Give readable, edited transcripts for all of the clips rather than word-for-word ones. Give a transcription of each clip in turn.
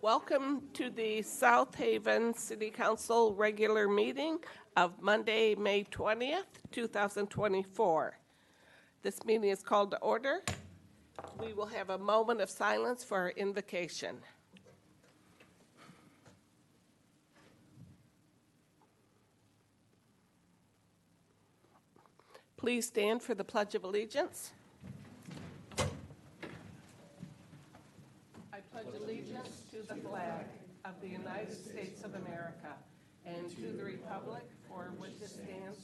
Welcome to the South Haven City Council regular meeting of Monday, May 20th, 2024. This meeting is called to order. We will have a moment of silence for our invocation. Please stand for the Pledge of Allegiance. I pledge allegiance to the flag of the United States of America and to the republic for which it stands,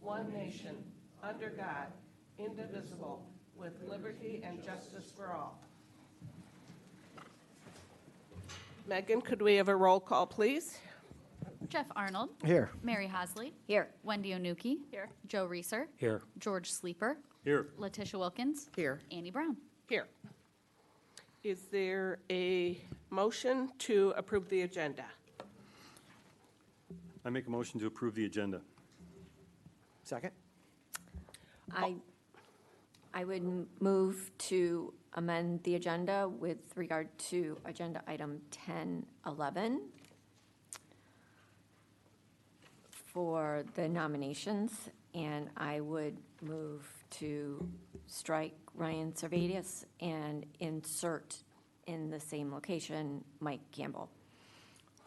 one nation, under God, indivisible, with liberty and justice for all. Megan, could we have a roll call, please? Jeff Arnold. Here. Mary Hosley. Here. Wendy Onuki. Here. Joe Reeser. Here. George Sleeper. Here. Letitia Wilkins. Here. Annie Brown. Here. Is there a motion to approve the agenda? I make a motion to approve the agenda. Second? I would move to amend the agenda with regard to agenda item 1011 for the nominations, and I would move to strike Ryan Servatius and insert in the same location Mike Campbell.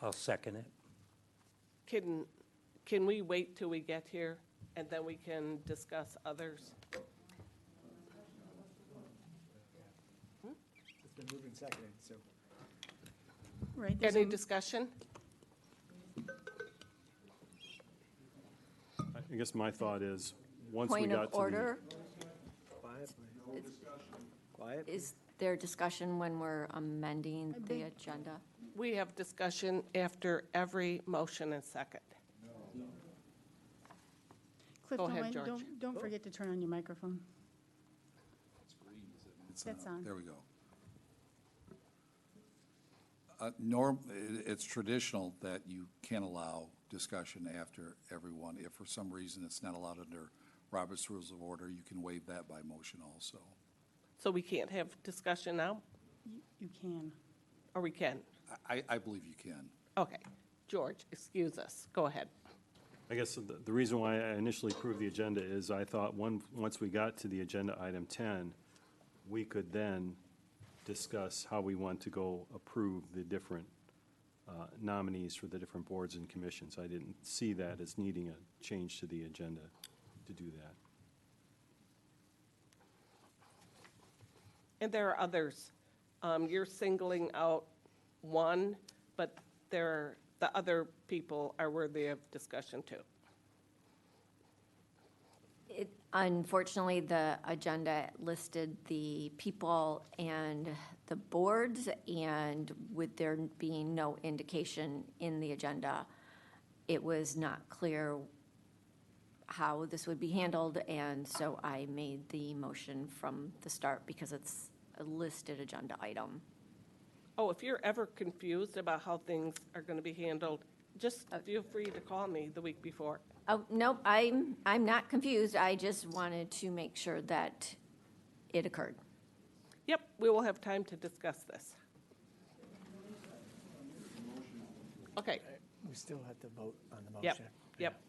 I'll second it. Can we wait till we get here and then we can discuss others? It's been moved and seconded, so. Right. Any discussion? I guess my thought is, once we Point got of to order, Quiet, please. Quiet. is there discussion when we're amending the agenda? We have discussion after every motion and second. Cliff, Go ahead, George. don't forget to turn on your microphone. That's on. There we go. It's traditional that you can allow discussion after everyone. If for some reason it's not allowed under Robert's Rules of Order, you can waive that by motion also. So we can't have discussion now, You can. or we can? I believe you can. Okay. George, excuse us. Go ahead. I guess the reason why I initially approved the agenda is I thought once we got to the agenda item 10, we could then discuss how we want to go approve the different nominees for the different boards and commissions. I didn't see that as needing a change to the agenda to do that. And there are others. You're singling out one, but the other people are worthy of discussion too. Unfortunately, the agenda listed the people and the boards, and with there being no indication in the agenda, it was not clear how this would be handled, and so I made the motion from the start because it's a listed agenda item. Oh, if you're ever confused about how things are going to be handled, just feel free to call me the week before. Oh, nope, I'm not confused. I just wanted to make sure that it occurred. Yep, we will have time to discuss this. Okay, We still have to vote on the yep, motion. yep.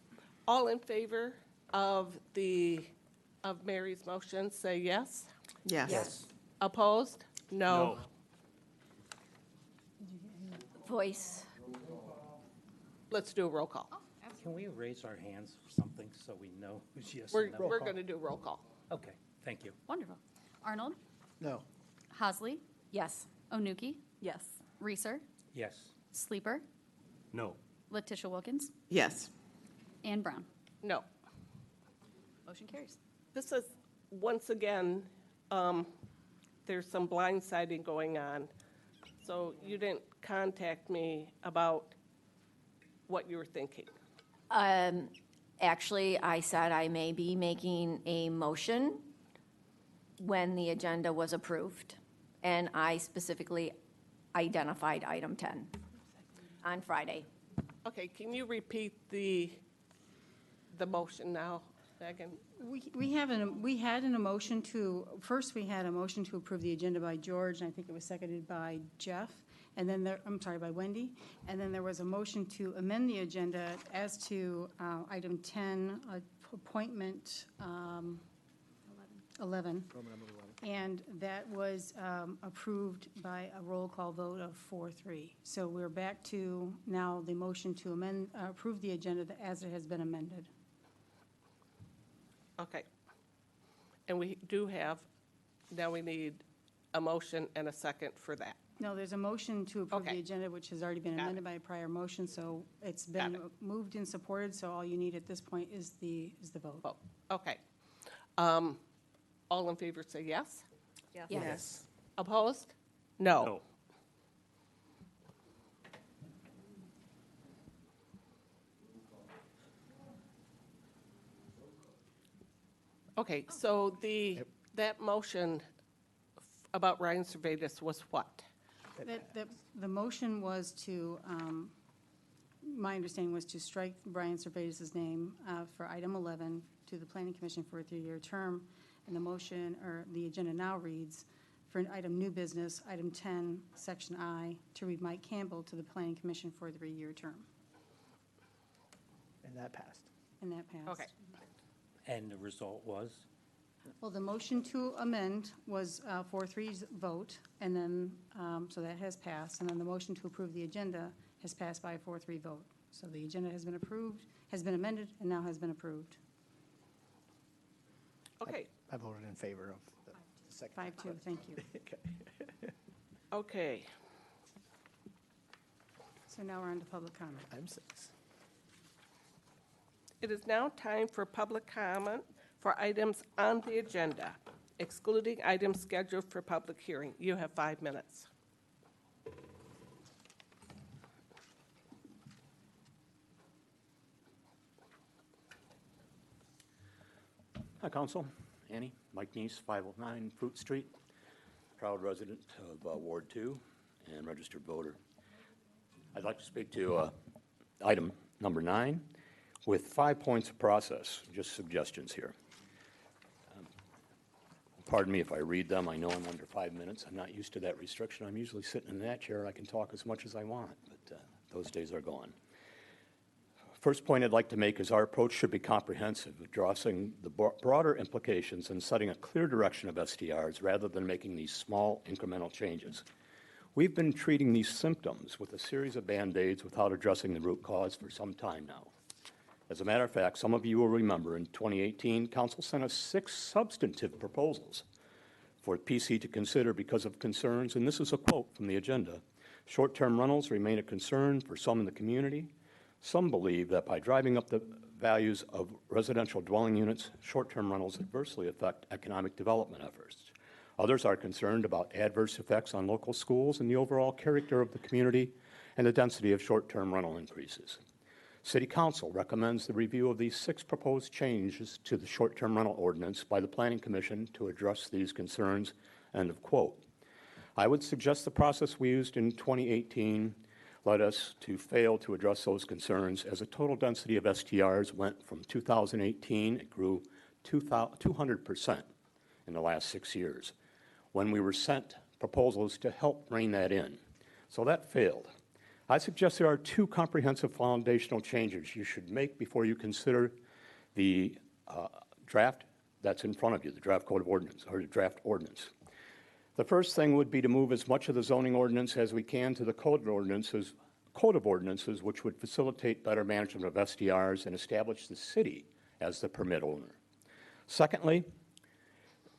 All in favor of Mary's motion, say yes. Yes. Opposed? No. Voice. Let's do a roll call. Can we raise our hands for something so we know who's yes We're and no? going to do roll call. Okay, thank you. Wonderful. Arnold. No. Hosley. Yes. Onuki. Yes. Reeser. Yes. Sleeper. No. Letitia Wilkins. Yes. Ann Brown. No. Motion carries. This is, once again, there's some blindsiding going on. So you didn't contact me about what you were thinking. Actually, I said I may be making a motion when the agenda was approved, and I specifically identified item 10 on Friday. Okay, can you repeat the motion now, Megan? We had an emotion to, first we had a motion to approve the agenda by George, and I think it was seconded by Jeff. and then by Wendy. And then there was a motion to amend the agenda as to item 10, appointment 11. Roman number 11. And that was approved by a roll call vote of 4-3. So we're back to now the motion to amend, approve the agenda as it has been amended. Okay. And we do have, now we need a motion and a second for that. No, there's a motion to approve Okay. the agenda, which has already been Got it. amended by a prior motion, so it's Got been it. moved and supported, so all you need at this point is the vote. Oh, okay. All in favor say yes? Yes. Opposed? No. No. Okay, so that motion about Ryan Servetus was what? The motion was to, my understanding was to strike Brian Servetus' name for item 11 to the Planning Commission for a 3-year term. And the motion, or the agenda now reads, for an item new business, item 10, section I, to read Mike Campbell to the Planning Commission for a 3-year term. And that passed. And that passed. Okay. And the result was? Well, the motion to amend was 4-3's vote, and then, so that has passed. And then the motion to approve the agenda has passed by a 4-3 vote. So the agenda has been approved, has been amended, and now has been approved. Okay, I voted in favor of the second. 5-2, thank you. Okay. okay. So now we're on to public comment. Item 6. It is now time for public comment for items on the agenda, excluding items scheduled for public hearing. You have 5 minutes. Hi, Council. Annie, Mike Neese, 509 Fruit Street, proud resident of Ward 2 and registered voter. I'd like to speak to item number 9 with 5 points of process, just suggestions here. Pardon me if I read them. I know I'm under 5 minutes. I'm not used to that restriction. I'm usually sitting in that chair. I can talk as much as I want, but those days are gone. First point I'd like to make is our approach should be comprehensive, addressing the broader implications and setting a clear direction of STRs rather than making these small incremental changes. We've been treating these symptoms with a series of Band-Aids without addressing the root cause for some time now. As a matter of fact, some of you will remember in 2018, Council sent us 6 substantive proposals for PC to consider because of concerns, and this is a quote from the agenda. Short-term rentals remain a concern for some in the community. Some believe that by driving up the values of residential dwelling units, short-term rentals adversely affect economic development efforts. Others are concerned about adverse effects on local schools and the overall character of the community and the density of short-term rental increases. City Council recommends the review of these 6 proposed changes to the short-term rental ordinance by the Planning Commission to address these concerns, end of quote. I would suggest the process we used in 2018 led us to fail to address those concerns as the total density of STRs went from 2018, it grew 200% in the last 6 years, when we were sent proposals to help rein that in. So that failed. I suggest there are 2 comprehensive foundational changes you should make before you consider the draft that's in front of you, the draft code of ordinance, or the draft ordinance. The first thing would be to move as much of the zoning ordinance as we can to the code of ordinances, which would facilitate better management of STRs and establish the city as the permit owner. Secondly,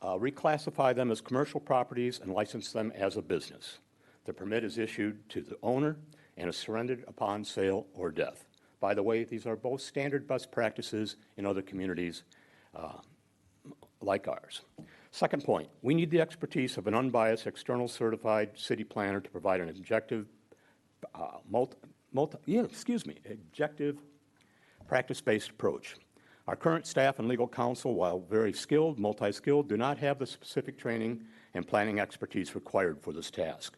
reclassify them as commercial properties and license them as a business. The permit is issued to the owner and is surrendered upon sale or death. By the way, these are both standard best practices in other communities like ours. Second point, we need the expertise of an unbiased, external certified city planner to provide an objective, objective, practice-based approach. Our current staff and legal counsel, while very skilled, multi-skilled, do not have the specific training and planning expertise required for this task.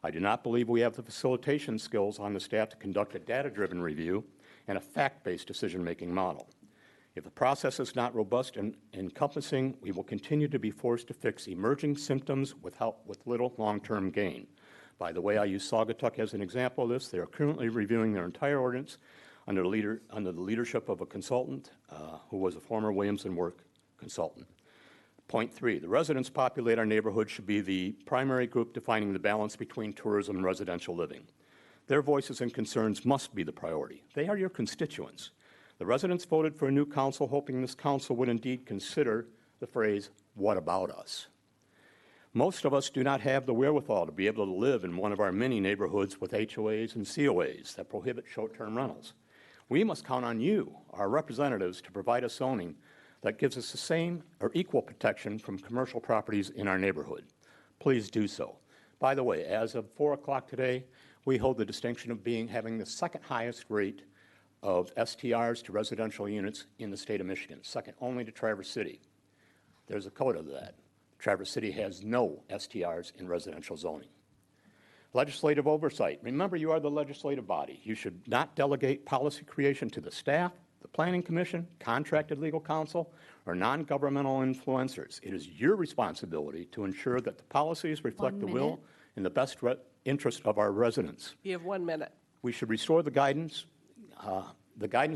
I do not believe we have the facilitation skills on the staff to conduct a data-driven review and a fact-based decision-making model. If the process is not robust and encompassing, we will continue to be forced to fix emerging symptoms with little long-term gain. By the way, I use Saugatuck as an example of this. They are currently reviewing their entire ordinance under the leadership of a consultant who was a former Williams & Work consultant. Point 3, the residents populate our neighborhood should be the primary group defining the balance between tourism and residential living. Their voices and concerns must be the priority. They are your constituents. The residents voted for a new council, hoping this council would indeed consider the phrase, "What about us?" Most of us do not have the wherewithal to be able to live in one of our many neighborhoods with HOAs and COAs that prohibit short-term rentals. We must count on you, our representatives, to provide a zoning that gives us the same or equal protection from commercial properties in our neighborhood. Please do so. By the way, as of 4 o'clock today, we hold the distinction of having the second highest rate of STRs to residential units in the state of Michigan, second only to Traverse City. There's a code of that. Traverse City has no STRs in residential zoning. Legislative oversight. Remember, you are the legislative body. You should not delegate policy creation to the staff, the Planning Commission, contracted legal counsel, or non-governmental influencers. It is your responsibility to ensure that the policies reflect the will and the best interest of our residents. You have 1 minute. We should restore the guidance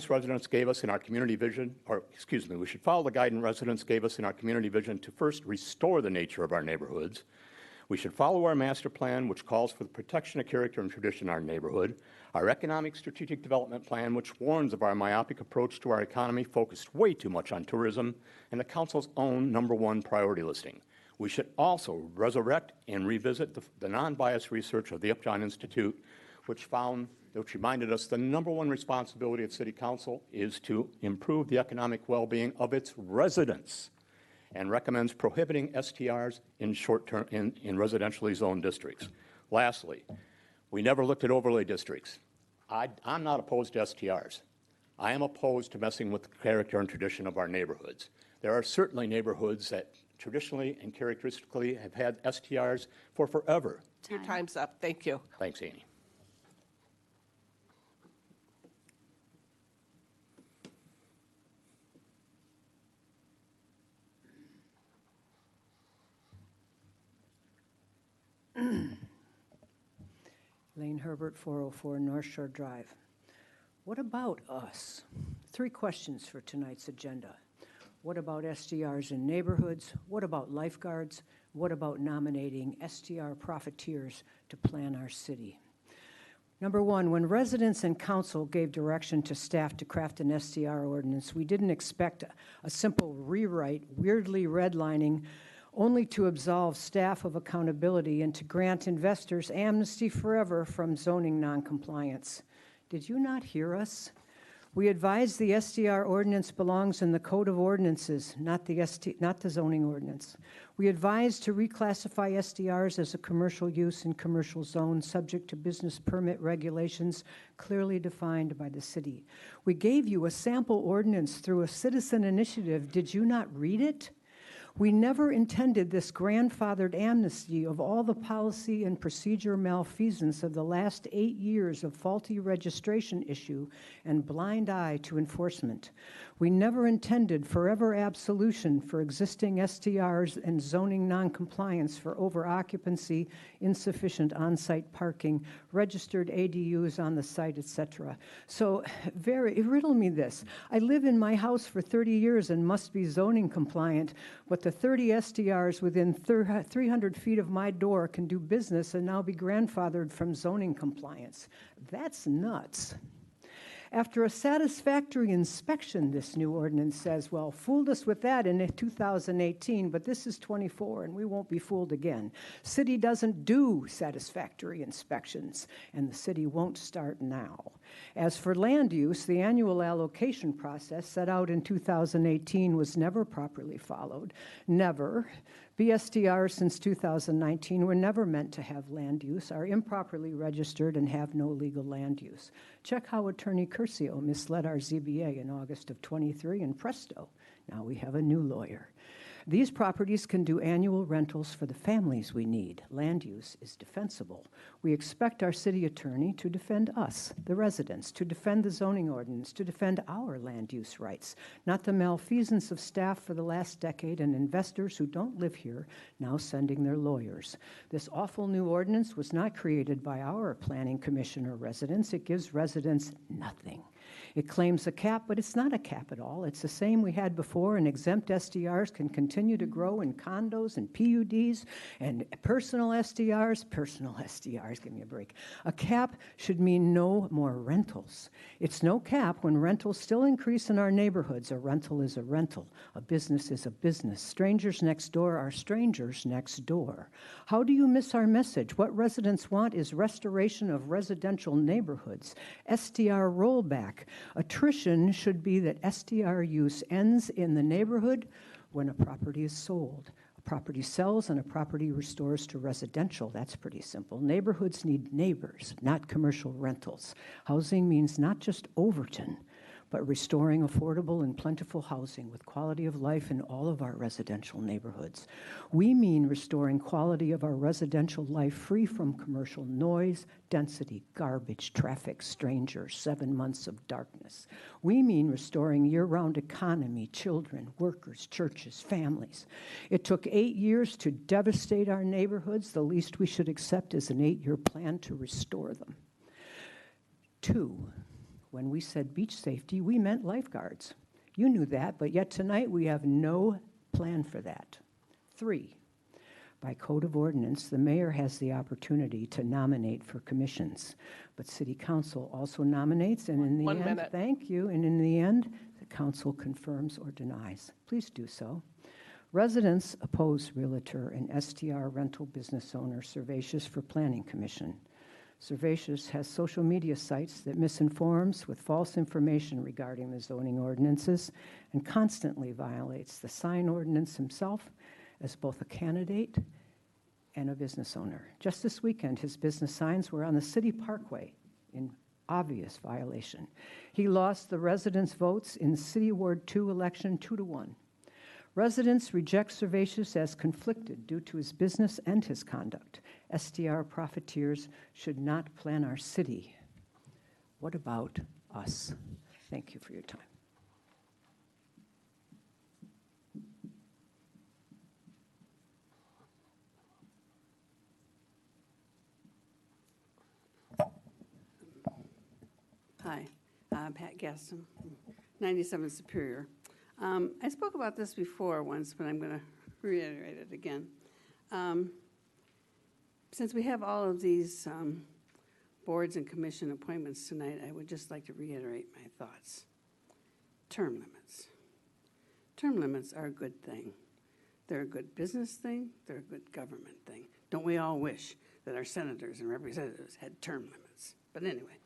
residents gave us in our community vision, we should follow the guidance residents gave us in our community vision to first restore the nature of our neighborhoods. We should follow our master plan, which calls for the protection of character and tradition in our neighborhood, our economic strategic development plan, which warns of our myopic approach to our economy focused way too much on tourism, and the council's own #1 priority listing. We should also resurrect and revisit the non-biased research of the Upjohn Institute, which reminded us the #1 responsibility of City Council is to improve the economic well-being of its residents, and recommends prohibiting STRs in short-term in residentially zoned districts. Lastly, we never looked at overlay districts. I'm not opposed to STRs. I am opposed to messing with the character and tradition of our neighborhoods. There are certainly neighborhoods that traditionally and characteristically have had STRs for forever. Your time's up. Thank you. Thanks, Annie. Lane Herbert, 404 North Shore Drive. What about us? 3 questions for tonight's agenda. What about STRs in neighborhoods? What about lifeguards? What about nominating STR profiteers to plan our city? Number 1, when residents and council gave direction to staff to craft an STR ordinance, we didn't expect a simple rewrite, weirdly redlining, only to absolve staff of accountability and to grant investors amnesty forever from zoning noncompliance. Did you not hear us? We advise the STR ordinance belongs in the Code of Ordinances, not the zoning ordinance. We advise to reclassify STRs as a commercial use in commercial zones subject to business permit regulations clearly defined by the city. We gave you a sample ordinance through a citizen initiative. Did you not read it? We never intended this grandfathered amnesty of all the policy and procedure malfeasance of the last 8 years of faulty registration issue and blind eye to enforcement. We never intended forever absolution for existing STRs and zoning noncompliance for over-occupancy, insufficient on-site parking, registered ADUs on the site, etc. So, riddle me this. I live in my house for 30 years and must be zoning compliant, but the 30 STRs within 300 feet of my door can do business and now be grandfathered from zoning compliance. That's nuts. After a satisfactory inspection, this new ordinance says, well, fooled us with that in 2018, but this is 24 and we won't be fooled again. City doesn't do satisfactory inspections, and the city won't start now. As for land use, the annual allocation process set out in 2018 was never properly followed. Never. BSTRs since 2019 were never meant to have land use, are improperly registered, and have no legal land use. Check how Attorney Curcio misled our ZBA in August of 23, and presto, now we have a new lawyer. These properties can do annual rentals for the families we need. Land use is defensible. We expect our city attorney to defend us, the residents, to defend the zoning ordinance, to defend our land use rights, not the malfeasance of staff for the last decade and investors who don't live here now sending their lawyers. This awful new ordinance was not created by our planning commission or residents. It gives residents nothing. It claims a cap, but it's not a cap at all. It's the same we had before, and exempt SDRs can continue to grow in condos and PUDs and personal SDRs, give me a break. A cap should mean no more rentals. It's no cap when rentals still increase in our neighborhoods. A rental is a rental. A business is a business. Strangers next door are strangers next door. How do you miss our message? What residents want is restoration of residential neighborhoods, SDR rollback. Attrition should be that SDR use ends in the neighborhood when a property is sold. A property sells and a property restores to residential. That's pretty simple. Neighborhoods need neighbors, not commercial rentals. Housing means not just Overton, but restoring affordable and plentiful housing with quality of life in all of our residential neighborhoods. We mean restoring quality of our residential life free from commercial noise, density, garbage, traffic, strangers, 7 months of darkness. We mean restoring year-round economy, children, workers, churches, families. It took 8 years to devastate our neighborhoods. The least we should accept is an 8-year plan to restore them. 2, when we said beach safety, we meant lifeguards. You knew that, but yet tonight we have no plan for that. 3, by code of ordinance, the mayor has the opportunity to nominate for commissions, but city council also nominates, and in the 1 end, minute. thank you, and in the end, the council confirms or denies. Please do so. Residents oppose realtor and STR rental business owner Servatius for planning commission. Servatius has social media sites that misinforms with false information regarding the zoning ordinances and constantly violates the sign ordinance himself as both a candidate and a business owner. Just this weekend, his business signs were on the city parkway in obvious violation. He lost the residents' votes in City Ward 2 election 2-1. Residents reject Servatius as conflicted due to his business and his conduct. SDR profiteers should not plan our city. What about us? Thank you for your time. Hi, I'm Pat Gaston, 97 Superior. I spoke about this before once, but I'm going to reiterate it again. Since we have all of these boards and commission appointments tonight, I would just like to reiterate my thoughts. Term limits. Term limits are a good thing. They're a good business thing. They're a good government thing. Don't we all wish that our senators and representatives had term limits? But anyway,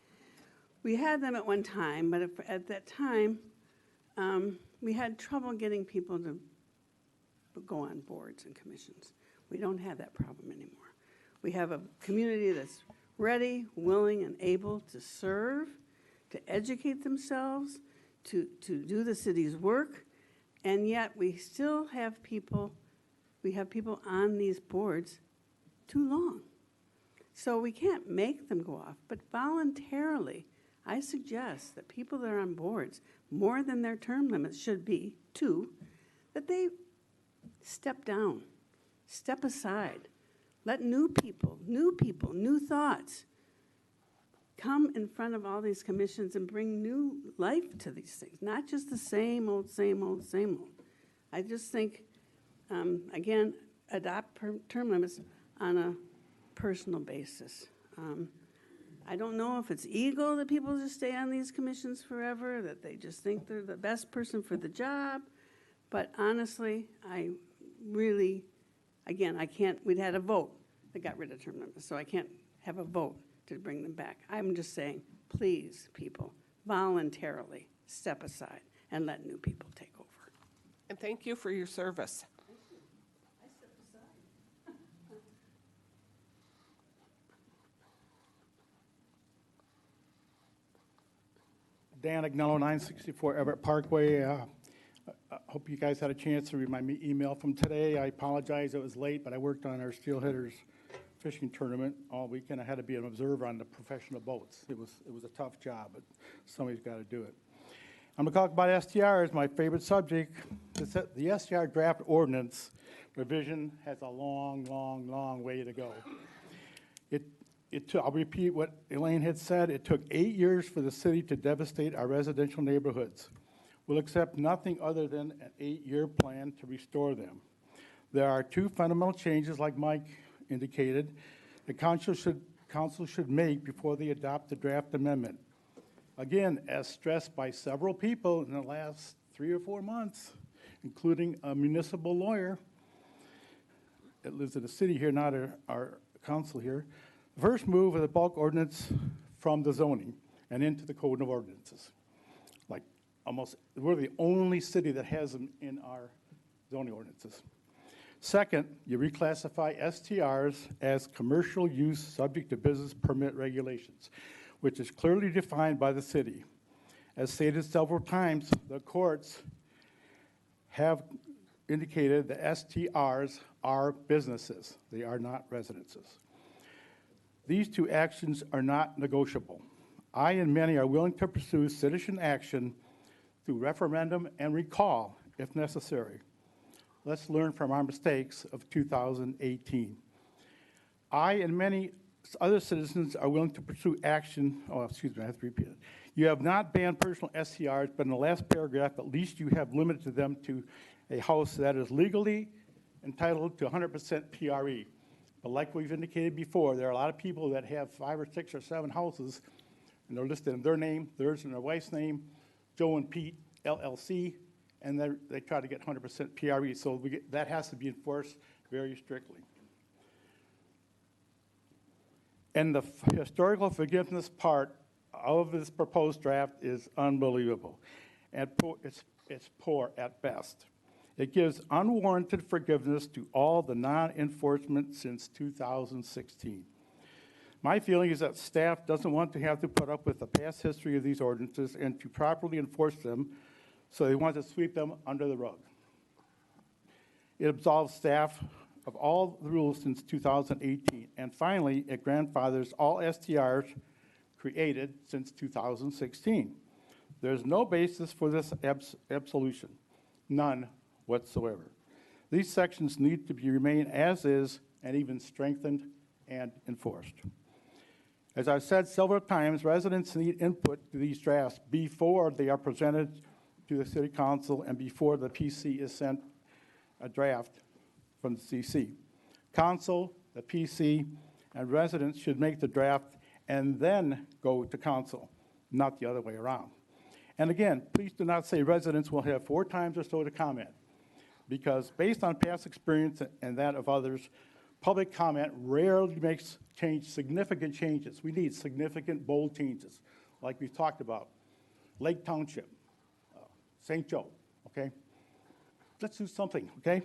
we had them at one time, but at that time, we had trouble getting people to go on boards and commissions. We don't have that problem anymore. We have a community that's ready, willing, and able to serve, to educate themselves, to do the city's work, and yet we still have people, on these boards too long. So we can't make them go off, but voluntarily, I suggest that people that are on boards, more than their term limits should be 2, that they step down, step aside, let new people, new thoughts come in front of all these commissions and bring new life to these things, not just the same old, same old, same old. I just think, again, adopt term limits on a personal basis. I don't know if it's ego that people just stay on these commissions forever, that they just think they're the best person for the job. But honestly, I really, again, I can't, we'd had a vote that got rid of term limits, so I can't have a vote to bring them back. I'm just saying, please, people, voluntarily step aside and let new people take over. And thank you for your service. I stepped aside. Dan Agnello, 964 Everett Parkway. hope you guys had a chance to read my email from today. I apologize it was late, but I worked on our Steelheaders fishing tournament all weekend. I had to be an observer on the professional boats. It was a tough job, but somebody's got to do it. I'm going to talk about STRs, my favorite subject. The STR draft ordinance revision has a long, long, long way to go. I'll repeat what Elaine had said. It took 8 years for the city to devastate our residential neighborhoods. We'll accept nothing other than an 8-year plan to restore them. There are two fundamental changes, like Mike indicated, the council should make before they adopt the draft amendment. Again, as stressed by several people in the last 3 or 4 months, including a municipal lawyer that lives in the city here, not our council here, the first move of the bulk ordinance from the zoning and into the code of ordinances. Like we're the only city that has them in our zoning ordinances. Second, you reclassify STRs as commercial use subject to business permit regulations, which is clearly defined by the city. As stated several times, the courts have indicated that STRs are businesses. They are not residences. These two actions are not negotiable. I and many are willing to pursue citizen action through referendum and recall if necessary. Let's learn from our mistakes of 2018. I and many other citizens are willing to pursue action. Oh, excuse me, I have to repeat it. You have not banned personal STRs, but in the last paragraph, at least you have limited them to a house that is legally entitled to 100% PRE. But like we've indicated before, there are a lot of people that have 5 or 6 or 7 houses, and they're listed in their name, theirs and their wife's name, Joe and Pete, LLC, and they try to get 100% PRE. So that has to be enforced very strictly. And the historical forgiveness part of this proposed draft is unbelievable, and it's poor at best. It gives unwarranted forgiveness to all the non-enforcement since 2016. My feeling is that staff doesn't want to have to put up with the past history of these ordinances and to properly enforce them, so they want to sweep them under the rug. It absolves staff of all the rules since 2018, and finally, it grandfathers all STRs created since 2016. There's no basis for this absolution, none whatsoever. These sections need to remain as is and even strengthened and enforced. As I've said several times, residents need input to these drafts before they are presented to the City Council and before the PC is sent a draft from the CC. Council, the PC, and residents should make the draft and then go to council, not the other way around. And again, please do not say residents will have 4 times or so to comment, because based on past experience and that of others, public comment rarely makes significant changes. We need significant, bold changes, like we've talked about. Lake Township, St. Joe, okay? Let's do something, okay?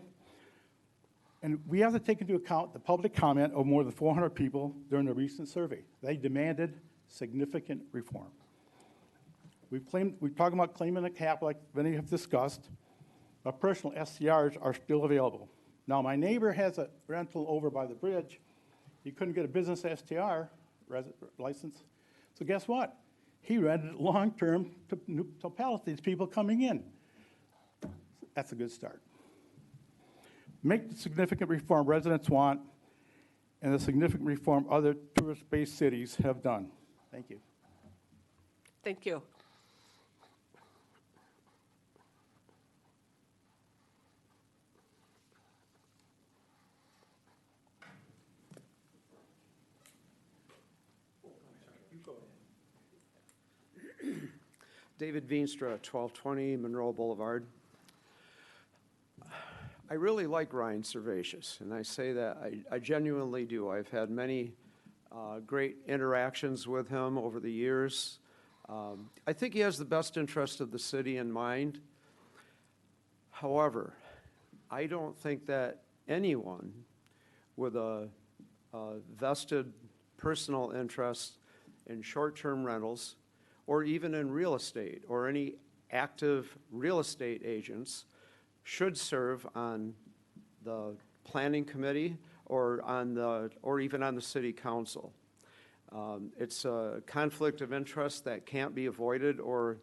And we have to take into account the public comment of more than 400 people during a recent survey. They demanded significant reform. We're talking about claiming a cap like many have discussed, but personal STRs are still available. Now, my neighbor has a rental over by the bridge. He couldn't get a business STR license. So guess what? He rented it long-term to municipalities, people coming in. That's a good start. Make the significant reform residents want and the significant reform other tourist-based cities have done. Thank you. Thank you. David Veenstra, 1220 Monroe Boulevard. I really like Ryan Servatius, and I say that I genuinely do. I've had many great interactions with him over the years. I think he has the best interest of the city in mind. However, I don't think that anyone with a vested personal interest in short-term rentals or even in real estate or any active real estate agents should serve on the planning committee or even on the city council. It's a conflict of interest that can't be avoided, or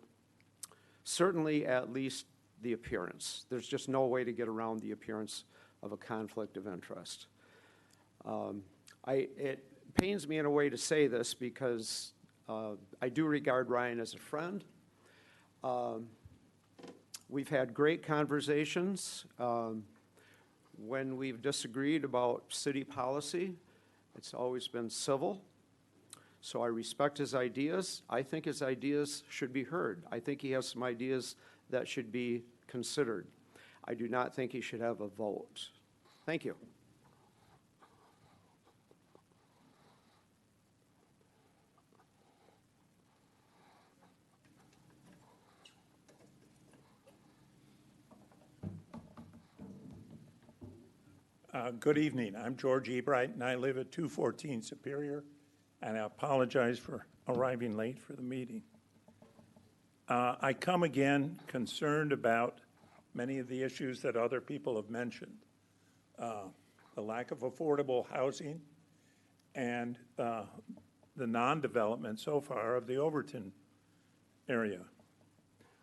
certainly at least the appearance. There's just no way to get around the appearance of a conflict of interest. It pains me in a way to say this because I do regard Ryan as a friend. We've had great conversations. When we've disagreed about city policy, it's always been civil. So I respect his ideas. I think his ideas should be heard. I think he has some ideas that should be considered. I do not think he should have a vote. Thank you. Good evening. I'm George Ebright, and I live at 214 Superior, and I apologize for arriving late for the meeting. I come again concerned about many of the issues that other people have mentioned. The lack of affordable housing and the non-development so far of the Overton area.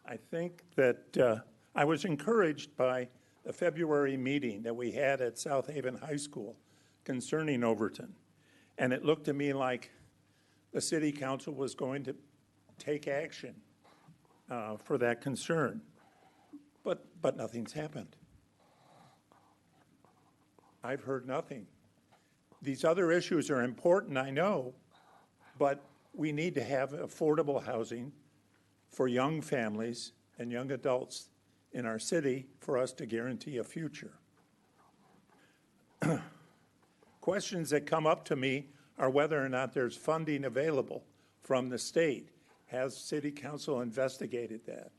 I think that I was encouraged by the February meeting that we had at South Haven High School concerning Overton. And it looked to me like the city council was going to take action for that concern. But nothing's happened. I've heard nothing. These other issues are important, I know, but we need to have affordable housing for young families and young adults in our city for us to guarantee a future. Questions that come up to me are whether or not there's funding available from the state. Has City Council investigated that?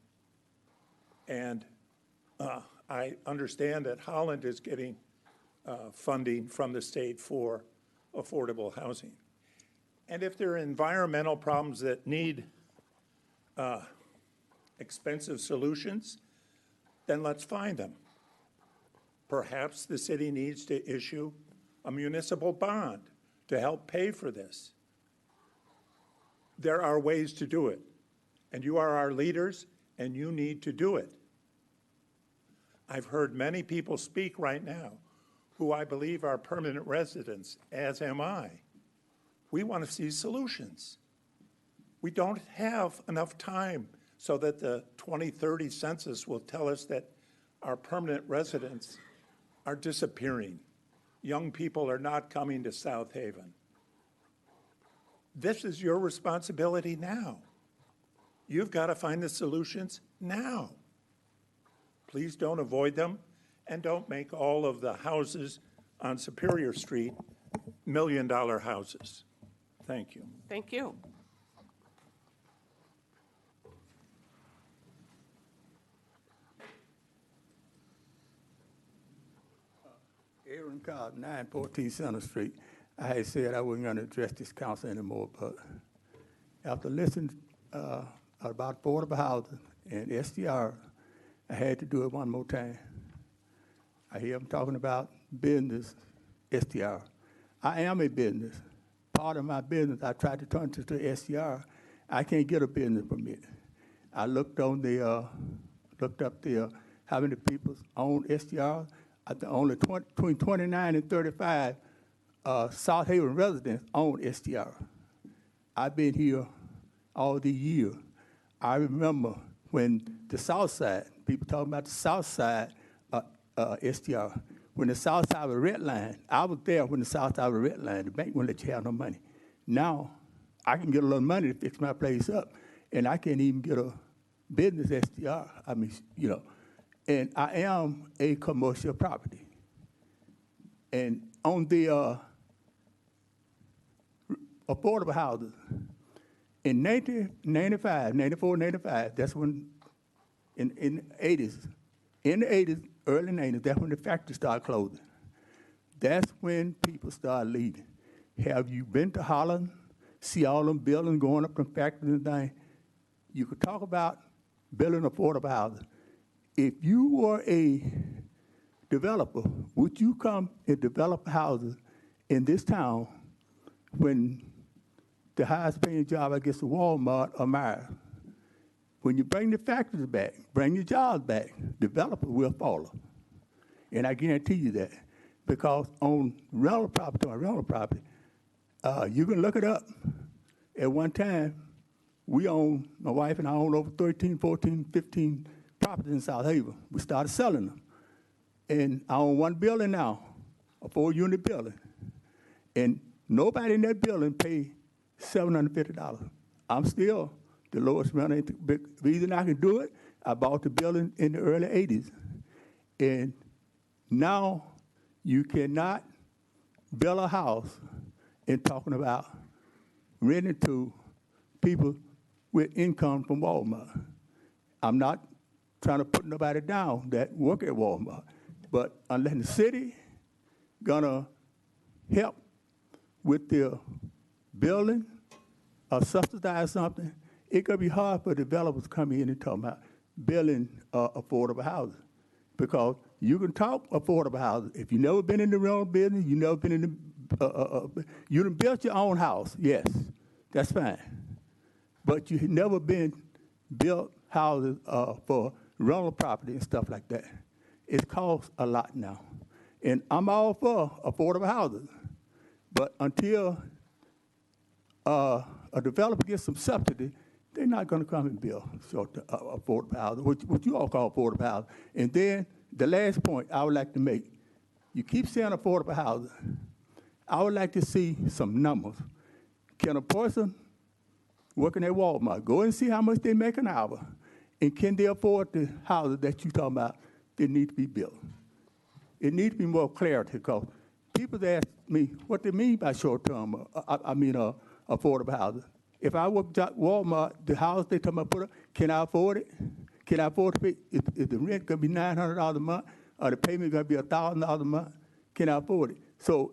And I understand that Holland is getting funding from the state for affordable housing. And if there are environmental problems that need expensive solutions, then let's find them. Perhaps the city needs to issue a municipal bond to help pay for this. There are ways to do it, and you are our leaders, and you need to do it. I've heard many people speak right now who I believe are permanent residents, as am I. We want to see solutions. We don't have enough time so that the 2030 census will tell us that our permanent residents are disappearing. Young people are not coming to South Haven. This is your responsibility now. You've got to find the solutions now. Please don't avoid them, and don't make all of the houses on Superior Street million-dollar houses. Thank you. Thank you. Aaron Cobb, 914 Center Street. I had said I wasn't going to address this council anymore, but after listening about affordable housing and SDR, I had to do it one more time. I hear them talking about business, SDR. I am a business. Part of my business, I tried to turn to SDR. I can't get a business permit. I looked on the, looked up the how many people own SDR. I think only between 29 and 35 South Haven residents own SDR. I've been here all the years. I remember when the South Side, people talking about the South Side SDR, when the South Side was red line, I was there when the South Side was red line. The bank wouldn't let you have no money. Now, I can get a little money to fix my place up, and I can't even get a business SDR. I mean, you know, and I am a commercial property. And on the affordable houses, in 1995, 94, 95, that's when, in the 80s, early 90s, that's when the factory started closing. That's when people started leaving. Have you been to Holland, see all them buildings going up from factories and things? You could talk about building affordable housing. if you were a developer, would you come and develop houses in this town when the highest paying job, I guess, is Walmart or Meijer? When you bring the factories back, bring the jobs back, developers will follow. And I guarantee you that. Because on rental property, you can look it up. At one time, my wife and I owned over 13, 14, 15 properties in South Haven. We started selling them. And I own one building now, a 4-unit building. And nobody in that building paid $750. I'm still the lowest renter. The reason I can do it, I bought the building in the early 80s. And now you cannot build a house and talking about renting to people with income from Walmart. I'm not trying to put nobody down that work at Walmart, but unless the city gonna help with their building or subsidize something, it could be hard for developers to come in and talk about building affordable housing. Because you can talk affordable housing. If you've never been in the rental business, you never been in the, you done built your own house, yes, that's fine. But you have never been built houses for rental property and stuff like that. It costs a lot now. And I'm all for affordable housing. But until a developer gets some subsidy, they're not going to come and build affordable housing, what you all call affordable housing. And then the last point I would like to make, you keep saying affordable housing. I would like to see some numbers. Can a person working at Walmart go and see how much they make an hour? And can they afford the houses that you're talking about that need to be built? It needs to be more clarity because people ask me what they mean by short-term, affordable housing. If I work at Walmart, the house they talking about put up, can I afford it? Can I afford to pay? Is the rent going to be $900 a month or the payment going to be $1,000 a month? Can I afford it? So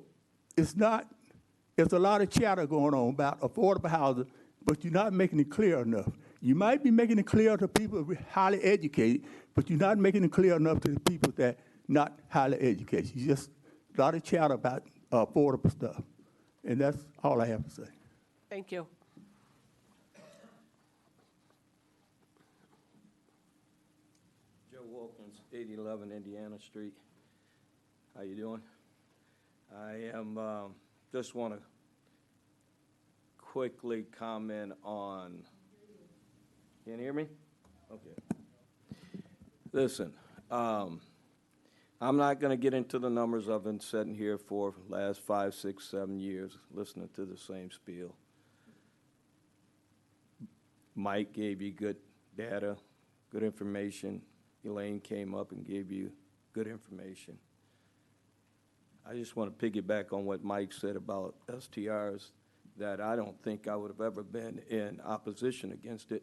it's a lot of chatter going on about affordable housing, but you're not making it clear enough. You might be making it clear to people who are highly educated, but you're not making it clear enough to the people that are not highly educated. You just a lot of chatter about affordable stuff. And that's all I have to say. Thank you. Joe Wilkins, 8011 Indiana Street. How you doing? I am just want to quickly comment on. Can you hear me? Okay. Listen, I'm not going to get into the numbers. I've been sitting here for the last 5, 6, 7 years listening to the same spiel. Mike gave you good data, good information. Elaine came up and gave you good information. I just want to piggyback on what Mike said about STRs, that I don't think I would have ever been in opposition against it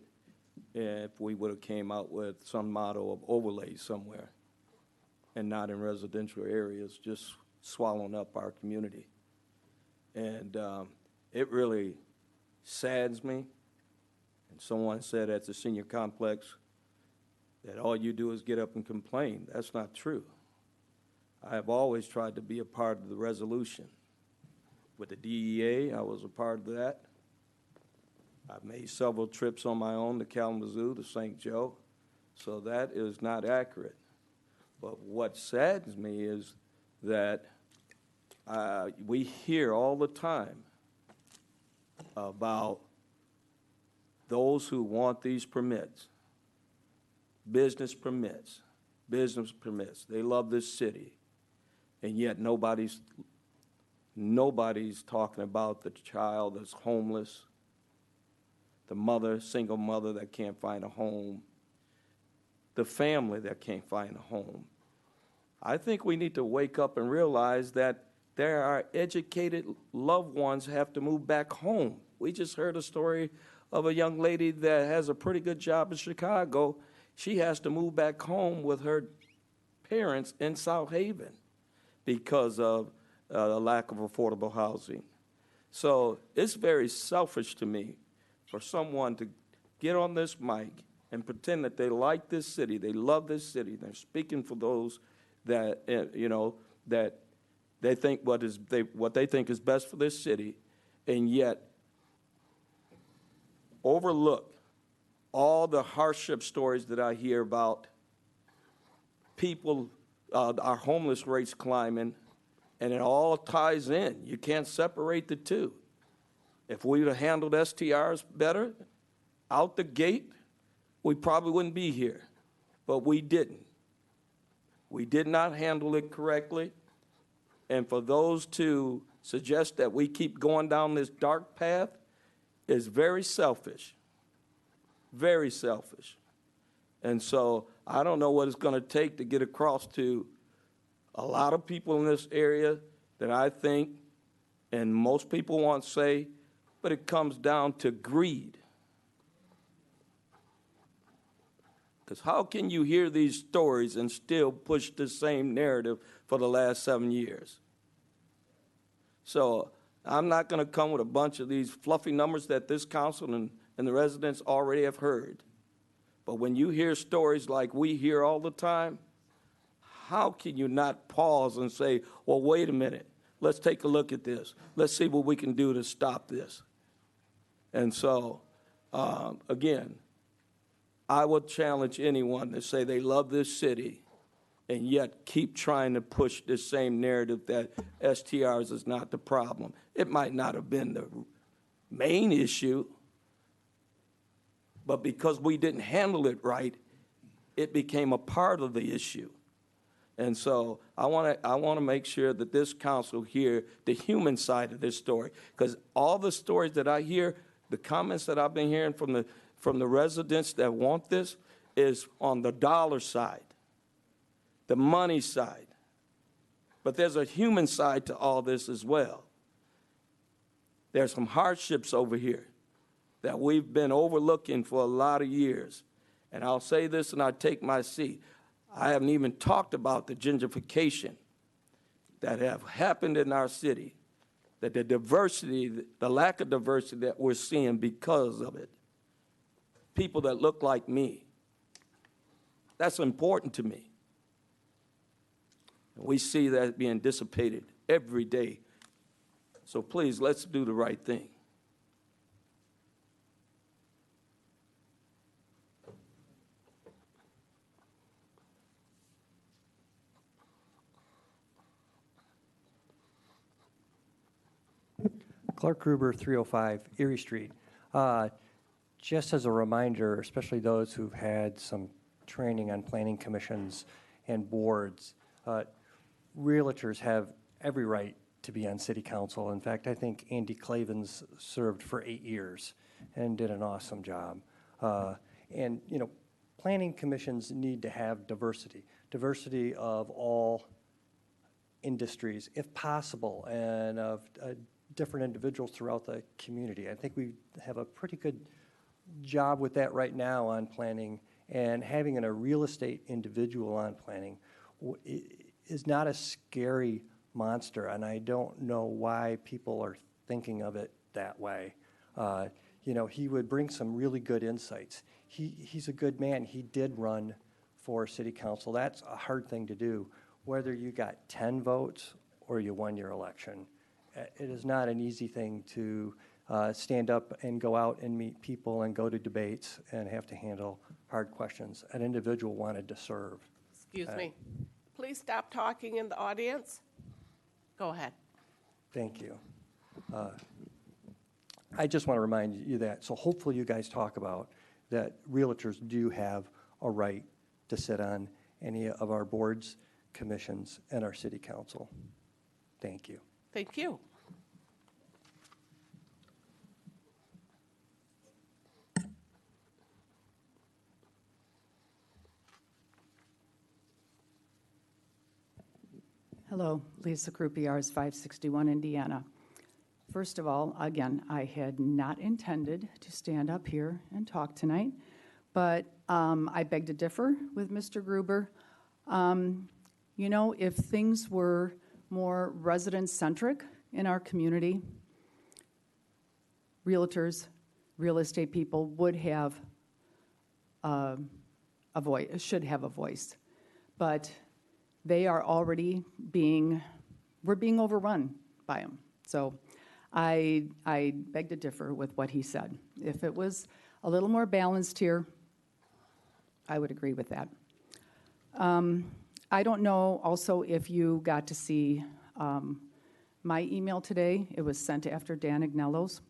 if we would have came out with some model of overlay somewhere and not in residential areas, just swallowing up our community. And it really saddens me. And someone said at the senior complex that all you do is get up and complain. That's not true. I have always tried to be a part of the resolution. With the DEA, I was a part of that. I've made several trips on my own to Kalamazoo, to St. Joe, so that is not accurate. But what saddens me is that we hear all the time about those who want these permits, business permits. They love this city, and yet nobody's talking about the child that's homeless, the mother, single mother that can't find a home, the family that can't find a home. I think we need to wake up and realize that there are educated loved ones who have to move back home. We just heard a story of a young lady that has a pretty good job in Chicago. She has to move back home with her parents in South Haven because of the lack of affordable housing. So it's very selfish to me for someone to get on this mic and pretend that they like this city, they love this city, they're speaking for those that, that they think what they think is best for this city, and yet overlook all the hardship stories that I hear about people, our homeless rates climbing, and it all ties in. You can't separate the two. If we would have handled STRs better out the gate, we probably wouldn't be here, but we didn't. We did not handle it correctly, and for those to suggest that we keep going down this dark path is very selfish, very selfish. And so I don't know what it's going to take to get across to a lot of people in this area that I think, and most people won't say, but it comes down to greed. Because how can you hear these stories and still push the same narrative for the last 7 years? So I'm not going to come with a bunch of these fluffy numbers that this council and the residents already have heard. But when you hear stories like we hear all the time, how can you not pause and say, well, wait a minute, let's take a look at this. Let's see what we can do to stop this. And so, again, I would challenge anyone to say they love this city and yet keep trying to push this same narrative that STRs is not the problem. It might not have been the main issue, but because we didn't handle it right, it became a part of the issue. And so I want to make sure that this council hear the human side of this story, because all the stories that I hear, the comments that I've been hearing from the residents that want this is on the dollar side, the money side. But there's a human side to all this as well. There's some hardships over here that we've been overlooking for a lot of years. And I'll say this and I take my seat. I haven't even talked about the gentrification that have happened in our city, that the diversity, the lack of diversity that we're seeing because of it. People that look like me. That's important to me. And we see that being dissipated every day. So please, let's do the right thing. Clark Gruber, 305 Erie Street. Just as a reminder, especially those who've had some training on planning commissions and boards, realtors have every right to be on city council. In fact, I think Andy Clavens served for 8 years and did an awesome job. And, planning commissions need to have diversity of all industries, if possible, and of different individuals throughout the community. I think we have a pretty good job with that right now on planning, and having a real estate individual on planning is not a scary monster, and I don't know why people are thinking of it that way. He would bring some really good insights. He's a good man. He did run for city council. That's a hard thing to do, whether you got 10 votes or you won your election. It is not an easy thing to stand up and go out and meet people and go to debates and have to handle hard questions. An individual wanted to serve. Excuse me. Please stop talking in the audience. Go ahead. Thank you. I just want to remind you that. So hopefully you guys talk about that realtors do have a right to sit on any of our boards, commissions, and our city council. Thank you. Thank you. Hello, Lisa Croupiers, 561 Indiana. First of all, again, I had not intended to stand up here and talk tonight, but I beg to differ with Mr. Gruber. If things were more resident-centric in our community, realtors, real estate people would have a voice, should have a voice. But they are already we're being overrun by them. So I beg to differ with what he said. If it was a little more balanced here, I would agree with that. I don't know also if you got to see my email today. It was sent after Dan Agnello's.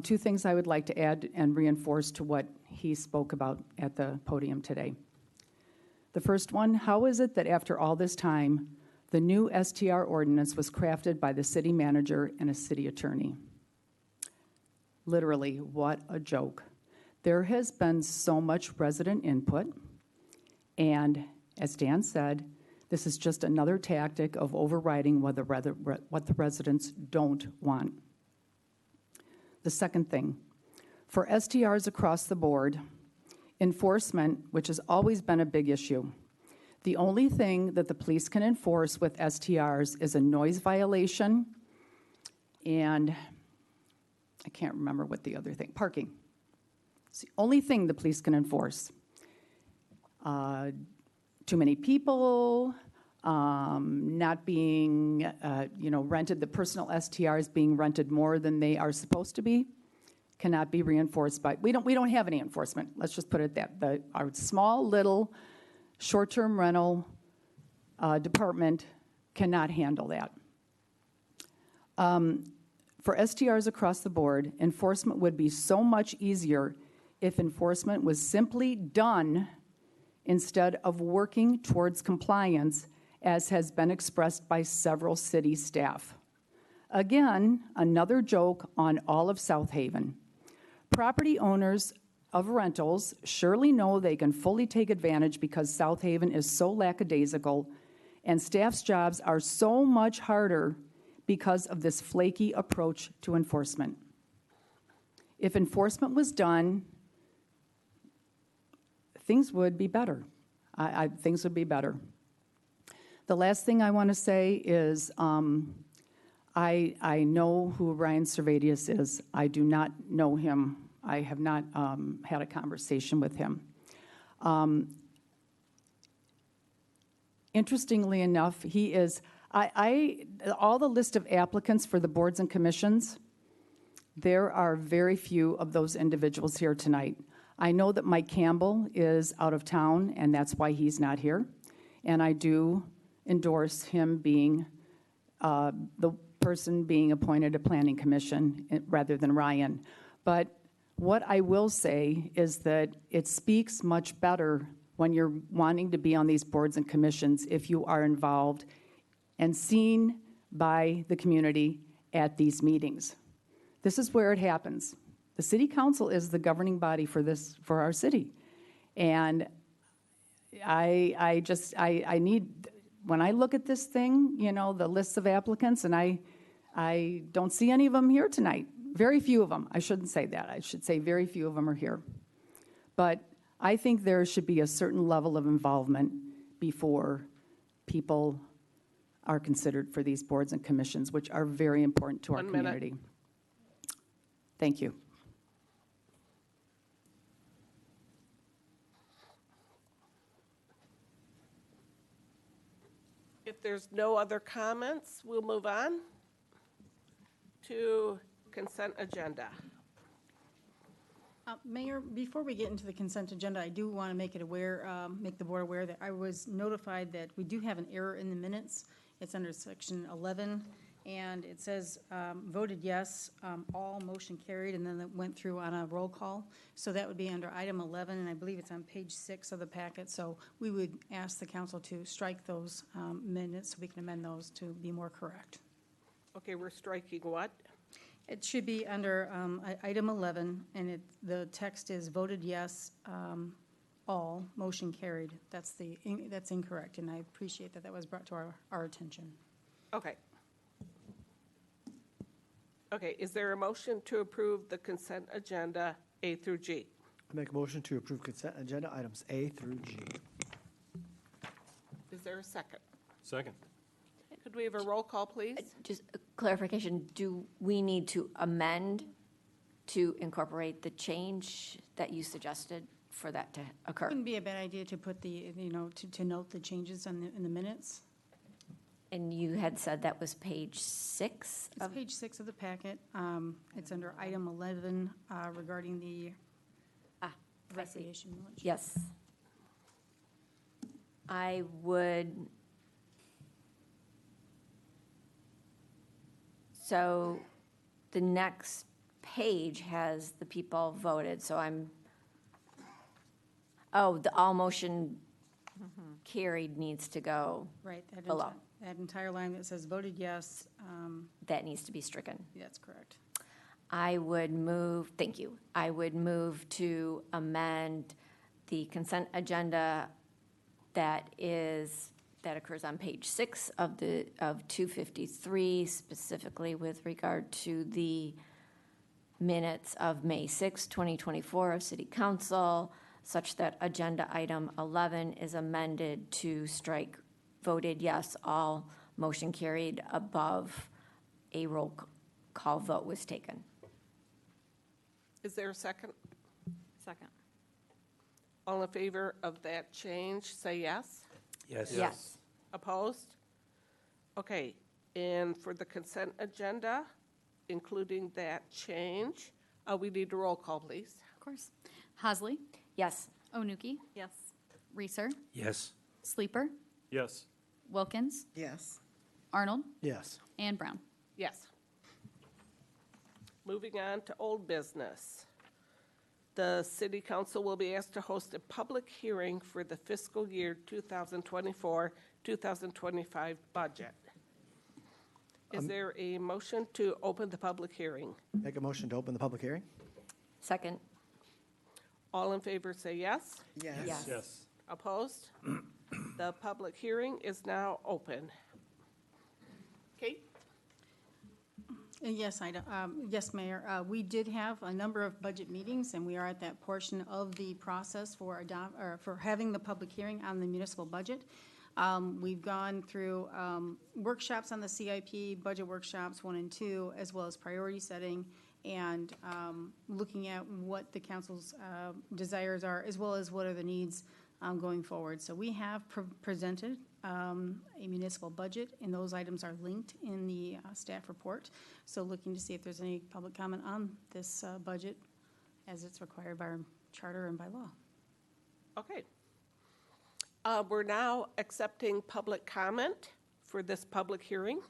Two things I would like to add and reinforce to what he spoke about at the podium today. The first one, how is it that after all this time, the new STR ordinance was crafted by the city manager and a city attorney? Literally, what a joke. There has been so much resident input, and as Dan said, this is just another tactic of overriding what the residents don't want. The second thing, for STRs across the board, enforcement, which has always been a big issue. The only thing that the police can enforce with STRs is a noise violation, and I can't remember what the other thing, parking. It's the only thing the police can enforce. Too many people, not being, rented, the personal STRs being rented more than they are supposed to be, cannot be reinforced by, we don't have any enforcement, let's just put it that. Our small little short-term rental department cannot handle that. For STRs across the board, enforcement would be so much easier if enforcement was simply done instead of working towards compliance, as has been expressed by several city staff. Again, another joke on all of South Haven. Property owners of rentals surely know they can fully take advantage because South Haven is so lackadaisical, and staff's jobs are so much harder because of this flaky approach to enforcement. If enforcement was done, things would be better. Things would be better. The last thing I want to say is I know who Ryan Servatius is. I do not know him. I have not had a conversation with him. Interestingly enough, he is, all the list of applicants for the boards and commissions, there are very few of those individuals here tonight. I know that Mike Campbell is out of town, and that's why he's not here. And I do endorse him being the person being appointed to Planning Commission rather than Ryan. But what I will say is that it speaks much better when you're wanting to be on these boards and commissions if you are involved and seen by the community at these meetings. This is where it happens. The city council is the governing body for our city. And I need, when I look at this thing, the lists of applicants, and I don't see any of them here tonight. Very few of them. I shouldn't say that. I should say very few of them are here. But I think there should be a certain level of involvement before people are considered for these boards and commissions, which are very important to our community. Thank you. If there's no other comments, we'll move on to consent agenda. Mayor, before we get into the consent agenda, I do want to make the board aware that I was notified that we do have an error in the minutes. It's under section 11, and it says voted yes, all, motion carried, and then it went through on a roll call. So that would be under item 11, and I believe it's on page 6 of the packet. So we would ask the council to strike those minutes so we can amend those to be more correct. Okay, we're striking what? It should be under item 11, and the text is voted yes, all, motion carried. That's incorrect, and I appreciate that was brought to our attention. Okay. Okay, is there a motion to approve the consent agenda A through G? I make a motion to approve consent agenda items A through G. Is there a second? Second. Could we have a roll call, please? Just a clarification, do we need to amend to incorporate the change that you suggested for that to occur. Wouldn't be a bad idea to put the, to note the changes in the minutes. And you had said that was page 6? It's page 6 of the packet. It's under item 11 regarding the I see. recreation millage. Yes. I would, so the next page has the people voted, so the all motion carried needs to go Right. below. That entire line that says voted yes, That needs to be stricken. that's correct. I would move, thank you. I would move to amend the consent agenda that occurs on page 6 of 253, specifically with regard to the minutes of May 6, 2024 of City Council, such that agenda item 11 is amended to strike voted yes, all motion carried above a roll call vote was taken. Is there a second? Second. All in favor of that change, say yes. Yes. Yes. Opposed? Okay, and for the consent agenda, including that change, we need a roll call, please. Of course. Hasley, Yes. Onuki, Yes. Reeser, Yes. Sleeper, Yes. Wilkins, Yes. Arnold, Yes. and Brown. Yes. Moving on to old business. The city council will be asked to host a public hearing for the fiscal year 2024-2025 budget. Is there a motion to open the public hearing? Make a motion to open the public hearing? Second. All in favor say yes. Yes. Yes. Yes. Opposed? The public hearing is now open. Kate? Yes, yes, Mayor. We did have a number of budget meetings, and we are at that portion of the process for having the public hearing on the municipal budget. We've gone through workshops on the CIP, budget workshops 1 and 2, as well as priority setting, and looking at what the council's desires are, as well as what are the needs going forward. So we have presented a municipal budget, and those items are linked in the staff report. So looking to see if there's any public comment on this budget as it's required by our charter and by law. Okay. We're now accepting public comment for this public hearing.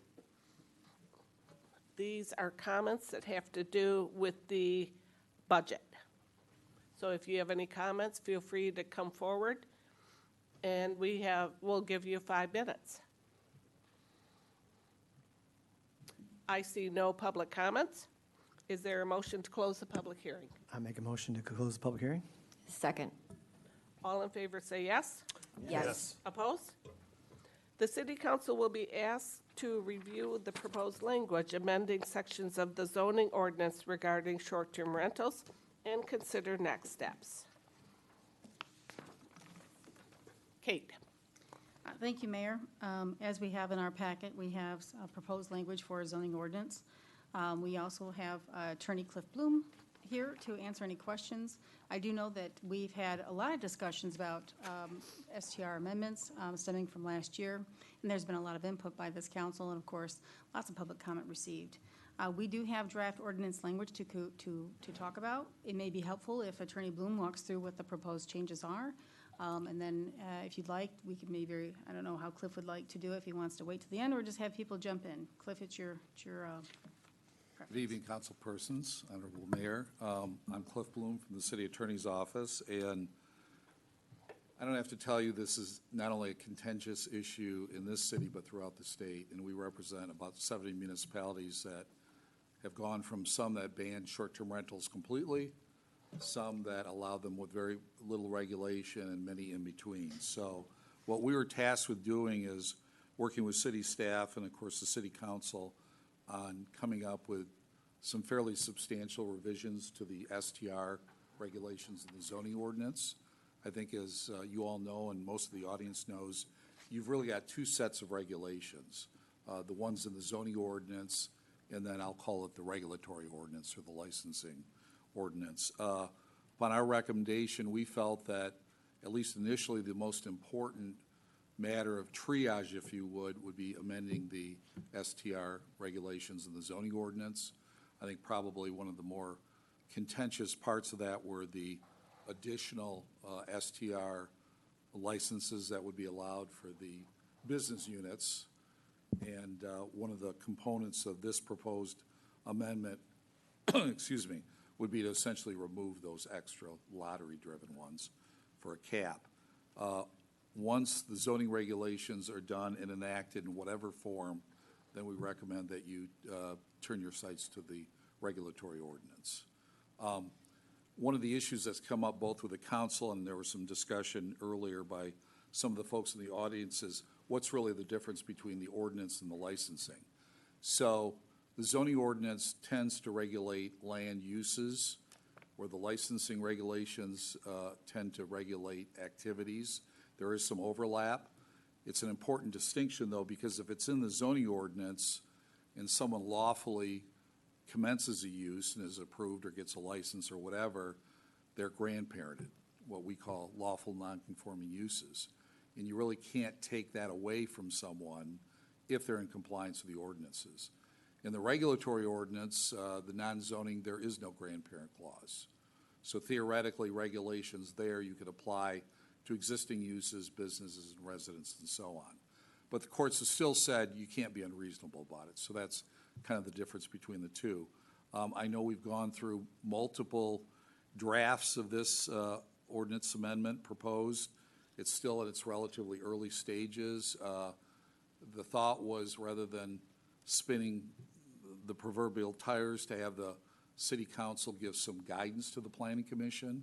These are comments that have to do with the budget. So if you have any comments, feel free to come forward, and we'll give you 5 minutes. I see no public comments. Is there a motion to close the public hearing? I make a motion to close the public hearing? Second. All in favor say yes. Yes. Opposed? The city council will be asked to review the proposed language amending sections of the zoning ordinance regarding short-term rentals and consider next steps. Kate? Thank you, Mayor. As we have in our packet, we have proposed language for a zoning ordinance. We also have Attorney Cliff Bloom here to answer any questions. I do know that we've had a lot of discussions about STR amendments stemming from last year, and there's been a lot of input by this council, and of course, lots of public comment received. We do have draft ordinance language to talk about. It may be helpful if Attorney Bloom walks through what the proposed changes are. And then if you'd like, we could maybe, I don't know how Cliff would like to do it, if he wants to wait till the end or just have people jump in. Cliff, it's your Good evening, council persons, honorable mayor. I'm Cliff Bloom from the city attorney's office, and I don't have to tell you this is not only a contentious issue in this city but throughout the state, and we represent about 70 municipalities that have gone from some that ban short-term rentals completely, some that allow them with very little regulation, and many in between. So what we were tasked with doing is working with city staff and, of course, the city council on coming up with some fairly substantial revisions to the STR regulations in the zoning ordinance. I think as you all know and most of the audience knows, you've really got 2 sets of regulations, the ones in the zoning ordinance, and then I'll call it the regulatory ordinance or the licensing ordinance. Upon our recommendation, we felt that, at least initially, the most important matter of triage, if you would be amending the STR regulations in the zoning ordinance. I think probably one of the more contentious parts of that were the additional STR licenses that would be allowed for the business units. And one of the components of this proposed amendment, excuse me, would be to essentially remove those extra lottery-driven ones for a cap. Once the zoning regulations are done and enacted in whatever form, then we recommend that you turn your sights to the regulatory ordinance. One of the issues that's come up both with the council, and there was some discussion earlier by some of the folks in the audience, is what's really the difference between the ordinance and the licensing. So the zoning ordinance tends to regulate land uses, where the licensing regulations tend to regulate activities. There is some overlap. It's an important distinction, though, because if it's in the zoning ordinance and someone lawfully commences a use and is approved or gets a license or whatever, they're grandparented, what we call lawful nonconforming uses. And you really can't take that away from someone if they're in compliance with the ordinances. In the regulatory ordinance, the non-zoning, there is no grandparent clause. So theoretically, regulations there you could apply to existing uses, businesses, and residents, and so on. But the courts have still said you can't be unreasonable about it. So that's kind of the difference between the two. I know we've gone through multiple drafts of this ordinance amendment proposed. It's still at its relatively early stages. The thought was, rather than spinning the proverbial tires, to have the city council give some guidance to the planning commission.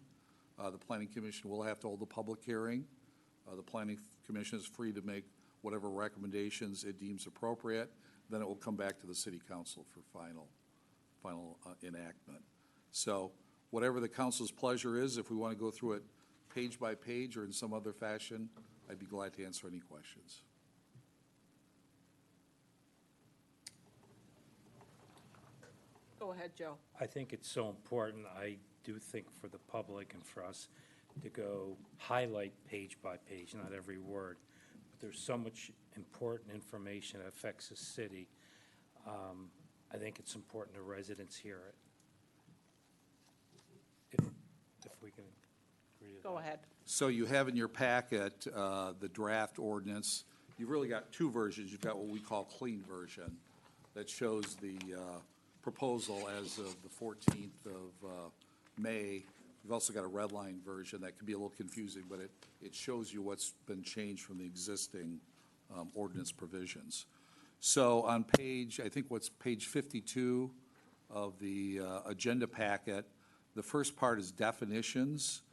The planning commission will have to hold a public hearing. The planning commission is free to make whatever recommendations it deems appropriate. Then it will come back to the city council for final enactment. So whatever the council's pleasure is, if we want to go through it page by page or in some other fashion, I'd be glad to answer any questions. Go ahead, Joe. I think it's so important. I do think for the public and for us to go highlight page by page, not every word. But there's so much important information that affects the city. I think it's important the residents hear it. If we can agree to Go ahead. So you have in your packet the draft ordinance. You've really got two versions. You've got what we call clean version that shows the proposal as of the 14th of May. We've also got a red line version that can be a little confusing, but it shows you what's been changed from the existing ordinance provisions. So on page, I think what's page 52 of the agenda packet, the first part is definitions,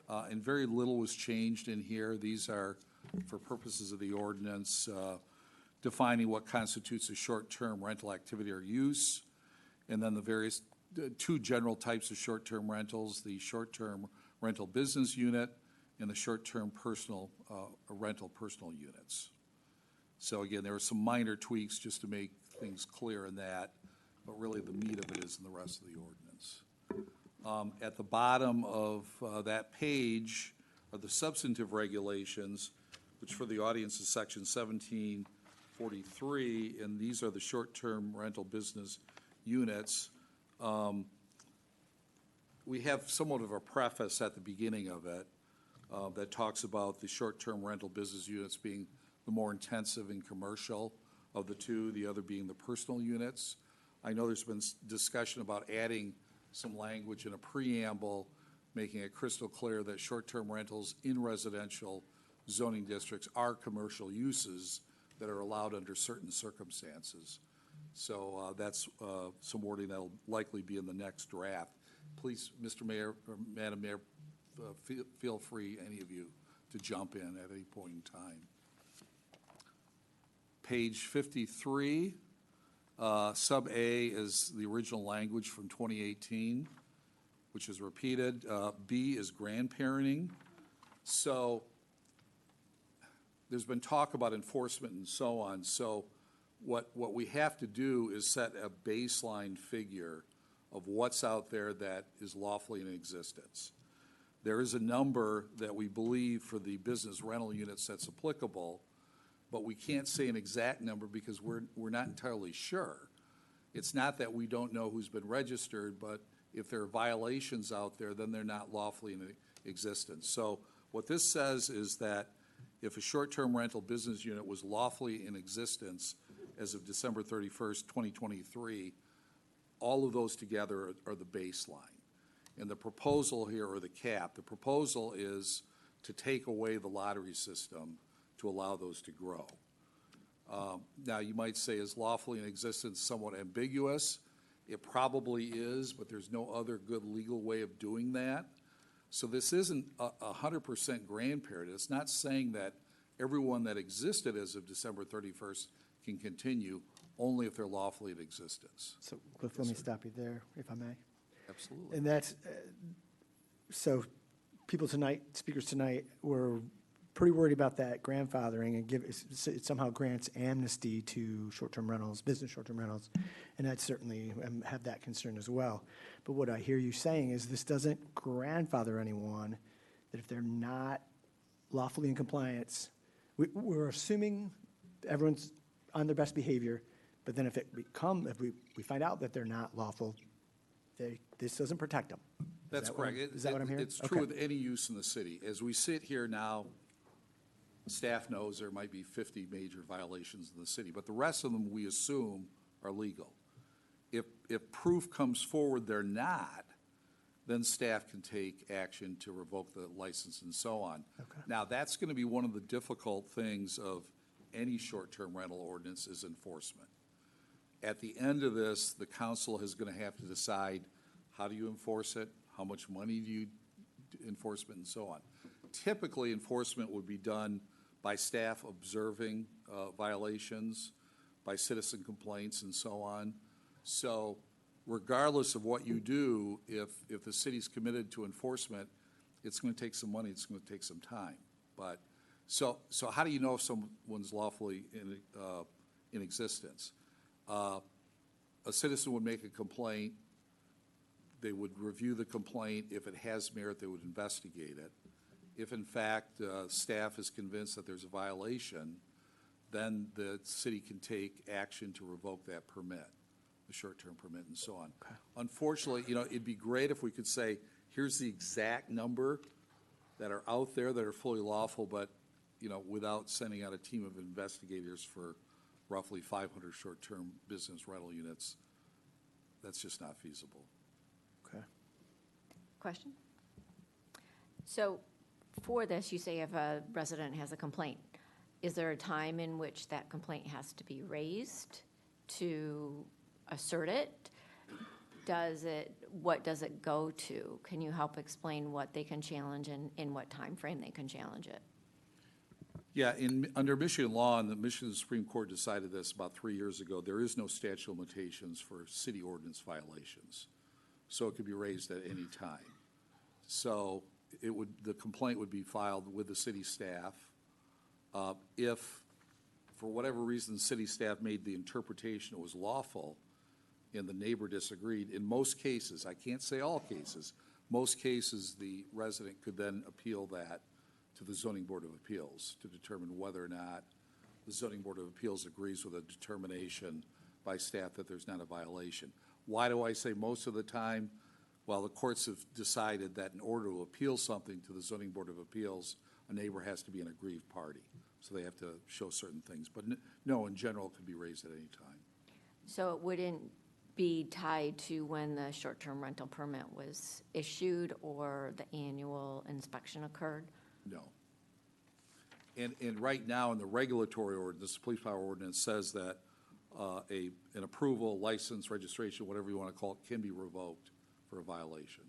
and very little was changed in here. These are, for purposes of the ordinance, defining what constitutes a short-term rental activity or use, and then the various two general types of short-term rentals, the short-term rental business unit and the short-term personal rental personal units. So again, there are some minor tweaks just to make things clear in that, but really the meat of it is in the rest of the ordinance. At the bottom of that page are the substantive regulations, which for the audience is section 1743, and these are the short-term rental business units. We have somewhat of a preface at the beginning of it that talks about the short-term rental business units being the more intensive and commercial of the two, the other being the personal units. I know there's been discussion about adding some language in a preamble, making it crystal clear that short-term rentals in residential zoning districts are commercial uses that are allowed under certain circumstances. So that's some wording that'll likely be in the next draft. Please, Mr. Mayor, or Madam Mayor, feel free, any of you, to jump in at any point in time. Page 53, sub A is the original language from 2018, which is repeated. B is grandparenting. So there's been talk about enforcement and so on. So what we have to do is set a baseline figure of what's out there that is lawfully in existence. There is a number that we believe for the business rental units that's applicable, but we can't say an exact number because we're not entirely sure. It's not that we don't know who's been registered, but if there are violations out there, then they're not lawfully in existence. So what this says is that if a short-term rental business unit was lawfully in existence as of December 31st, 2023, all of those together are the baseline. And the proposal here, or the cap, the proposal is to take away the lottery system to allow those to grow. Now, you might say, is lawfully in existence somewhat ambiguous? It probably is, but there's no other good legal way of doing that. So this isn't 100% grandparent. It's not saying that everyone that existed as of December 31st can continue, only if they're lawfully in existence. So Cliff, let me stop you there, if I may. Absolutely. And that's, so people tonight, speakers tonight, were pretty worried about that grandfathering and it somehow grants amnesty to short-term rentals, business short-term rentals, and I certainly have that concern as well. But what I hear you saying is this doesn't grandfather anyone, that if they're not lawfully in compliance, we're assuming everyone's on their best behavior, but then if we find out that they're not lawful, this doesn't protect them. That's correct. Is that what I'm hearing? It's true with any use in the city. As we sit here now, staff knows there might be 50 major violations in the city, but the rest of them we assume are legal. If proof comes forward they're not, then staff can take action to revoke the license and so on. Okay. Now, that's going to be one of the difficult things of any short-term rental ordinance is enforcement. At the end of this, the council is going to have to decide, how do you enforce it? How much money do you enforcement and so on? Typically, enforcement would be done by staff observing violations, by citizen complaints and so on. So regardless of what you do, if the city's committed to enforcement, it's going to take some money, it's going to take some time. But so how do you know if someone's lawfully in existence? A citizen would make a complaint. They would review the complaint. If it has merit, they would investigate it. If, in fact, staff is convinced that there's a violation, then the city can take action to revoke that permit, the short-term permit and so on. Okay. Unfortunately, it'd be great if we could say, here's the exact number that are out there that are fully lawful, but, without sending out a team of investigators for roughly 500 short-term business rental units, that's just not feasible. Okay. Question? So for this, you say if a resident has a complaint, is there a time in which that complaint has to be raised to assert it? What does it go to? Can you help explain what they can challenge and in what time frame they can challenge it? Yeah, under Michigan law, and the Michigan Supreme Court decided this about 3 years ago, there is no statute of limitations for city ordinance violations. So it could be raised at any time. So the complaint would be filed with the city staff. If, for whatever reason, city staff made the interpretation it was lawful and the neighbor disagreed, in most cases, I can't say all cases, most cases the resident could then appeal that to the Zoning Board of Appeals to determine whether or not the Zoning Board of Appeals agrees with a determination by staff that there's not a violation. Why do I say most of the time? Well, the courts have decided that in order to appeal something to the Zoning Board of Appeals, a neighbor has to be an aggrieved party. So they have to show certain things. But no, in general, it can be raised at any time. So it wouldn't be tied to when the short-term rental permit was issued or the annual inspection occurred? No. And right now in the regulatory ordinance, the police power ordinance says that an approval, license, registration, whatever you want to call it, can be revoked for a violation.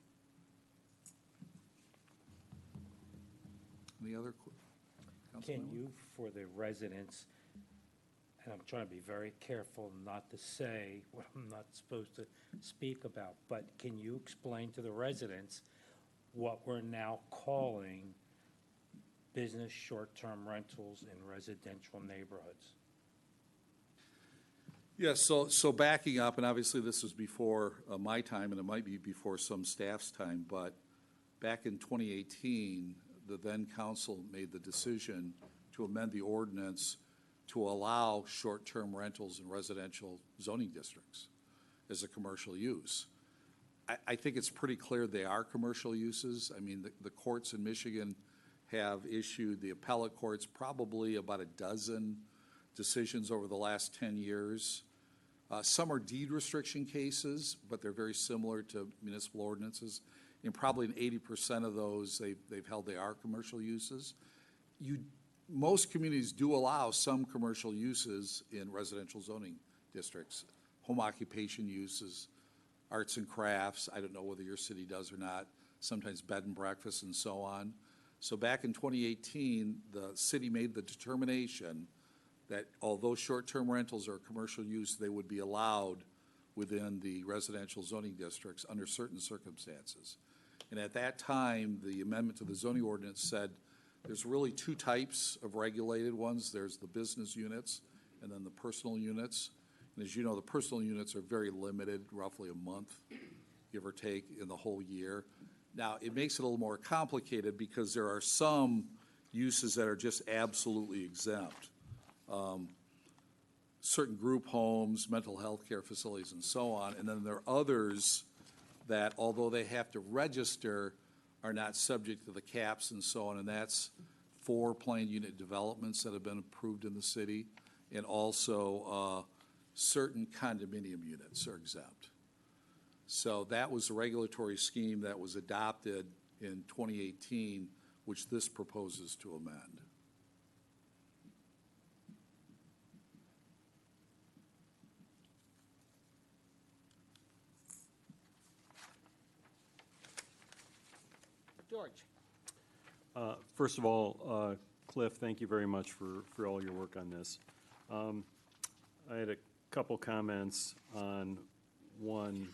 Any other Can you, for the residents, and I'm trying to be very careful not to say what I'm not supposed to speak about, but can you explain to the residents what we're now calling business short-term rentals in residential neighborhoods? Yes, so backing up, and obviously this was before my time, and it might be before some staff's time, but back in 2018, the then council made the decision to amend the ordinance to allow short-term rentals in residential zoning districts as a commercial use. I think it's pretty clear they are commercial uses. I mean, the courts in Michigan have issued, the appellate courts, probably about a dozen decisions over the last 10 years. Some are deed restriction cases, but they're very similar to municipal ordinances. And probably in 80% of those, they've held they are commercial uses. Most communities do allow some commercial uses in residential zoning districts, home occupation uses, arts and crafts. I don't know whether your city does or not, sometimes bed and breakfast and so on. So back in 2018, the city made the determination that although short-term rentals are commercial use, they would be allowed within the residential zoning districts under certain circumstances. And at that time, the amendment to the zoning ordinance said there's really two types of regulated ones. There's the business units and then the personal units. And as you know, the personal units are very limited, roughly a month, give or take, in the whole year. Now, it makes it a little more complicated because there are some uses that are just absolutely exempt. Certain group homes, mental health care facilities, and so on. And then there are others that, although they have to register, are not subject to the caps and so on. And that's 4 planned unit developments that have been approved in the city, and also certain condominium units are exempt. So that was the regulatory scheme that was adopted in 2018, which this proposes to amend. George. First of all, Cliff, thank you very much for all your work on this. I had a couple comments on one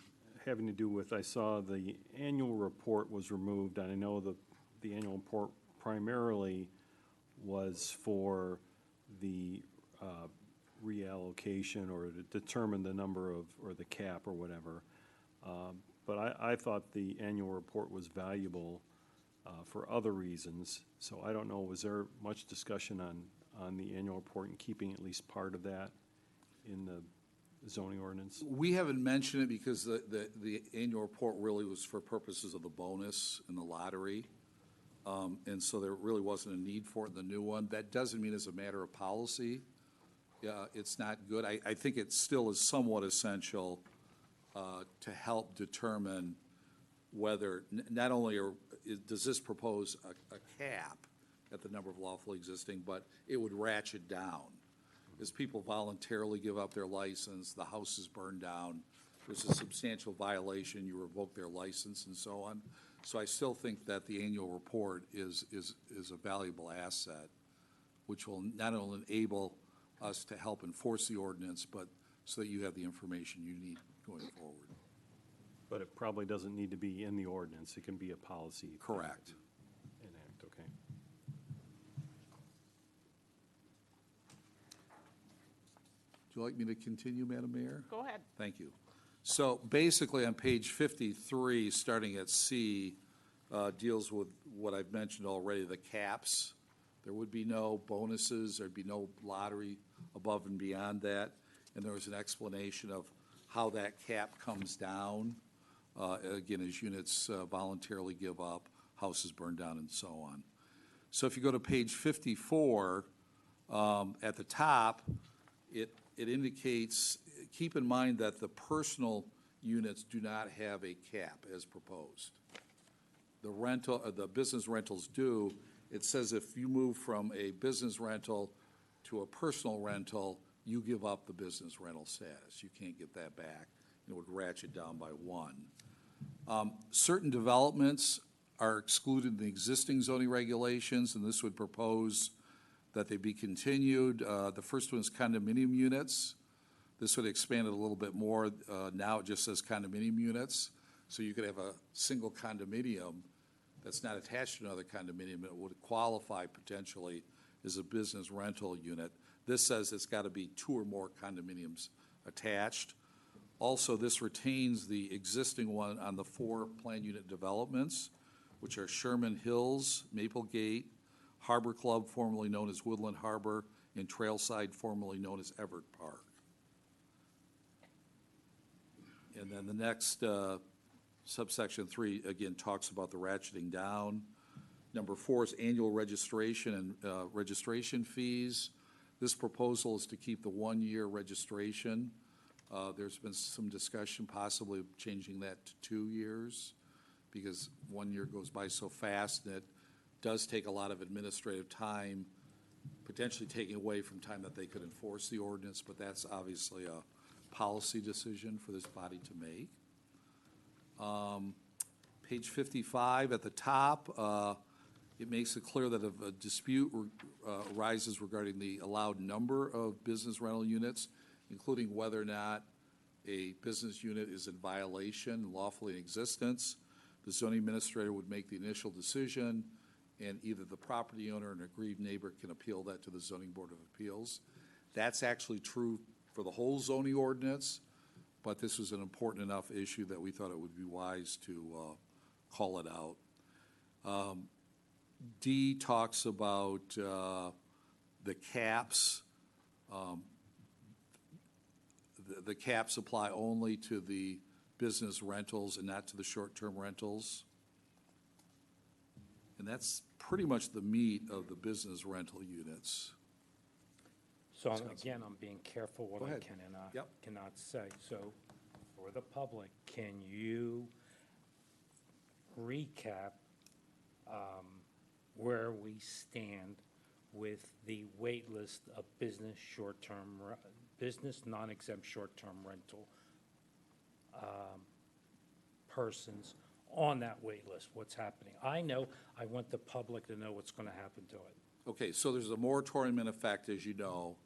having to do with, I saw the annual report was removed, and I know the annual report primarily was for the reallocation or to determine the number of, or the cap or whatever. But I thought the annual report was valuable for other reasons. So I don't know, was there much discussion on the annual report and keeping at least part of that in the zoning ordinance? We haven't mentioned it because the annual report really was for purposes of the bonus and the lottery. And so there really wasn't a need for it in the new one. That doesn't mean as a matter of policy, it's not good. I think it still is somewhat essential to help determine whether, not only does this propose a cap at the number of lawfully existing, but it would ratchet down. As people voluntarily give up their license, the house is burned down, there's a substantial violation, you revoke their license and so on. So I still think that the annual report is a valuable asset, which will not only enable us to help enforce the ordinance, but so that you have the information you need going forward. But it probably doesn't need to be in the ordinance. It can be a policy. Correct. Enact, okay. Would you like me to continue, Madam Mayor? Go ahead. Thank you. So basically on page 53, starting at C, deals with what I've mentioned already, the caps. There would be no bonuses, there'd be no lottery above and beyond that. And there was an explanation of how that cap comes down, again, as units voluntarily give up, houses burn down, and so on. So if you go to page 54, at the top, it indicates, keep in mind that the personal units do not have a cap as proposed. The business rentals do. It says if you move from a business rental to a personal rental, you give up the business rental status. You can't get that back. It would ratchet down by 1. Certain developments are excluded in the existing zoning regulations, and this would propose that they be continued. The first one is condominium units. This would expand it a little bit more. Now it just says condominium units. So you could have a single condominium that's not attached to another condominium. It would qualify potentially as a business rental unit. This says it's got to be 2 or more condominiums attached. Also, this retains the existing one on the 4 planned unit developments, which are Sherman Hills, Maple Gate, Harbor Club, formerly known as Woodland Harbor, and Trailside, formerly known as Everett Park. And then the next subsection 3, again, talks about the ratcheting down. Number 4 is annual registration and registration fees. This proposal is to keep the 1-year registration. There's been some discussion possibly of changing that to 2 years because 1 year goes by so fast and it does take a lot of administrative time, potentially taking away from time that they could enforce the ordinance, but that's obviously a policy decision for this body to make. Page 55 at the top, it makes it clear that if a dispute arises regarding the allowed number of business rental units, including whether or not a business unit is in violation, lawfully in existence, the zoning administrator would make the initial decision, and either the property owner or an aggrieved neighbor can appeal that to the Zoning Board of Appeals. That's actually true for the whole zoning ordinance, but this was an important enough issue that we thought it would be wise to call it out. D talks about the caps. The caps apply only to the business rentals and not to the short-term rentals. And that's pretty much the meat of the business rental units. So again, I'm being careful what Go I ahead. can and Yep. cannot say. So for the public, can you recap where we stand with the wait list of business short-term, business non-exempt short-term rental persons on that wait list? What's happening? I know, I want the public to know what's going to happen to it. Okay, so there's a moratorium in effect, as you know.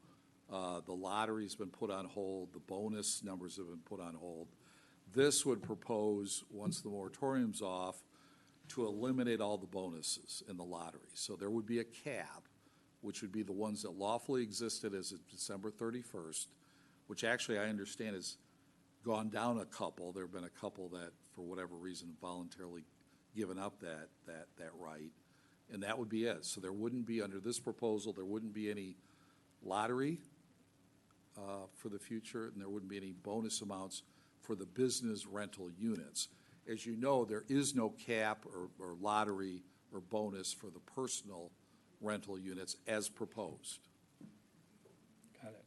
The lottery's been put on hold, the bonus numbers have been put on hold. This would propose, once the moratorium's off, to eliminate all the bonuses in the lottery. So there would be a cap, which would be the ones that lawfully existed as of December 31st, which actually I understand has gone down a couple. There have been a couple that, for whatever reason, voluntarily given up that right. And that would be it. So there wouldn't be, under this proposal, there wouldn't be any lottery for the future, and there wouldn't be any bonus amounts for the business rental units. As you know, there is no cap or lottery or bonus for the personal rental units as proposed. Got it.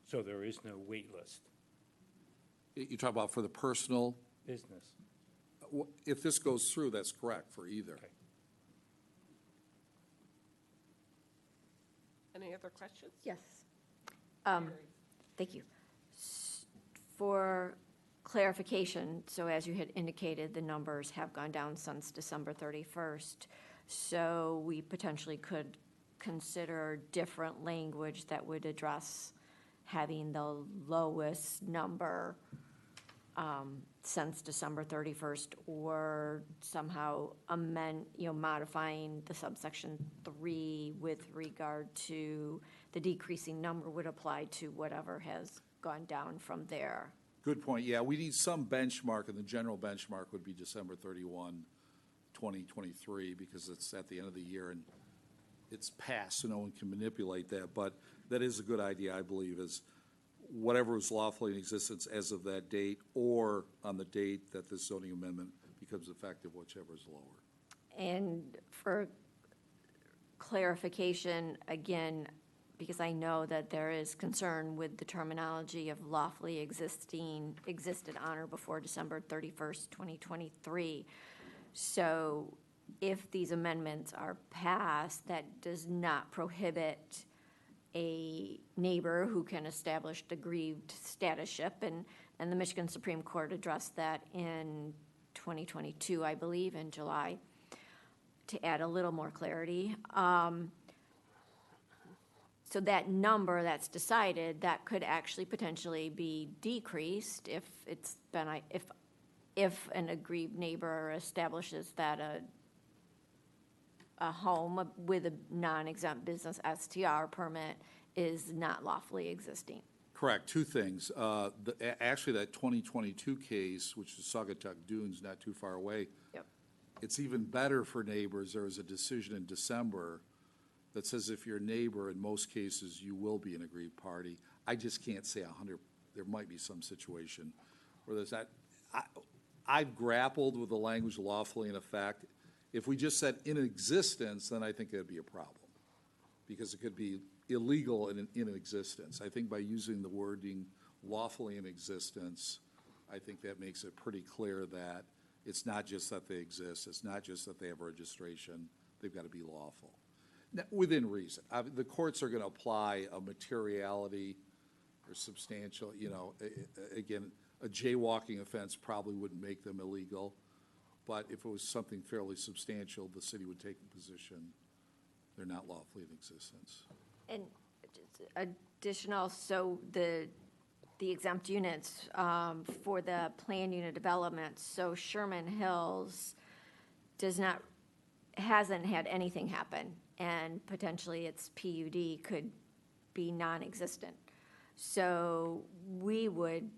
So there is no wait list. You talk about for the personal, Business. if this goes through, that's correct for either. Okay. Any other questions? Yes. Thank you. For clarification, so as you had indicated, the numbers have gone down since December 31st. So we potentially could consider different language that would address having the lowest number since December 31st, or somehow amend, modifying the subsection 3 with regard to the decreasing number would apply to whatever has gone down from there. Good point. Yeah, we need some benchmark, and the general benchmark would be December 31, 2023, because it's at the end of the year and it's passed, so no one can manipulate that. But that is a good idea, I believe, is whatever was lawfully in existence as of that date or on the date that the zoning amendment becomes effective, whichever is lower. And for clarification, again, because I know that there is concern with the terminology of lawfully existed on or before December 31st, 2023. So if these amendments are passed, that does not prohibit a neighbor who can establish aggrieved statusship, and the Michigan Supreme Court addressed that in 2022, I believe, in July, to add a little more clarity. So that number that's decided, that could actually potentially be decreased if it's been, if an aggrieved neighbor establishes that a home with a non-exempt business STR permit is not lawfully existing. Correct. Two things. Actually, that 2022 case, which is Saugatuck Dunes, not too far away, Yep. it's even better for neighbors. There was a decision in December that says if you're a neighbor, in most cases, you will be an aggrieved party. I just can't say 100, there might be some situation where there's that. I've grappled with the language lawfully in effect. If we just said in existence, then I think that'd be a problem, because it could be illegal in existence. I think by using the wording lawfully in existence, I think that makes it pretty clear that it's not just that they exist, it's not just that they have registration, they've got to be lawful. Now, within reason. The courts are going to apply a materiality or substantial, again, a jaywalking offense probably wouldn't make them illegal, but if it was something fairly substantial, the city would take a position they're not lawfully in existence. And additional, so the exempt units for the planned unit development, so Sherman Hills hasn't had anything happen, and potentially its PUD could be non-existent. So we would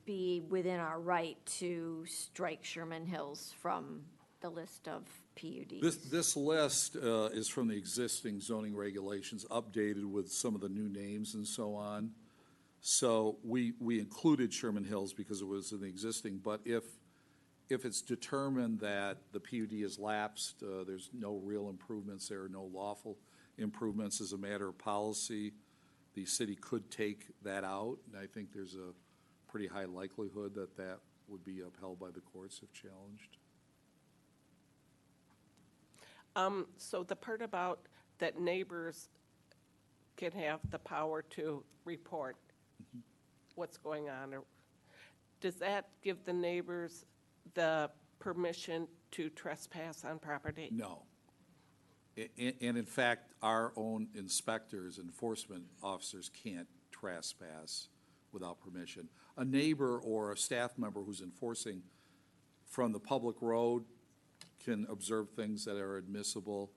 be within our right to strike Sherman Hills from the list of PUDs. This list is from the existing zoning regulations, updated with some of the new names and so on. So we included Sherman Hills because it was in the existing, but if it's determined that the PUD is lapsed, there's no real improvements there, no lawful improvements as a matter of policy, the city could take that out, and I think there's a pretty high likelihood that that would be upheld by the courts if challenged. So the part about that neighbors can have the power to report what's going on, or does that give the neighbors the permission to trespass on property? No. And in fact, our own inspectors, enforcement officers can't trespass without permission. A neighbor or a staff member who's enforcing from the public road can observe things that are admissible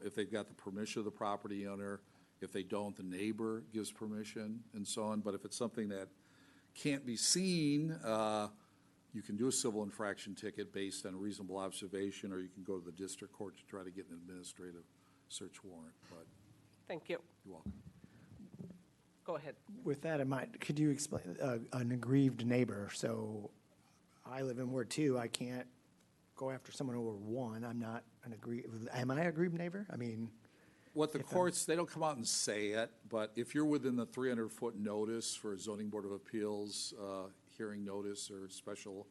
if they've got the permission of the property owner. If they don't, the neighbor gives permission and so on. But if it's something that can't be seen, you can do a civil infraction ticket based on reasonable observation, or you can go to the district court to try to get an administrative search warrant. But Thank you. you're welcome. Go ahead. With that in mind, could you explain an aggrieved neighbor? So I live in Ward 2. I can't go after someone over 1. I'm not an aggrieved. Am I an aggrieved neighbor? I mean, What the courts, they don't come out and say it, but if you're within the 300-foot notice for a zoning board of appeals hearing notice or special,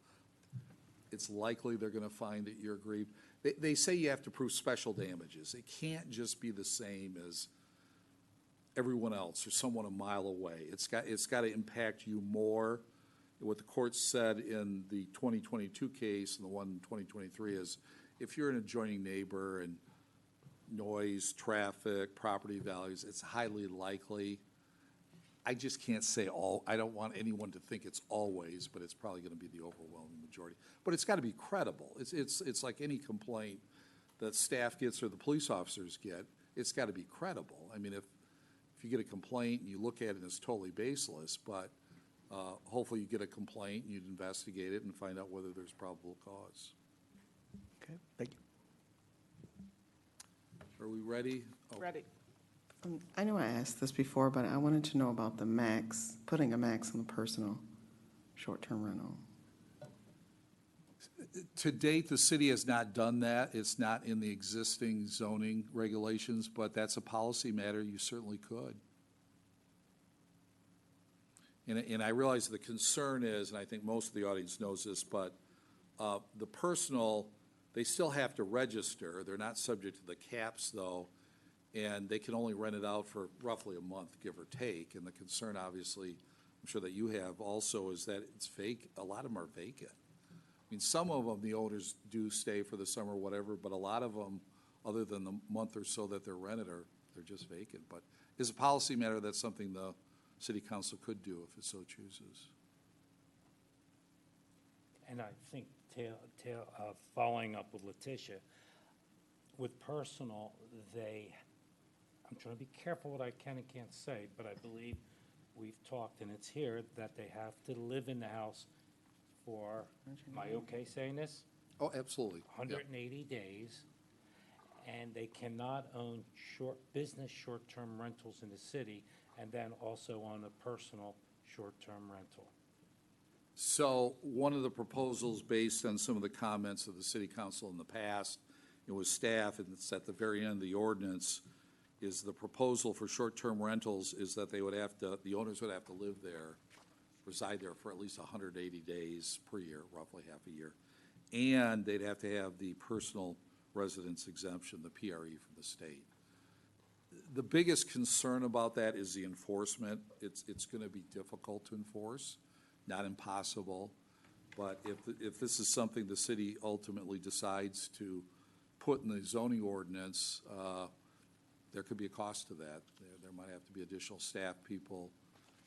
it's likely they're going to find that you're aggrieved. They say you have to prove special damages. It can't just be the same as everyone else or someone a mile away. It's got to impact you more. What the court said in the 2022 case and the one in 2023 is if you're an adjoining neighbor and noise, traffic, property values, it's highly likely. I just can't say all. I don't want anyone to think it's always, but it's probably going to be the overwhelming majority. But it's got to be credible. It's like any complaint that staff gets or the police officers get. It's got to be credible. I mean, if you get a complaint and you look at it and it's totally baseless, but hopefully you get a complaint and you'd investigate it and find out whether there's probable cause. okay, thank you. Are we ready? Oh. Ready. I know I asked this before, but I wanted to know about the max, putting a max on the personal short-term rental. To date, the city has not done that. It's not in the existing zoning regulations, but that's a policy matter. You certainly could. And I realize the concern is, and I think most of the audience knows this, but the personal, they still have to register. They're not subject to the caps, though, and they can only rent it out for roughly a month, give or take. And the concern, obviously, I'm sure that you have also, is that it's fake. A lot of them are vacant. I mean, some of them, the owners do stay for the summer, whatever, but a lot of them, other than the month or so that they're rented, they're just vacant. But as a policy matter, that's something the city council could do if it so chooses. And I think, following up with Letitia, with personal, I'm trying to be careful what I can and can't say, but I believe we've talked, and it's here, that they have to live in the house for, am I okay saying this? Oh, absolutely. Yeah. 180 days, and they cannot own business short-term rentals in the city, and then also own a personal short-term rental. So one of the proposals, based on some of the comments of the city council in the past, it was staff, and it's at the very end of the ordinance, is the proposal for short-term rentals is that they would have to, the owners would have to live there, reside there for at least 180 days per year, roughly half a year. And they'd have to have the personal residence exemption, the PRE from the state. The biggest concern about that is the enforcement. It's going to be difficult to enforce, not impossible. But if this is something the city ultimately decides to put in the zoning ordinance, there could be a cost to that. There might have to be additional staff people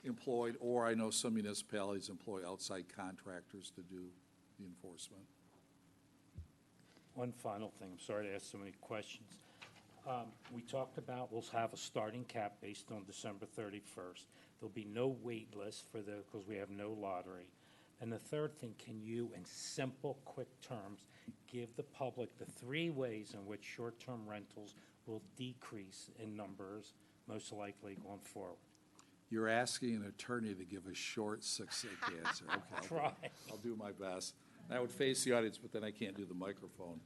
employed, or I know some municipalities employ outside contractors to do the enforcement. One final thing, I'm sorry to ask so many questions. We talked about we'll have a starting cap based on December 31st. There'll be no wait list because we have no lottery. And the third thing, can you, in simple, quick terms, give the public the 3 ways in which short-term rentals will decrease in numbers, most likely going forward? You're asking an attorney to give a short, succinct answer. Okay, Try. I'll do my best. I would face the audience, but then I can't do the microphone.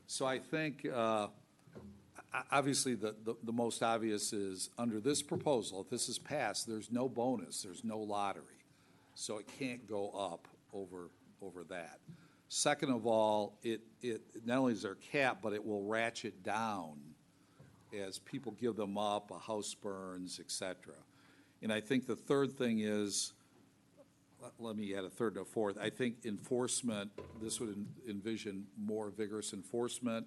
So I think, obviously, the most obvious is, under this proposal, if this is passed, there's no bonus, there's no lottery. So it can't go up over that. Second of all, it not only is there a cap, but it will ratchet down as people give them up, a house burns, et cetera. And I think the third thing is, let me add a third and a fourth. I think enforcement, this would envision more vigorous enforcement.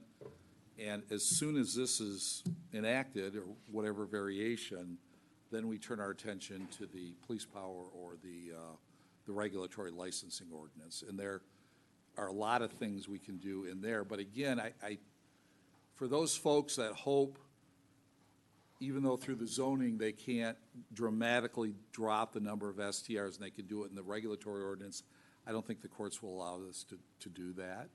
And as soon as this is enacted, or whatever variation, then we turn our attention to the police power or the regulatory licensing ordinance. And there are a lot of things we can do in there. But again, I for those folks that hope, even though through the zoning they can't dramatically drop the number of STRs and they can do it in the regulatory ordinance, I don't think the courts will allow us to do that.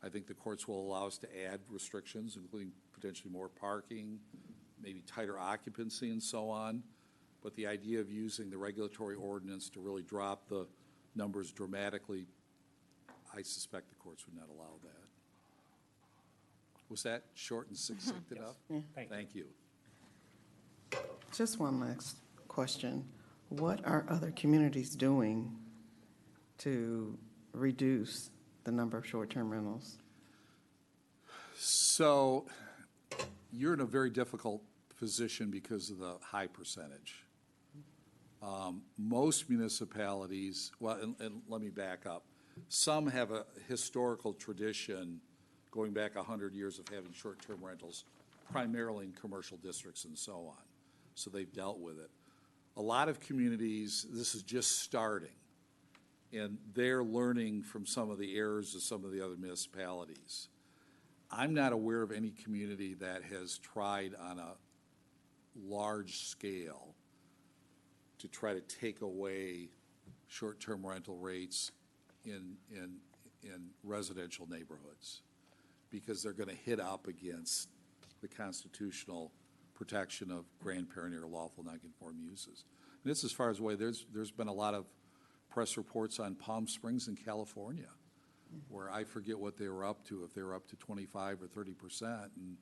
I think the courts will allow us to add restrictions, including potentially more parking, maybe tighter occupancy and so on. But the idea of using the regulatory ordinance to really drop the numbers dramatically, I suspect the courts would not allow that. Was that short and succinct enough? Yeah. Thank you. Just one last question. What are other communities doing to reduce the number of short-term rentals? So you're in a very difficult position because of the high percentage. Most municipalities, well, and let me back up. Some have a historical tradition going back 100 years of having short-term rentals, primarily in commercial districts and so on. So they've dealt with it. A lot of communities, this is just starting, and they're learning from some of the errors of some of the other municipalities. I'm not aware of any community that has tried on a large scale to try to take away short-term rental rates in residential neighborhoods, because they're going to hit up against the constitutional protection of grandparent or lawful nonconforming uses. And this is as far as away. There's been a lot of press reports on Palm Springs in California, where I forget what they were up to, if they were up to 25 or 30%, and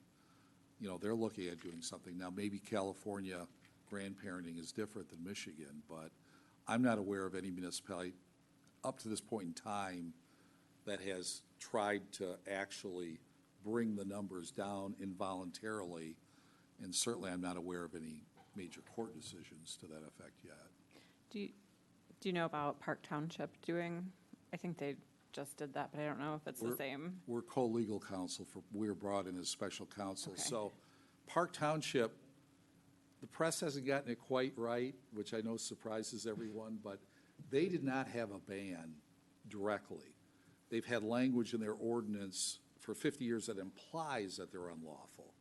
they're looking at doing something. Now, maybe California grandparenting is different than Michigan, but I'm not aware of any municipality up to this point in time that has tried to actually bring the numbers down involuntarily, and certainly I'm not aware of any major court decisions to that effect yet. Do you know about Park Township doing? I think they just did that, but I don't know if it's the same. We're co-legal counsel we were brought in as special counsel. Okay. So Park Township, the press hasn't gotten it quite right, which I know surprises everyone, but they did not have a ban directly. They've had language in their ordinance for 50 years that implies that they're unlawful.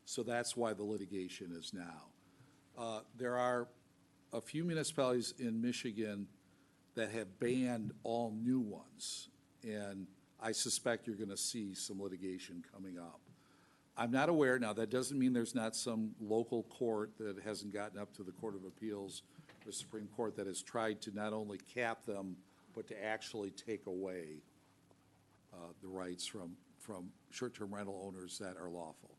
So that's why the litigation is now. There are a few municipalities in Michigan that have banned all new ones. And I suspect you're going to see some litigation coming up. I'm not aware, now that doesn't mean there's not some local court that hasn't gotten up to the Court of Appeals, the Supreme Court, that has tried to not only cap them, but to actually take away the rights from short-term rental owners that are lawful.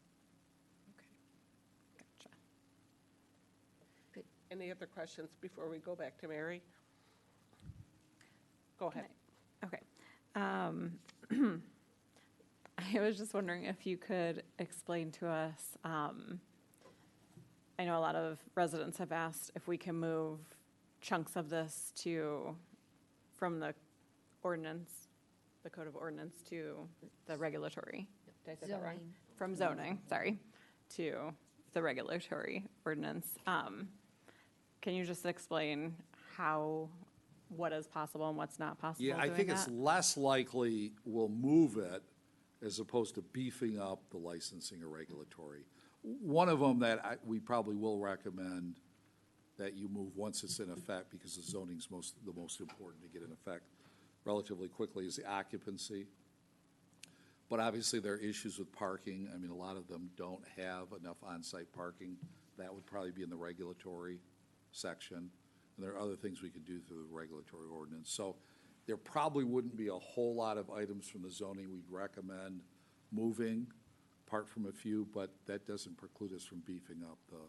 Any other questions before we go back to Mary? Go ahead. Okay. I was just wondering if you could explain to us, I know a lot of residents have asked if we can move chunks of this from the ordinance, the code of ordinance to the regulatory. Did I say that wrong? Zoning. From zoning, sorry, to the regulatory ordinance. Can you just explain what is possible and what's not possible Yeah, I doing think it's that? less likely we'll move it as opposed to beefing up the licensing or regulatory. One of them that we probably will recommend that you move once it's in effect, because the zoning's the most important to get in effect relatively quickly, is the occupancy. But obviously, there are issues with parking. I mean, a lot of them don't have enough on-site parking. That would probably be in the regulatory section. And there are other things we could do through the regulatory ordinance. So there probably wouldn't be a whole lot of items from the zoning we'd recommend moving, apart from a few, but that doesn't preclude us from beefing up the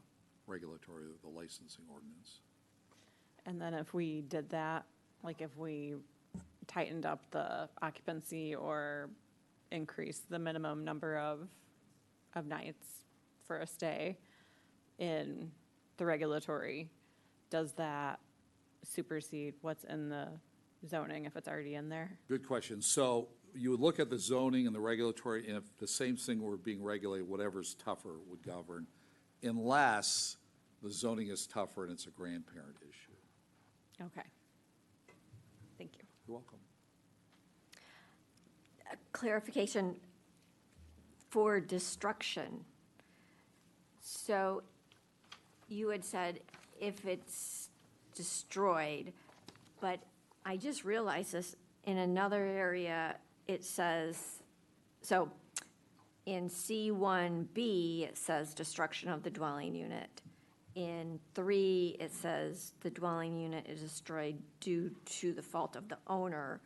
regulatory, the licensing ordinance. And then if we did that, like if we tightened up the occupancy or increased the minimum number of nights for a stay in the regulatory, does that supersede what's in the zoning if it's already in there? Good question. So you would look at the zoning and the regulatory, and if the same thing were being regulated, whatever's tougher would govern, unless the zoning is tougher and it's a grandparent issue. Okay. Thank you. You're welcome. Clarification for destruction. So you had said if it's destroyed, but I just realized this in another area, it says, so in C1B, it says destruction of the dwelling unit. In 3, it says the dwelling unit is destroyed due to the fault of the owner.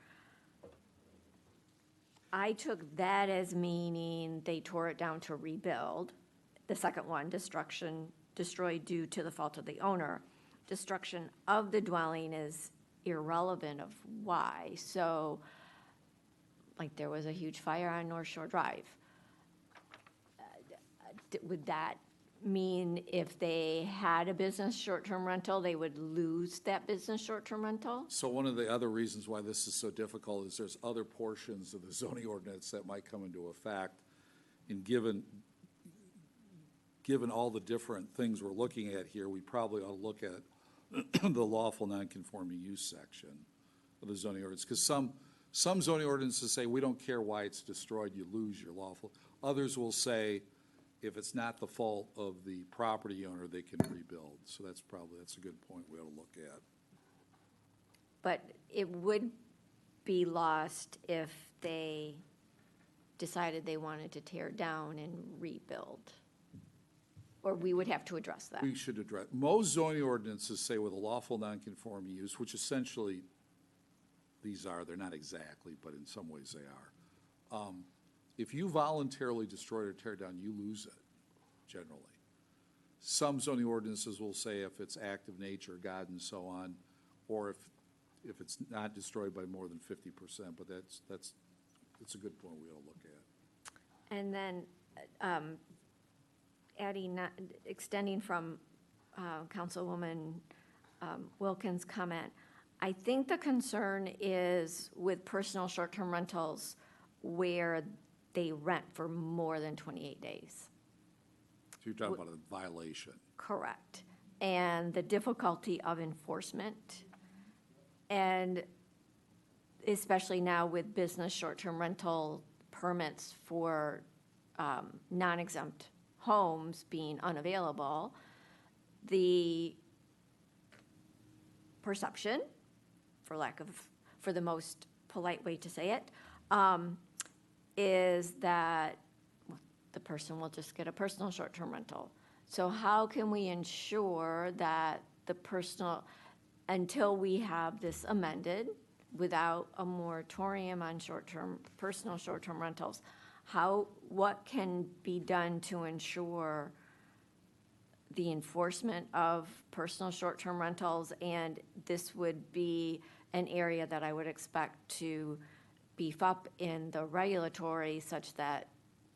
I took that as meaning they tore it down to rebuild. The second one, destruction, destroyed due to the fault of the owner. Destruction of the dwelling is irrelevant of why. So, like, there was a huge fire on North Shore Drive. Would that mean if they had a business short-term rental, they would lose that business short-term rental? So one of the other reasons why this is so difficult is there's other portions of the zoning ordinance that might come into effect. And given all the different things we're looking at here, we probably ought to look at the lawful nonconforming use section of the zoning ordinance. Because some zoning ordinances say, we don't care why it's destroyed, you lose your lawful. Others will say, if it's not the fault of the property owner, they can rebuild. So that's a good point we ought to look at. But it would be lost if they decided they wanted to tear down and rebuild. Or we would have to address that. We should address, most zoning ordinances say with a lawful nonconforming use, which essentially these are, they're not exactly, but in some ways they are. If you voluntarily destroy or tear down, you lose it, generally. Some zoning ordinances will say if it's act of nature, God and so on, or if it's not destroyed by more than 50%, but that's a good point we ought to look at. And then extending from Councilwoman Wilkins' comment, I think the concern is with personal short-term rentals where they rent for more than 28 days. So you're talking about a violation. Correct. And the difficulty of enforcement, and especially now with business short-term rental permits for non-exempt homes being unavailable, the perception, for the most polite way to say it, is that the person will just get a personal short-term rental. So how can we ensure that the personal, until we have this amended, without a moratorium on personal short-term rentals, what can be done to ensure the enforcement of personal short-term rentals? And this would be an area that I would expect to beef up in the regulatory, such that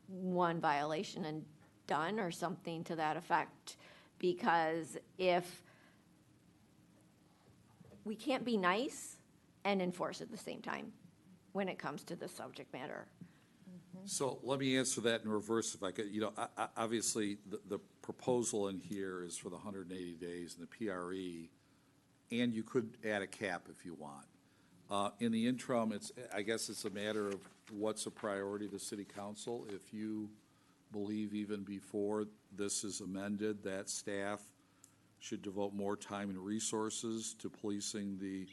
one violation and done, or something to that effect. Because if we can't be nice and enforce at the same time when it comes to the subject matter. So let me answer that in reverse if I could. Obviously, the proposal in here is for the 180 days in the PRE, and you could add a cap if you want. In the interim, I guess it's a matter of what's a priority to City Council. If you believe even before this is amended that staff should devote more time and resources to policing the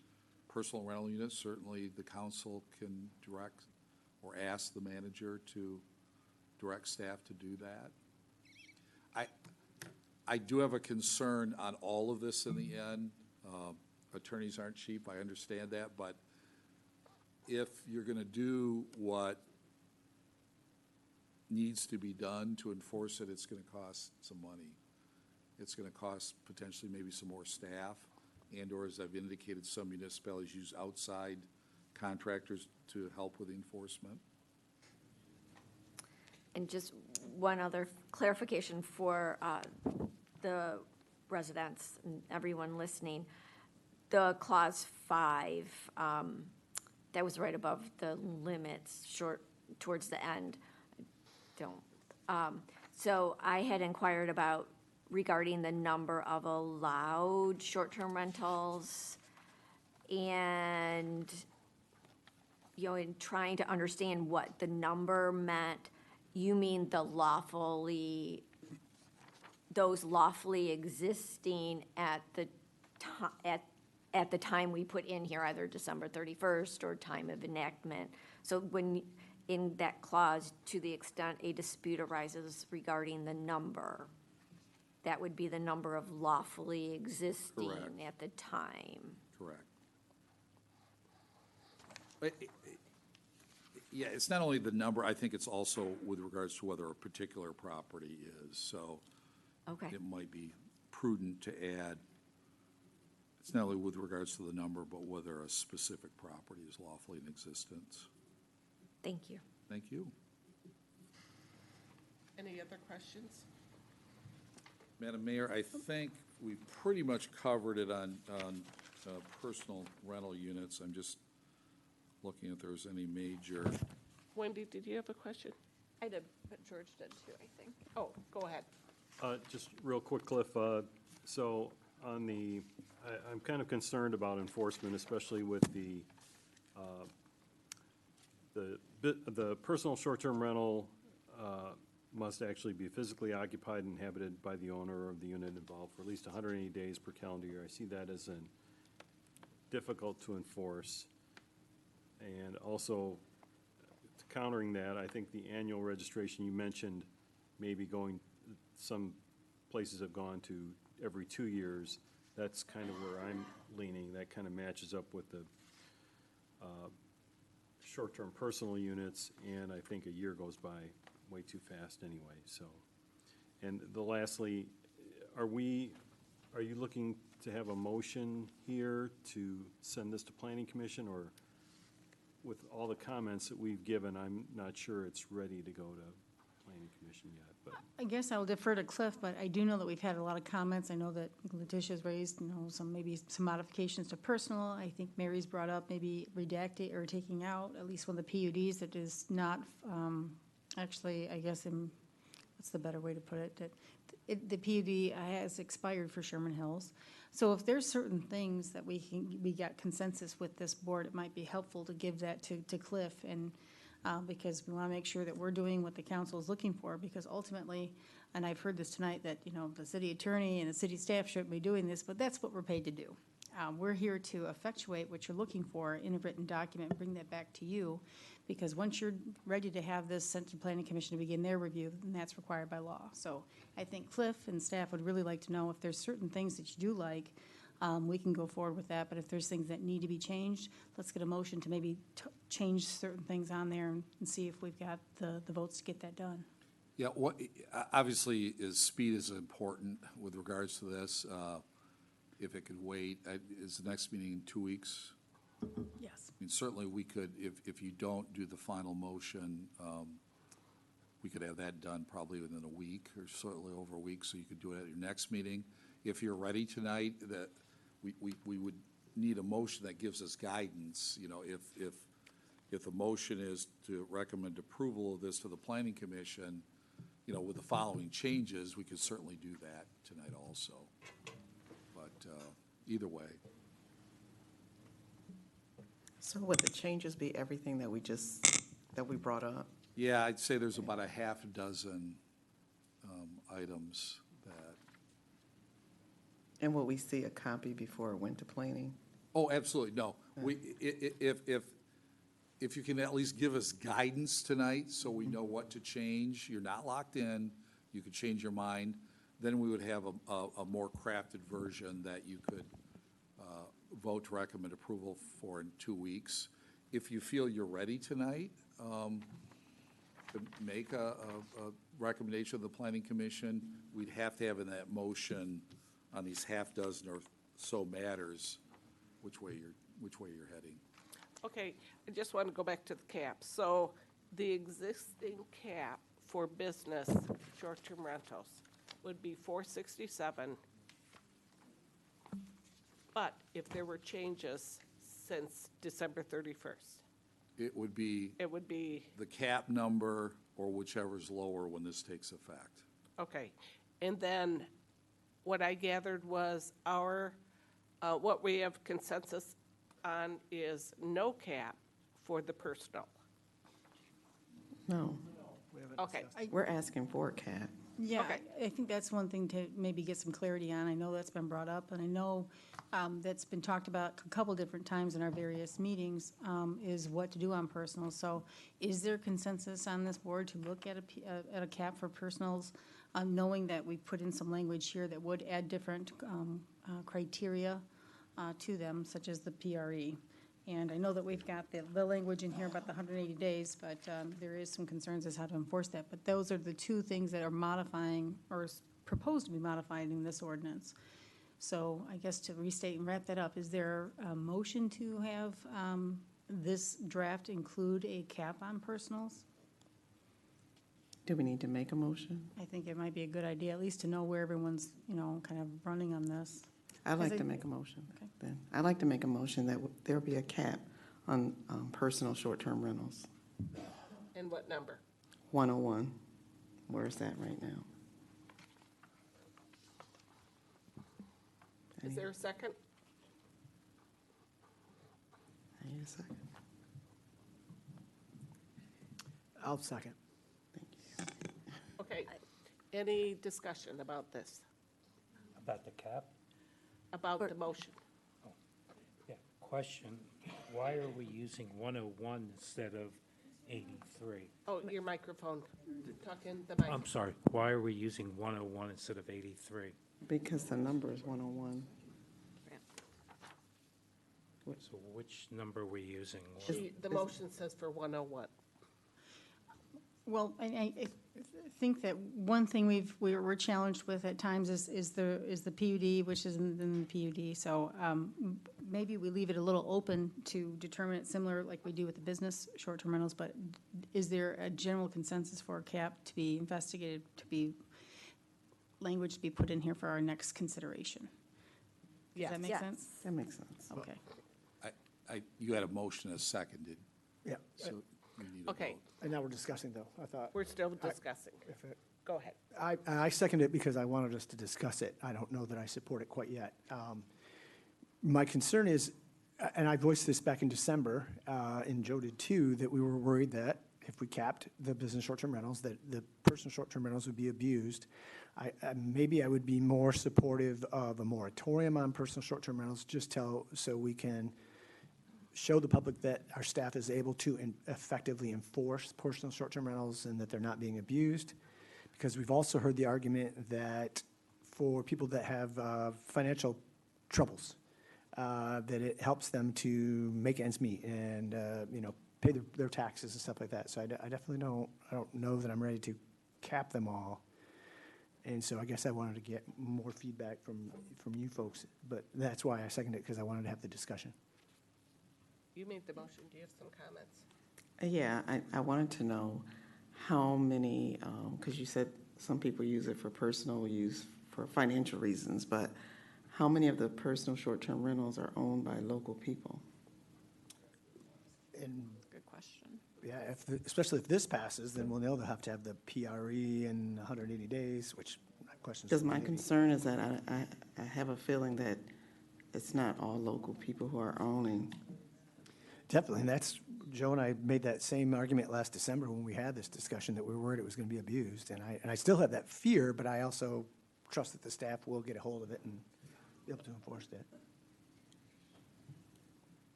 personal rental units, certainly the council can direct or ask the manager to direct staff to do that. I do have a concern on all of this in the end. Attorneys aren't cheap, I understand that, but if you're going to do what needs to be done to enforce it, it's going to cost some money. It's going to cost potentially maybe some more staff, and or, as I've indicated, some municipalities use outside contractors to help with enforcement. And just one other clarification for the residents and everyone listening. The clause 5, that was right above the limits, towards the end. So I had inquired about regarding the number of allowed short-term rentals, and in trying to understand what the number meant. You mean those lawfully existing at the time we put in here, either December 31st or time of enactment. So when in that clause, to the extent a dispute arises regarding the number, that would be the number of lawfully existing Correct. at the time. Correct. But yeah, it's not only the number, I think it's also with regards to whether a particular property is. So Okay. it might be prudent to add, it's not only with regards to the number, but whether a specific property is lawfully in existence. Thank you. Thank you. Any other questions? Madam Mayor, I think we pretty much covered it on personal rental units. I'm just looking if there's any major. Wendy, did you have a question? I did, but George did too, I think. Oh, go ahead. Just real quick, Cliff, so on I'm kind of concerned about enforcement, especially with the personal short-term rental must actually be physically occupied and inhabited by the owner of the unit involved for at least 180 days per calendar year. I see that as difficult to enforce. And also, countering that, I think the annual registration you mentioned, maybe some places have gone to every 2 years. That's kind of where I'm leaning. That kind of matches up with the short-term personal units, and I think a year goes by way too fast anyway. So, and lastly, are you looking to have a motion here to send this to Planning Commission, or with all the comments that we've given, I'm not sure it's ready to go to Planning Commission yet, but. I guess I'll defer to Cliff, but I do know that we've had a lot of comments. I know that Letitia's raised, maybe some modifications to personal. I think Mary's brought up maybe redacting or taking out at least one of the PUDs that is not, actually, I guess, what's the better way to put it? That the PUD has expired for Sherman Hills. So if there's certain things that we got consensus with this board, it might be helpful to give that to Cliff, and because we want to make sure that we're doing what the council is looking for, because ultimately, and I've heard this tonight, that the city attorney and the city staff shouldn't be doing this, but that's what we're paid to do. we're here to effectuate what you're looking for in a written document, and bring that back to you, because once you're ready to have this sent to Planning Commission to begin their review, then that's required by law. So I think Cliff and staff would really like to know if there's certain things that you do like, we can go forward with that, but if there's things that need to be changed, let's get a motion to maybe change certain things on there and see if we've got the votes to get that done. Yeah, obviously, speed is important with regards to this. If it could wait, is the next meeting in 2 weeks? Yes. I mean, certainly we could, if you don't do the final motion, we could have that done probably within a week, or certainly over a week, so you could do it at your next meeting. If you're ready tonight, that we would need a motion that gives us guidance. You know, if the motion is to recommend approval of this to the Planning Commission, you know, with the following changes, we could certainly do that tonight also. But either way. So would the changes be everything that we brought up? Yeah, I'd say there's about a half a dozen items that. And will we see a copy before it went to planning? Oh, absolutely, no. If you can at least give us guidance tonight so we know what to change, you're not locked in, you could change your mind, then we would have a more crafted version that you could vote to recommend approval for in 2 weeks. If you feel you're ready tonight to make a recommendation of the Planning Commission, we'd have to have in that motion on these half dozen or so matters which way you're heading. Okay, I just want to go back to the cap. So the existing cap for business short-term rentals would be 467. But if there were changes since December 31st, It would be the cap number or whichever's lower when this takes effect. okay. And then what I gathered was what we have consensus on is no cap for the personal. No. Okay. We're asking for a cap. Yeah, Okay. I think that's one thing to maybe get some clarity on. I know that's been brought up, and I know that's been talked about a couple different times in our various meetings, is what to do on personals. So is there consensus on this board to look at a cap for personals, knowing that we put in some language here that would add different criteria to them, such as the PRE? And I know that we've got the language in here about the 180 days, but there is some concerns as how to enforce that. But those are the two things that are modifying, or proposed to be modified in this ordinance. So I guess to restate and wrap that up, is there a motion to have this draft include a cap on personals? Do we need to make a motion? I think it might be a good idea, at least to know where everyone's, kind of running on this. I'd like to make a motion then. I'd like to make a motion that there be a cap on personal short-term rentals. And what number? 101. Where is that right now? Is there a second? I need a second. I'll second. Okay. Any discussion about this, About the cap? about the motion? Yeah, question, why are we using 101 instead of 83? Oh, your microphone. Talk in the mic. I'm sorry, why are we using 101 instead of 83? Because the number is 101. So which number are we using? The motion says for 101. Well, I think that one thing we're challenged with at times is the PUD, which is in the PUD. So maybe we leave it a little open to determine it similar like we do with the business short-term rentals, but is there a general consensus for a cap to be investigated, language to be put in here for our next consideration? Does that make sense? That makes sense. Okay. You had a motion as seconded. Yeah. So you need a Okay. vote. And now we're discussing, though. I thought. We're still discussing. Go ahead. I second it because I wanted us to discuss it. I don't know that I support it quite yet. My concern is, and I voiced this back in December, and Joe did too, that we were worried that if we capped the business short-term rentals, that the personal short-term rentals would be abused. Maybe I would be more supportive of a moratorium on personal short-term rentals, so we can show the public that our staff is able to effectively enforce personal short-term rentals and that they're not being abused. Because we've also heard the argument that for people that have financial troubles, that it helps them to make ends meet and, pay their taxes and stuff like that. So I definitely I don't know that I'm ready to cap them all. And so I guess I wanted to get more feedback from you folks, but that's why I seconded it, because I wanted to have the discussion. You made the motion. Do you have some comments? Yeah, I wanted to know how many, because you said some people use it for personal use for financial reasons, but how many of the personal short-term rentals are owned by local people? And Good question. yeah, especially if this passes, then we'll know they'll have to have the PRE in 180 days, which questions. Because my concern is that I have a feeling that it's not all local people who are owning. Definitely, and that's, Joe and I made that same argument last December when we had this discussion, that we were worried it was going to be abused. And I still have that fear, but I also trust that the staff will get a hold of it and be able to enforce that.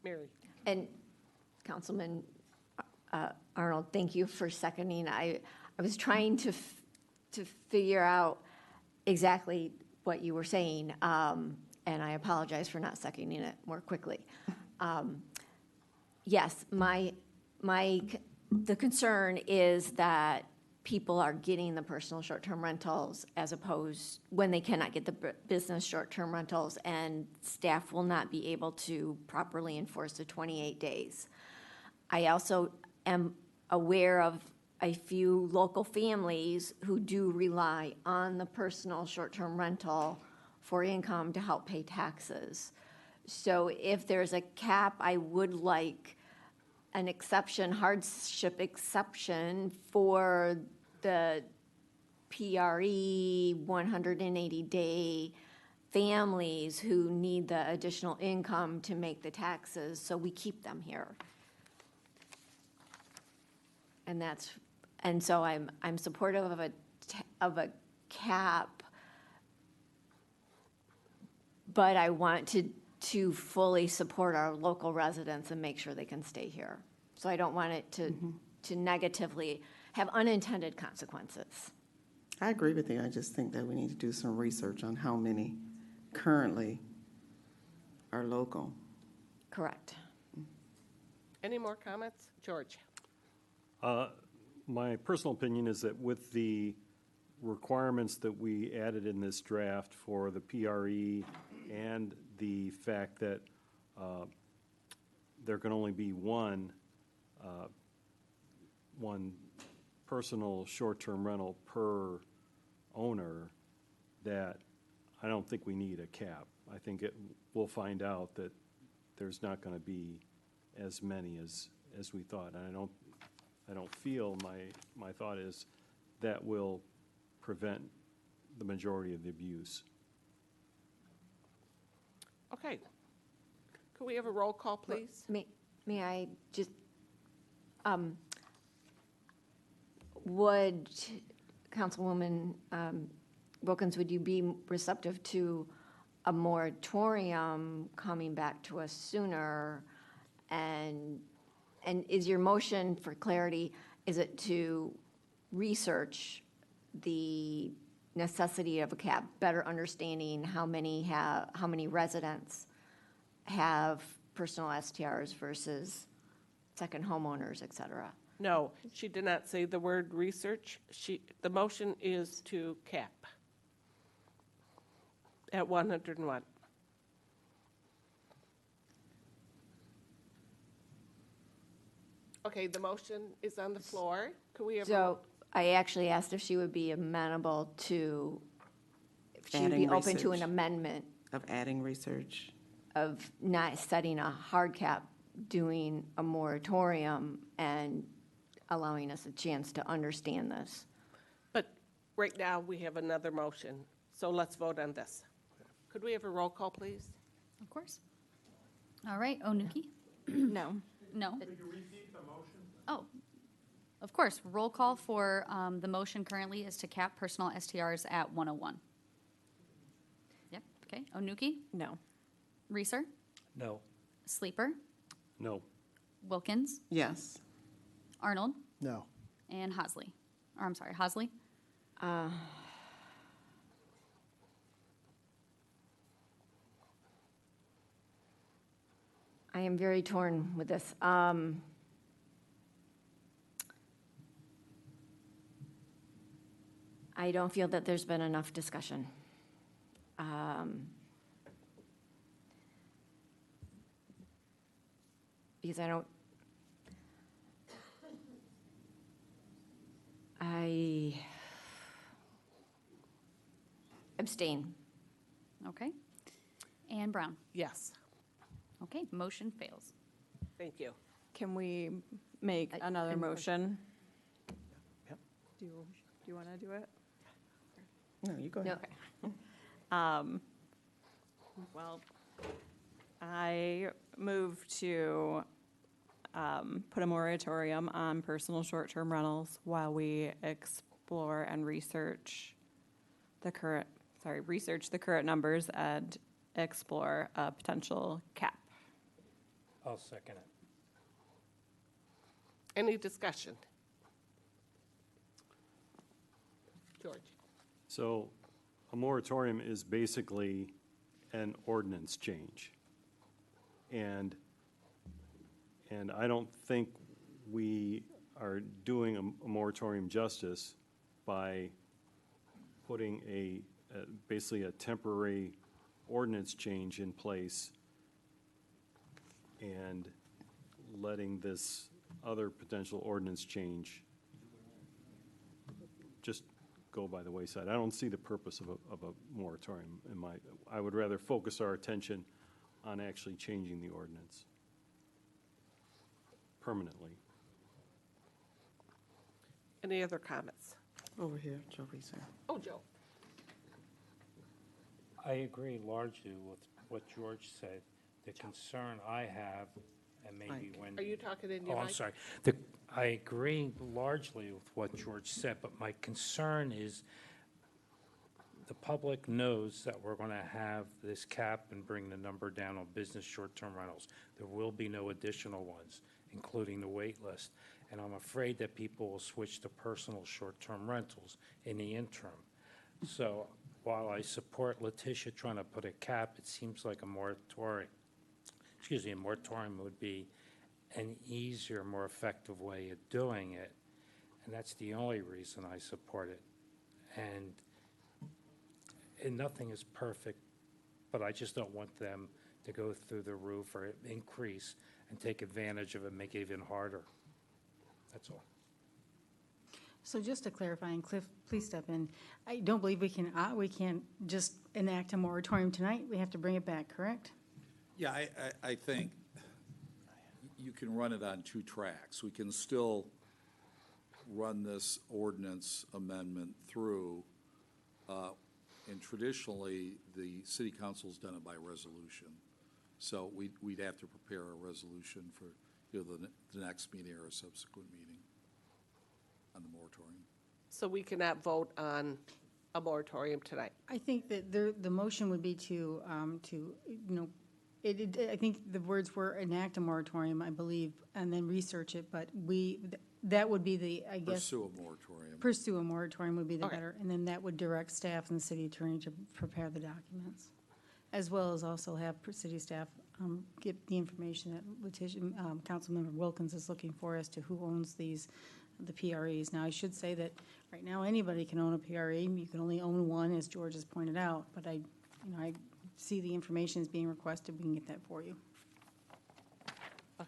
Mary? And Councilman Arnold, thank you for seconding. I was trying to figure out exactly what you were saying, and I apologize for not seconding it more quickly. Yes, the concern is that people are getting the personal short-term rentals as opposed, when they cannot get the business short-term rentals, and staff will not be able to properly enforce the 28 days. I also am aware of a few local families who do rely on the personal short-term rental for income to help pay taxes. So if there's a cap, I would like an exception, hardship exception for the PRE 180-day families who need the additional income to make the taxes, so we keep them here. And so I'm supportive of a cap, but I want to fully support our local residents and make sure they can stay here. So I don't want it to negatively have unintended consequences. I agree with you. I just think that we need to do some research on how many currently are local. Correct. Any more comments? George? My personal opinion is that with the requirements that we added in this draft for the PRE and the fact that there can only be one personal short-term rental per owner, that I don't think we need a cap. I think we'll find out that there's not going to be as many as we thought. And I don't feel, my thought is that will prevent the majority of the abuse. Okay. Could we have a roll call, please? May I just, would, Councilwoman Wilkins, would you be receptive to a moratorium coming back to us sooner? And is your motion, for clarity, is it to research the necessity of a cap, better understanding how many residents have personal STRs versus second homeowners, et cetera? No, she did not say the word research. The motion is to cap at 101. Okay, the motion is on the floor. Could we have? So I actually asked if she would be amenable to, if she would be Adding open to an research. amendment Of adding research. of not setting a hard cap, doing a moratorium and allowing us a chance to understand this. But right now, we have another motion, so let's vote on this. Could we have a roll call, please? Of course. All right, Onuki? No. No? Oh, Of course, roll call for the motion currently is to cap personal STRs at 101. Yep, okay. Onuki? No. Reeser? No. Sleeper? No. Wilkins? Yes. Arnold? No. And Hosley? Or I'm sorry, Hosley? I am very torn with this. I don't feel that there's been enough discussion. Because I abstain. Okay. And Brown? Yes. Okay, motion fails. Thank you. Can we make another and- motion? Yep. Do you want to do it? No, you go ahead. Okay. Well, I move to put a moratorium on personal short-term rentals while we explore and research the current numbers and explore a potential cap. I'll second it. Any discussion? George? So a moratorium is basically an ordinance change. And I don't think we are doing a moratorium justice by putting basically a temporary ordinance change in place and letting this other potential ordinance change just go by the wayside. I don't see the purpose of a moratorium I would rather focus our attention on actually changing the ordinance permanently. Any other comments? Over here, Joe Reeser. Oh, Joe. I agree largely with what George said. The concern I have, and maybe Mike. when. Are you talking in your Oh, I'm mic? sorry. I agree largely with what George said, but my concern is the public knows that we're going to have this cap and bring the number down on business short-term rentals. There will be no additional ones, including the wait list. And I'm afraid that people will switch to personal short-term rentals in the interim. So while I support Letitia trying to put a cap, it seems like a moratorium would be an easier, more effective way of doing it. And that's the only reason I support it. And nothing is perfect, but I just don't want them to go through the roof or increase and take advantage of it, make it even harder. That's all. So just to clarify, and Cliff, please step in. I don't believe we can't just enact a moratorium tonight. We have to bring it back, correct? Yeah, I think you can run it on two tracks. We can still run this ordinance amendment through, and traditionally, the city council's done it by resolution. So we'd have to prepare a resolution for the next meeting or a subsequent meeting on the moratorium. So we cannot vote on a moratorium tonight? I think that the motion would be to I think the words were enact a moratorium, I believe, and then research it, but that would be the, I guess. Pursue a moratorium. Pursue a moratorium would be the Okay. better, and then that would direct staff and the city attorney to prepare the documents, as well as also have city staff get the information that Letitia, Councilmember Wilkins is looking for as to who owns the PREs. Now, I should say that right now, anybody can own a PRE. You can only own one, as George has pointed out, but I see the information is being requested. We can get that for you.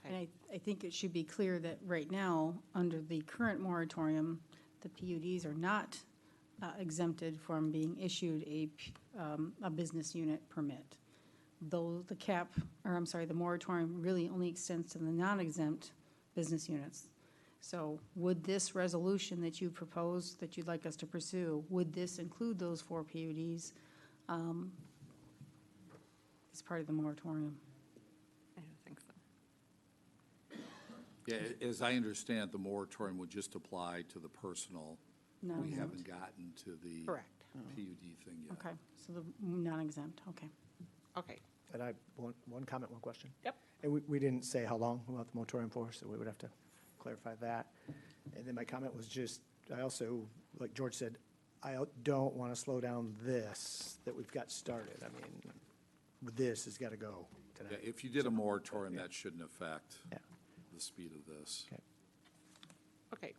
And I think it should be clear that right now, under the current moratorium, the PUDs are not exempted from being issued a business unit permit. Though the moratorium really only extends to the non-exempt business units. So would this resolution that you proposed, that you'd like us to pursue, would this include those 4 PUDs as part of the moratorium? I don't think so. Yeah, as I understand, the moratorium would just apply to the personal. We Non-exempt. haven't gotten to the Correct. PUD thing yet. Okay, so the non-exempt, okay. Okay. And I, one comment, one question. Yep. And we didn't say how long we want the moratorium for, so we would have to clarify that. And then my comment was just, I also, like George said, I don't want to slow down this that we've got started. I mean, this has got to go Yeah, tonight. if you did a moratorium, that shouldn't affect the speed of this. Okay.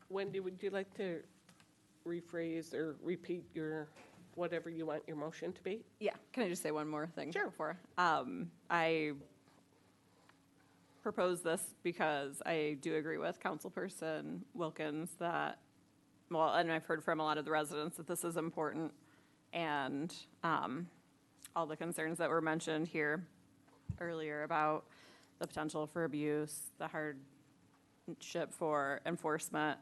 Wendy, would you like to rephrase or repeat your, whatever you want your motion to be? Yeah, can I just say one more thing? Sure. Before? I propose this because I do agree with Councilperson Wilkins that, well, and I've heard from a lot of the residents that this is important, and all the concerns that were mentioned here earlier about the potential for abuse, the hardship for enforcement,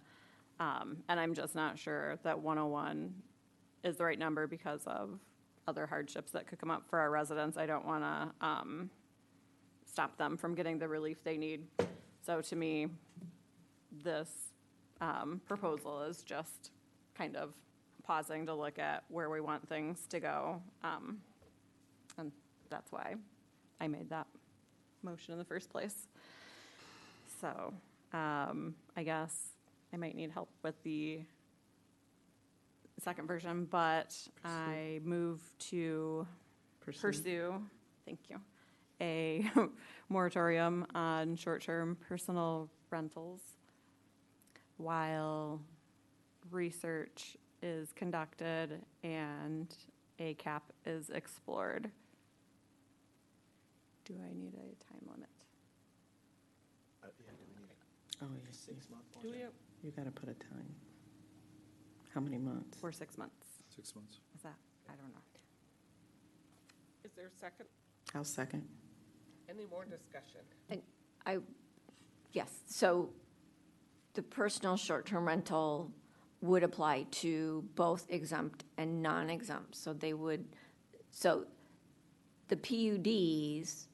and I'm just not sure that 101 is the right number because of other hardships that could come up for our residents. I don't want to stop them from getting the relief they need. So to me, this proposal is just kind of pausing to look at where we want things to go. And that's why I made that motion in the first place. So I guess I might need help with the second version, but I move to pursue, thank you, a moratorium on short-term personal rentals while research is conducted and a cap is explored. Do I need a time limit? Oh, yes. Do we have, You got to put a time. How many months? For 6 months. 6 months. Is that, I don't know. is there a second? I'll second. Any more discussion? Yes, so the personal short-term rental would apply to both exempt and non-exempt. So they would, so the PUDs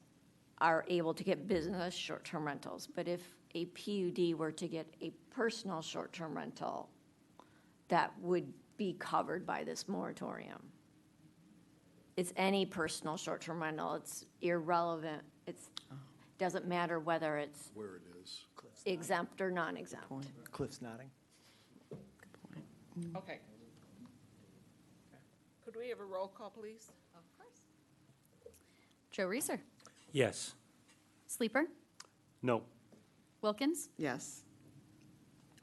are able to get business short-term rentals. But if a PUD were to get a personal short-term rental, that would be covered by this moratorium. It's any personal short-term rental. It's irrelevant. It's, doesn't matter whether it's Where it is. exempt or non-exempt. Cliff's nodding. Okay. Could we have a roll call, please? Of course. Joe Reeser, Yes. Sleeper, No. Wilkins, Yes.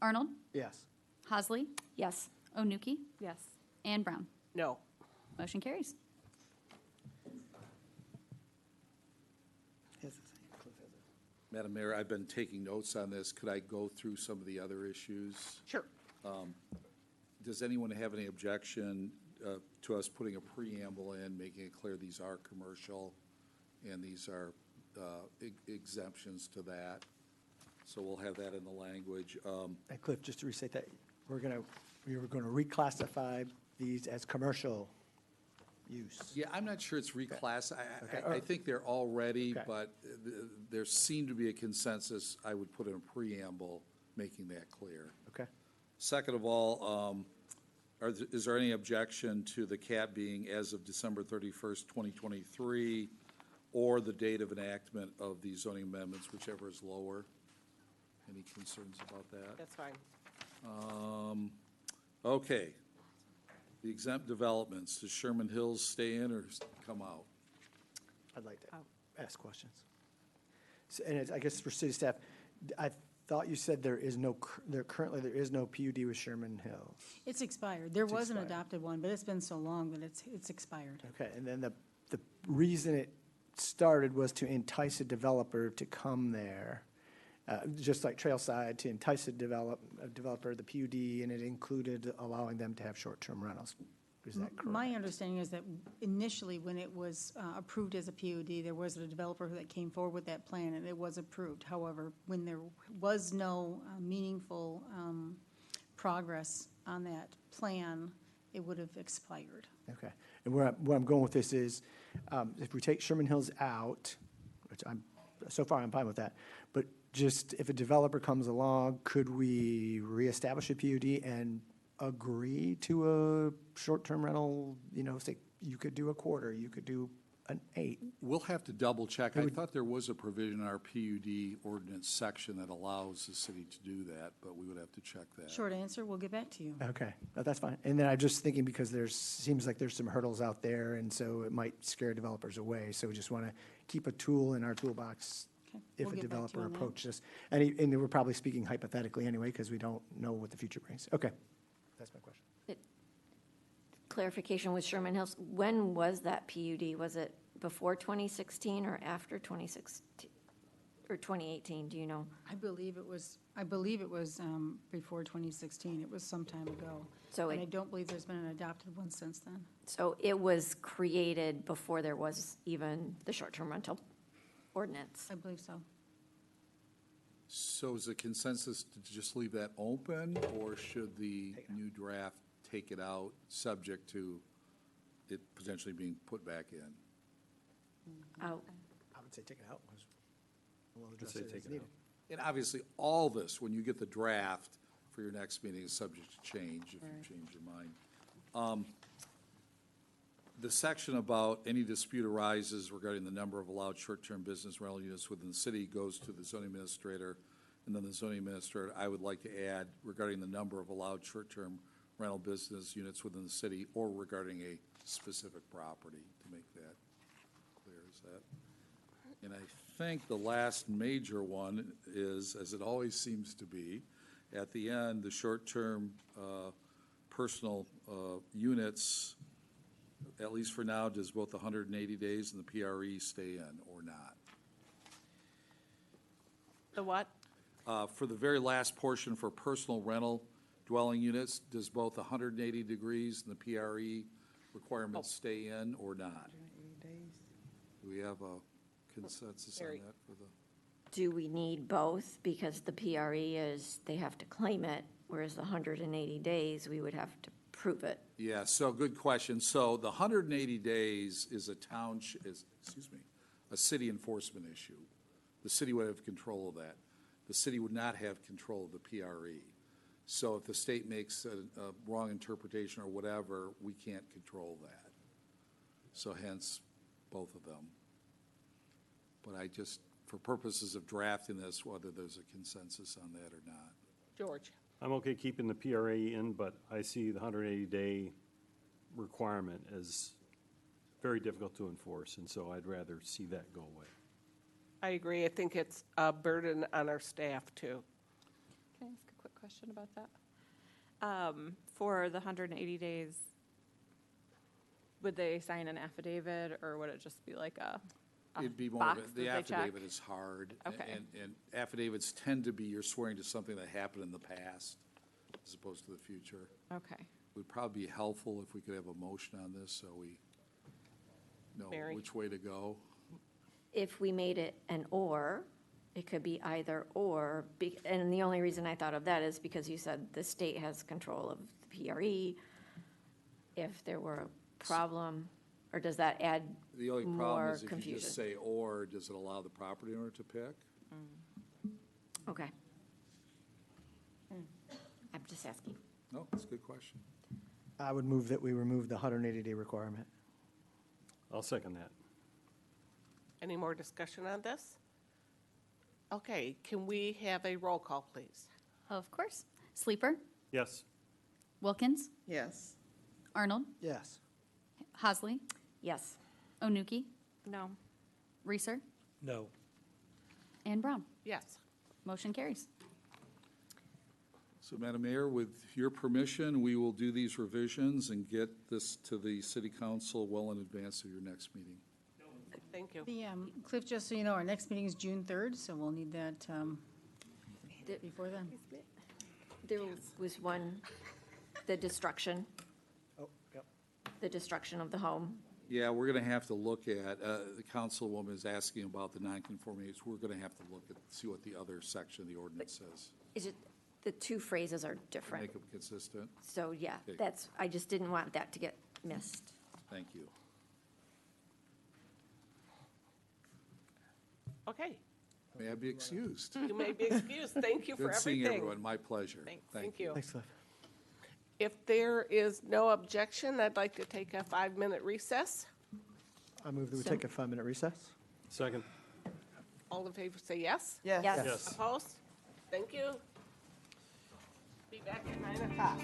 Arnold, Yes. Hosley, Yes. Onuki, Yes. and Brown. No. Motion carries. Madam Mayor, I've been taking notes on this. Could I go through some of the other issues? Sure. Does anyone have any objection to us putting a preamble in, making it clear these are commercial and these are exemptions to that? So we'll have that in the language. And Cliff, just to restate that, we were going to reclassify these as commercial use. Yeah, I'm not sure it's reclass. Okay. I think they're already, Okay. but there seemed to be a consensus. I would put in a preamble making that clear. Okay. Second of all, is there any objection to the cap being as of December 31st, 2023, or the date of enactment of the zoning amendments, whichever is lower? Any concerns about that? That's fine. Okay. The exempt developments, does Sherman Hills stay in or come out? I'd like to ask questions. So, and I guess for city staff, I thought you said there currently there is no PUD with Sherman Hills. It's expired. There It's was an expired. adopted one, but it's been so long that it's expired. Okay, and then the reason it started was to entice a developer to come there, just like Trailside, to entice a developer, the PUD, and it included allowing them to have short-term rentals. Is that correct? My understanding is that initially, when it was approved as a PUD, there was a developer that came forward with that plan, and it was approved. However, when there was no meaningful progress on that plan, it would have expired. Okay, and where I'm going with this is, if we take Sherman Hills out, which so far I'm fine with that, but just if a developer comes along, could we reestablish a PUD and agree to a short-term rental, say, you could do a quarter, you could do an 8? We'll have to double check. I thought there was a provision in our PUD ordinance section that allows the city to do that, but we would have to check that. Short answer, we'll get back to you. Okay, that's fine. And then I'm just thinking, because seems like there's some hurdles out there, and so it might scare developers away. So we just want to keep a tool in our toolbox if we'll a get back to you developer on that. approaches us. And we're probably speaking hypothetically anyway, because we don't know what the future brings. Okay, that's my question. Clarification with Sherman Hills, when was that PUD? Was it before 2016 or after 2016, or 2018, do you know? I believe it was before 2016. It was some time ago. So And it- I don't believe there's been an adopted one since then. So it was created before there was even the short-term rental ordinance? I believe so. So is the consensus to just leave that open, or should the new draft take it out, subject to it potentially being put back in? Out. I would say take it out, because we'll I'd address say it take as it needed. And obviously, all this, when you get the draft for your next meeting, is subject to change if you change your mind. The section about any dispute arises regarding the number of allowed short-term business rental units within the city goes to the zoning administrator, and then the zoning administrator, I would like to add regarding the number of allowed short-term rental business units within the city or regarding a specific property, to make that clear as that. And I think the last major one is, as it always seems to be, at the end, the short-term personal units, at least for now, does both the 180 days and the PRE stay in or not? The what? For the very last portion, for personal rental dwelling units, does both the 180 degrees and the PRE requirements stay in or not? Do we have a consensus on that for the? Do we need both? Because the PRE is, they have to claim it, whereas the 180 days, we would have to prove it. Yeah, so good question. So the 180 days is a city enforcement issue. The city would have control of that. The city would not have control of the PRE. So if the state makes a wrong interpretation or whatever, we can't control that. So hence, both of them. But I just, for purposes of drafting this, whether there's a consensus on that or not. George? I'm okay keeping the PRA in, but I see the 180-day requirement as very difficult to enforce, and so I'd rather see that go away. I agree. I think it's a burden on our staff, too. Can I ask a quick question about that? For the 180 days, would they sign an affidavit, or would it just be like a It'd be more box of that the they check? affidavit is hard. Okay. And affidavits tend to be, you're swearing to something that happened in the past as opposed to the future. Okay. Would probably be helpful if we could have a motion on this so we know Mary? which way to go. If we made it an or, it could be either or, and the only reason I thought of that is because you said the state has control of the PRE. If there were a problem, or does that add The only problem more is if you confusion? just say or, does it allow the property owner to pick? Okay. I'm just asking. No, that's a good question. I would move that we remove the 180-day requirement. I'll second that. Any more discussion on this? Okay, can we have a roll call, please? Of course. Sleeper? Yes. Wilkins? Yes. Arnold? Yes. Hasley? Yes. Onuki? No. Reeser? No. And Brown? Yes. Motion carries. So, Madam Mayor, with your permission, we will do these revisions and get this to the city council well in advance of your next meeting. Thank you. Cliff, just so you know, our next meeting is June 3rd, so we'll need that before then. There was one, the destruction, Oh, yep. the destruction of the home. Yeah, we're going to have to look at, the councilwoman is asking about the nonconformities. We're going to have to look at, see what the other section of the ordinance says. Is it, the two phrases are different. Make them consistent. So, yeah, Okay. that's, I just didn't want that to get missed. Thank you. Okay. May I be excused? You may be excused. Thank you for Good seeing everything. everyone, my pleasure. Thank you. Thanks, Cliff. If there is no objection, I'd like to take a 5-minute recess. I move that we take a 5-minute recess. Second. All in favor, say yes. Yes. Yes. Opposed? Thank you. Be back at 9 o'clock.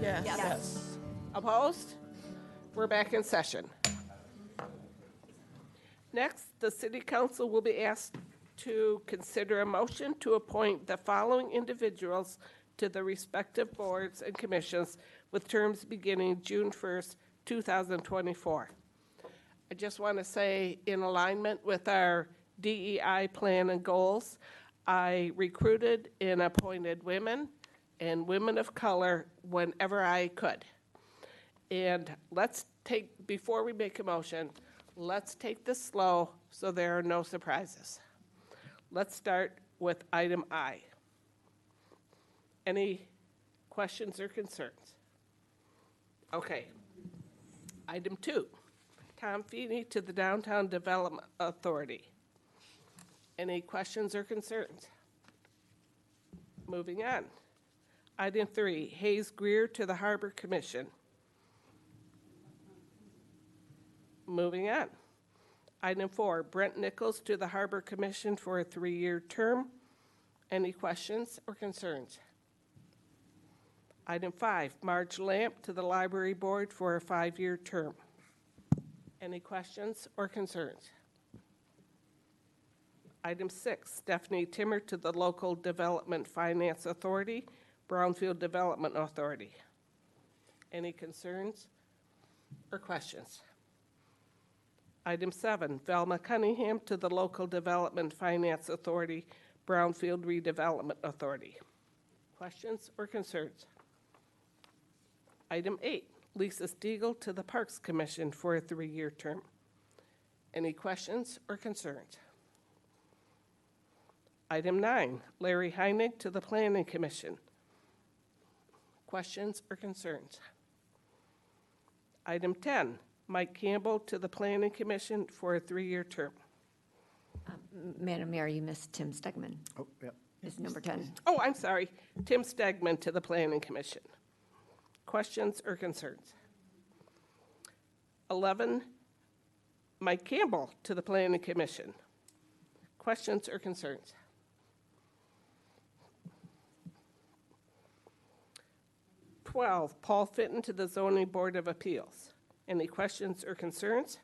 Yes. Yes. Opposed? We're back in session. Next, the city council will be asked to consider a motion to appoint the following individuals to the respective boards and commissions with terms beginning June 1st, 2024. I just want to say, in alignment with our DEI plan and goals, I recruited and appointed women and women of color whenever I could. And before we make a motion, let's take this slow so there are no surprises. Let's start with item I. Any questions or concerns? Okay. Item 2, Tom Feeney to the Downtown Development Authority. Any questions or concerns? Moving on. Item 3, Hayes Greer to the Harbor Commission. Moving on. Item 4, Brent Nichols to the Harbor Commission for a 3-year term. Any questions or concerns? Item 5, Marge Lamp to the Library Board for a 5-year term. Any questions or concerns? Item 6, Stephanie Timmer to the Local Development Finance Authority, Brownfield Development Authority. Any concerns or questions? Item 7, Velma Cunningham to the Local Development Finance Authority, Brownfield Redevelopment Authority. Questions or concerns? Item 8, Lisa Stiegel to the Parks Commission for a 3-year term. Any questions or concerns? Item 9, Larry Heinig to the Planning Commission. Questions or concerns? Item 10, Mike Campbell to the Planning Commission for a 3-year term. Madam Mayor, you missed Tim Stegman. Oh, yep. Is number 10. Oh, I'm sorry. Tim Stegman to the Planning Commission. Questions or concerns? 11, Mike Campbell to the Planning Commission. Questions or concerns? 12, Paul Fitton to the Zoning Board of Appeals. Any questions or concerns?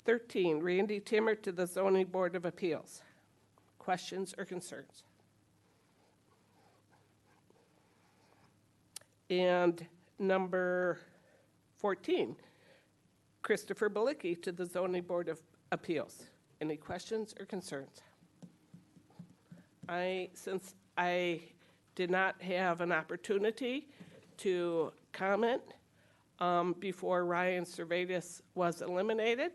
13, Randy Timmer to the Zoning Board of Appeals. Questions or concerns? And number 14, Christopher Balicki to the Zoning Board of Appeals. Any questions or concerns? Since I did not have an opportunity to comment before Ryan Servetus was eliminated,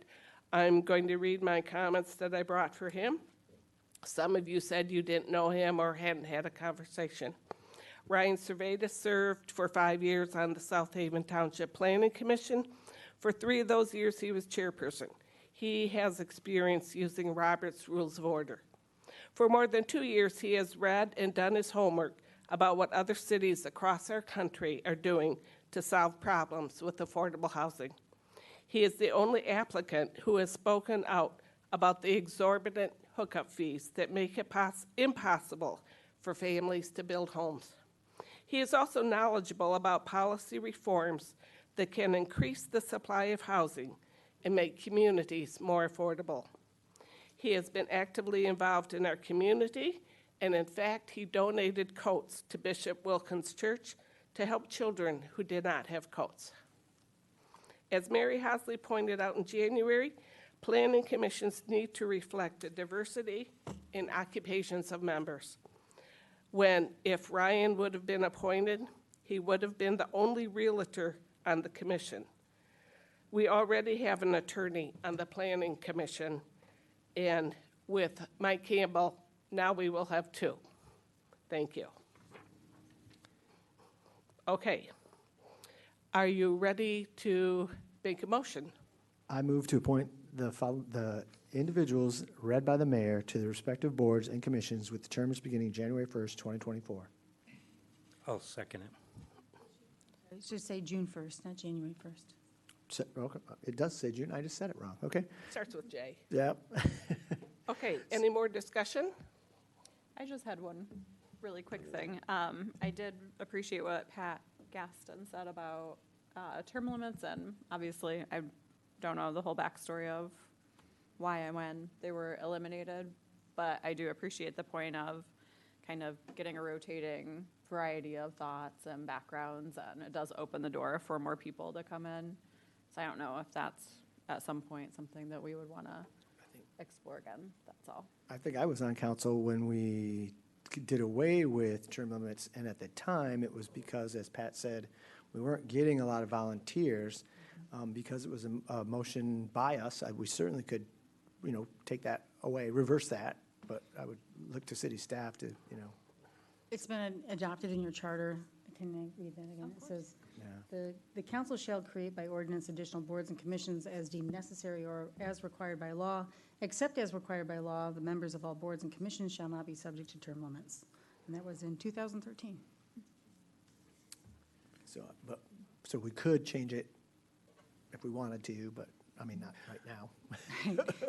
I'm going to read my comments that I brought for him. Some of you said you didn't know him or hadn't had a conversation. Ryan Servetus served for 5 years on the South Haven Township Planning Commission. For 3 of those years, he was chairperson. He has experience using Robert's Rules of Order. For more than 2 years, he has read and done his homework about what other cities across our country are doing to solve problems with affordable housing. He is the only applicant who has spoken out about the exorbitant hookup fees that make it impossible for families to build homes. He is also knowledgeable about policy reforms that can increase the supply of housing and make communities more affordable. He has been actively involved in our community, and in fact, he donated coats to Bishop Wilkins Church to help children who did not have coats. As Mary Hosley pointed out in January, planning commissions need to reflect the diversity in occupations of members. If Ryan would have been appointed, he would have been the only realtor on the commission. We already have an attorney on the planning commission, and with Mike Campbell, now we will have 2. Thank you. Okay. Are you ready to make a motion? I move to appoint the individuals read by the mayor to the respective boards and commissions with terms beginning January 1st, 2024. I'll second it. It should say June 1st, not January 1st. Okay. It does say June. I just said it wrong. Okay. Starts with J. Yep. Okay, any more discussion? I just had one. really quick thing. I did appreciate what Pat Gaston said about term limits, and obviously I don't know the whole backstory of why and when they were eliminated, but I do appreciate the point of kind of getting a rotating variety of thoughts and backgrounds, and it does open the door for more people to come in. So I don't know if that's at some point something that we would want to explore again, that's all. I think I was on council when we did away with term limits, and at the time, it was because, as Pat said, we weren't getting a lot of volunteers. Because it was a motion by us, we certainly could, take that away, reverse that, but I would look to city staff to, It's been adopted in your charter. Can I read that again? It says, the council shall create by ordinance additional boards and commissions as deemed necessary or as required by law. Except as required by law, the members of all boards and commissions shall not be subject to term limits. And that was in 2013. so we could change it if we wanted to, but, not right now.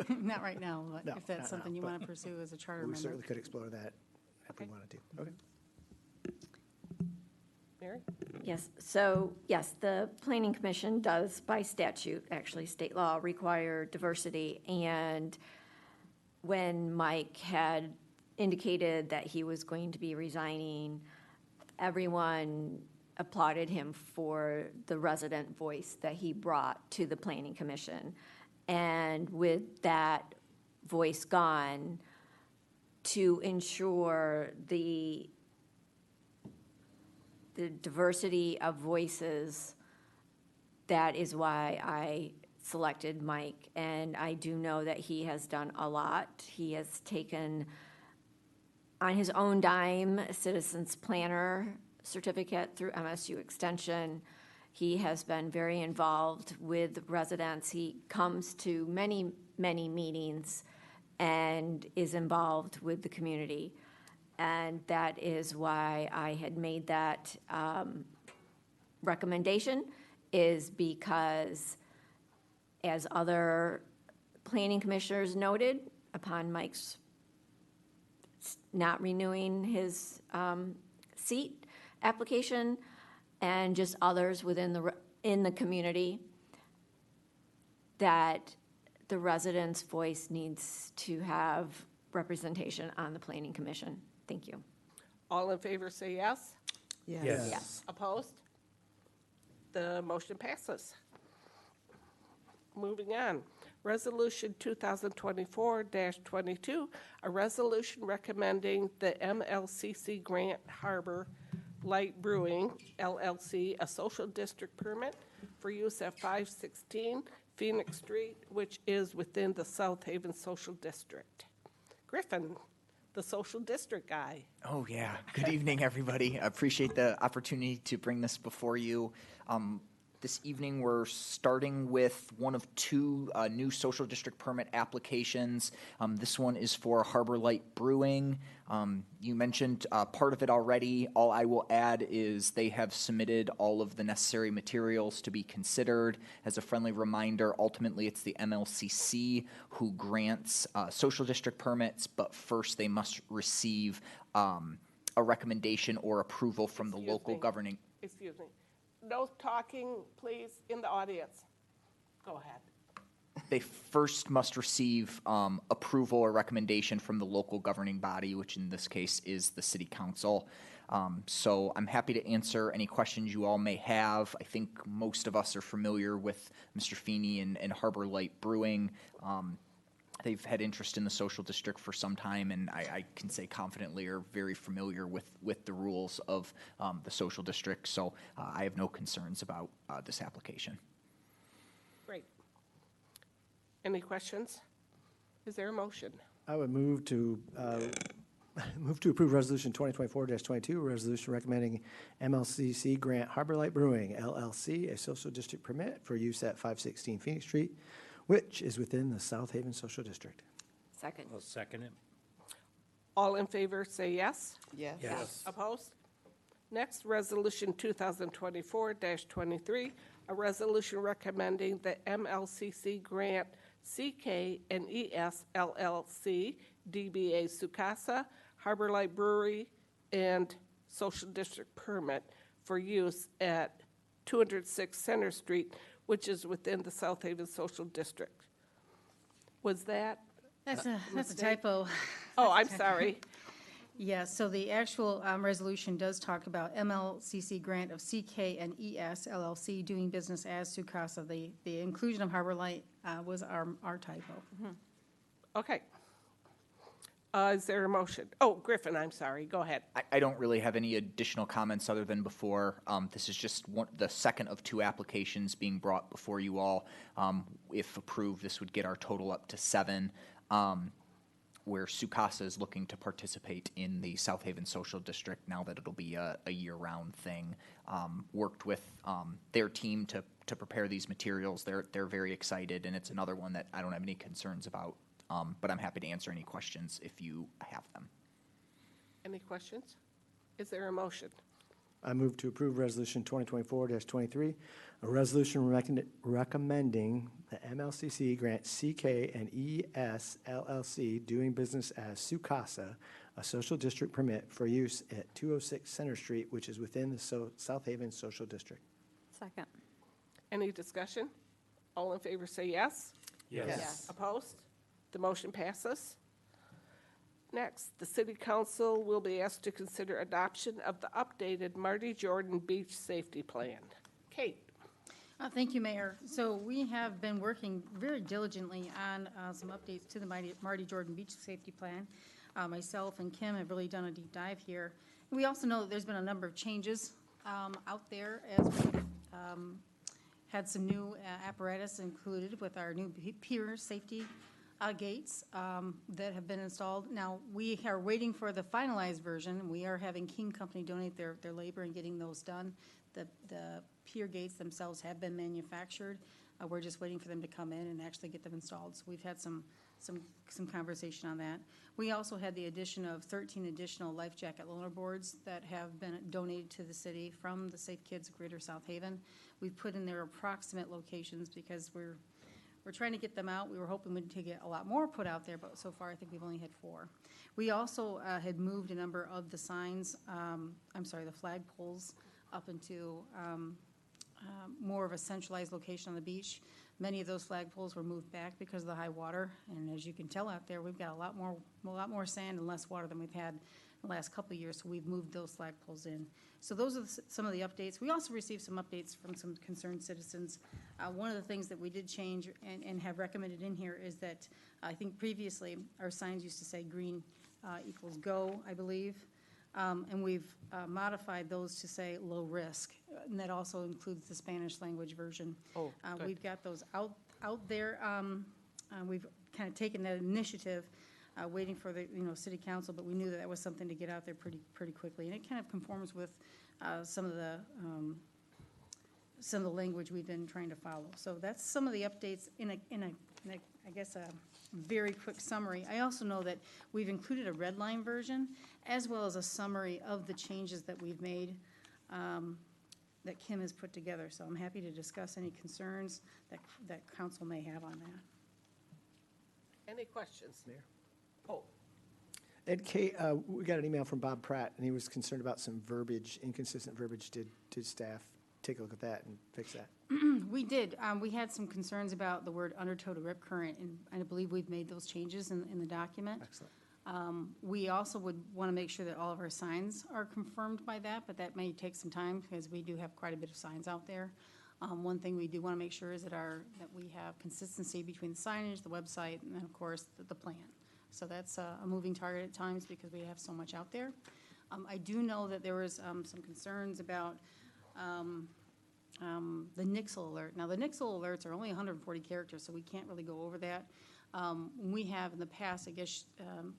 Not right now, but No, if that's not something now, you but want to pursue as a charter We member. certainly could explore that if we wanted to. Okay. Mary? Yes, so, yes, the Planning Commission does, by statute, actually, state law, require diversity. And when Mike had indicated that he was going to be resigning, everyone applauded him for the resident voice that he brought to the Planning Commission. And with that voice gone, to ensure the diversity of voices, that is why I selected Mike. And I do know that he has done a lot. He has taken, on his own dime, a citizens planner certificate through MSU Extension. He has been very involved with residents. He comes to many, many meetings and is involved with the community. And that is why I had made that recommendation, is because, as other planning commissioners noted, upon Mike's not renewing his seat application, and just others within the community, that the residents' voice needs to have representation on the Planning Commission. Thank you. All in favor say yes. Yes. Yes. Opposed? The motion passes. Moving on. Resolution 2024-22, a resolution recommending the MLCC Grant Harbor Light Brewing, LLC, a social district permit for use at 516 Phoenix Street, which is within the South Haven Social District. Griffin, the social district guy. Oh, yeah. Good evening, everybody. I appreciate the opportunity to bring this before you. This evening, we're starting with one of two new social district permit applications. This one is for Harbor Light Brewing. You mentioned part of it already. All I will add is they have submitted all of the necessary materials to be considered. As a friendly reminder, ultimately it's the MLCC who grants social district permits, but first they must receive a recommendation or approval from the local governing. Excuse me. No talking, please, in the audience. Go ahead. They first must receive approval or recommendation from the local governing body, which in this case is the city council. So I'm happy to answer any questions you all may have. I think most of us are familiar with Mr. Feeney and Harbor Light Brewing. They've had interest in the social district for some time, and I can say confidently are very familiar with the rules of the social district. So I have no concerns about this application. Great. Any questions? Is there a motion? I would move to approve Resolution 2024-22, a resolution recommending MLCC Grant Harbor Light Brewing, LLC, a social district permit for use at 516 Phoenix Street, which is within the South Haven Social District. Second. I'll second it. All in favor say yes. Yes. Yes. Opposed? Next, Resolution 2024-23, a resolution recommending the MLCC grant CK and ES LLC, DBA Sukasa, Harbor Light Brewery, and social district permit for use at 206 Center Street, which is within the South Haven Social District. Was that? That's a mistake? typo. Oh, I'm sorry. Yeah, so the actual resolution does talk about MLCC grant of CK and ES LLC doing business as Sukasa. The inclusion of Harbor Light was our typo. Okay. Is there a motion? Oh, Griffin, I'm sorry. Go ahead. I don't really have any additional comments other than before. This is just the second of two applications being brought before you all. If approved, this would get our total up to 7, where Sukasa is looking to participate in the South Haven Social District now that it'll be a year-round thing. Worked with their team to prepare these materials. They're very excited, and it's another one that I don't have any concerns about. But I'm happy to answer any questions if you have them. Any questions? Is there a motion? I move to approve Resolution 2024-23, a resolution recommending the MLCC grant CK and ES LLC doing business as Sukasa a social district permit for use at 206 Center Street, which is within the South Haven Social District. Second. Any discussion? All in favor say yes. Yes. Opposed? The motion passes. Next, the City Council will be asked to consider adoption of the updated Marty Jordan Beach Safety Plan. Kate? Thank you, Mayor. So we have been working very diligently on some updates to the Marty Jordan Beach Safety Plan. Myself and Kim have really done a deep dive here. We also know that there's been a number of changes out there as we've had some new apparatus included with our new pier safety gates that have been installed. Now, we are waiting for the finalized version. We are having King Company donate their labor in getting those done. The pier gates themselves have been manufactured. We're just waiting for them to come in and actually get them installed. So we've had some conversation on that. We also had the addition of 13 additional life jacket loaner boards that have been donated to the city from the Safe Kids of Greater South Haven. We've put in their approximate locations because we're trying to get them out. We were hoping to get a lot more put out there, but so far I think we've only had 4. We also had moved a number of the signs, the flag poles up into more of a centralized location on the beach. Many of those flag poles were moved back because of the high water, and as you can tell out there, we've got a lot more sand and less water than we've had in the last couple of years, so we've moved those flag poles in. So those are some of the updates. We also received some updates from some concerned citizens. One of the things that we did change and have recommended in here is that I think previously our signs used to say green equals go, I believe. And we've modified those to say low risk, and that also includes the Spanish language version. Oh, good. We've got those out there. We've kind of taken that initiative, waiting for the city council, but we knew that was something to get out there pretty quickly, and it kind of conforms with some of the language we've been trying to follow. So that's some of the updates in I guess a very quick summary. I also know that we've included a red line version as well as a summary of the changes that we've made that Kim has put together. So I'm happy to discuss any concerns that council may have on that. Any questions? Mayor? Oh, Ed, Kate, we got an email from Bob Pratt, and he was concerned about some verbiage, inconsistent verbiage. Did staff take a look at that and fix that? We did. We had some concerns about the word undertow to rip current, and I believe we've made those changes in the document. Excellent. We also would want to make sure that all of our signs are confirmed by that, but that may take some time because we do have quite a bit of signs out there. One thing we do want to make sure is that we have consistency between the signage, the website, and then, of course, the plan. So that's a moving target at times because we have so much out there. I do know that there was some concerns about the Nixle alert. Now, the Nixle alerts are only 140 characters, so we can't really go over that. We have in the past, I guess,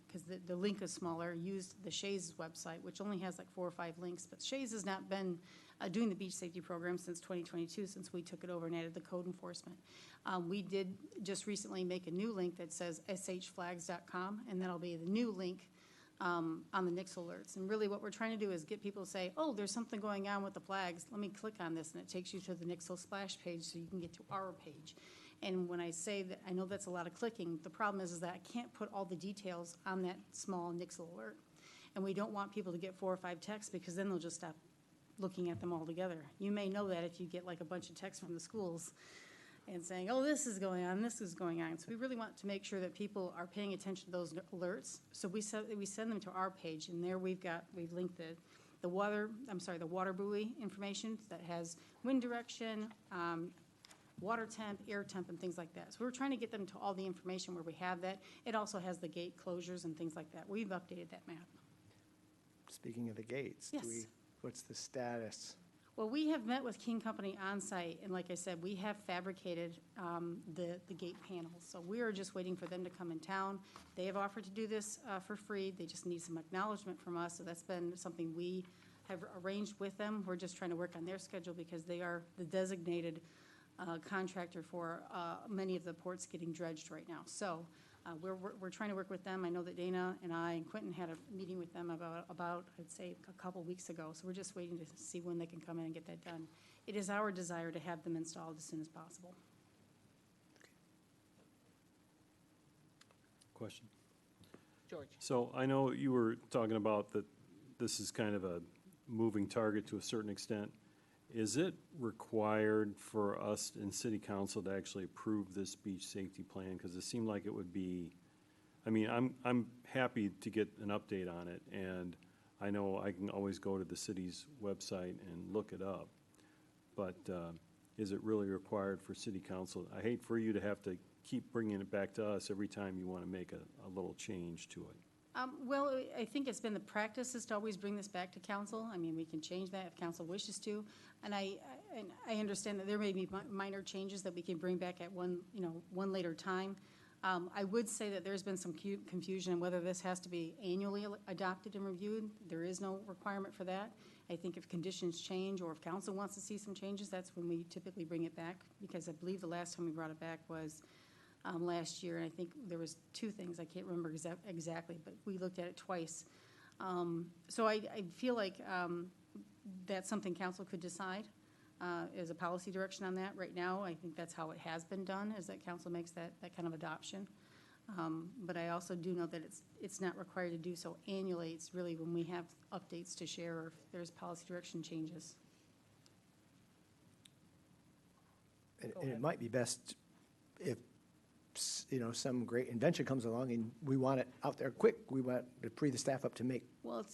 because the link is smaller, used the Shays website, which only has like 4 or 5 links. But Shays has not been doing the beach safety program since 2022, since we took it over and added the code enforcement. We did just recently make a new link that says shflags.com, and that'll be the new link on the Nixle alerts. And really what we're trying to do is get people to say, oh, there's something going on with the flags. Let me click on this, and it takes you to the Nixle splash page so you can get to our page. And when I say that, I know that's a lot of clicking. The problem is that I can't put all the details on that small Nixle alert. And we don't want people to get 4 or 5 texts because then they'll just stop looking at them all together. You may know that if you get like a bunch of texts from the schools and saying, oh, this is going on, this is going on. So we really want to make sure that people are paying attention to those alerts. So we send them to our page, and there we've linked the water buoy information that has wind direction, water temp, air temp, and things like that. So we're trying to get them to all the information where we have that. It also has the gate closures and things like that. We've updated that map. Speaking of the gates, Yes. what's the status? Well, we have met with King Company on site, and like I said, we have fabricated the gate panels. So we are just waiting for them to come in town. They have offered to do this for free. They just need some acknowledgement from us. So that's been something we have arranged with them. We're just trying to work on their schedule because they are the designated contractor for many of the ports getting dredged right now. So we're trying to work with them. I know that Dana and I and Quentin had a meeting with them about I'd say a couple weeks ago. So we're just waiting to see when they can come in and get that done. It is our desire to have them installed as soon as possible. Question? George. So I know you were talking about that this is kind of a moving target to a certain extent. Is it required for us in city council to actually approve this beach safety plan? Because it seemed like it would be, I mean, I'm happy to get an update on it, and I know I can always go to the city's website and look it up. But is it really required for city council? I hate for you to have to keep bringing it back to us every time you want to make a little change to it. Well, I think it's been the practice is to always bring this back to council. I mean, we can change that if council wishes to. And I understand that there may be minor changes that we can bring back at one later time. I would say that there's been some confusion on whether this has to be annually adopted and reviewed. There is no requirement for that. I think if conditions change or if council wants to see some changes, that's when we typically bring it back, because I believe the last time we brought it back was last year, and I think there was 2 things. I can't remember exactly, but we looked at it twice. So I feel like that's something council could decide as a policy direction on that. Right now, I think that's how it has been done, is that council makes that kind of adoption. But I also do know that it's not required to do so annually. It's really when we have updates to share or if there's policy direction changes. And it might be best if some great invention comes along and we want it out there quick. We want to free the staff up to make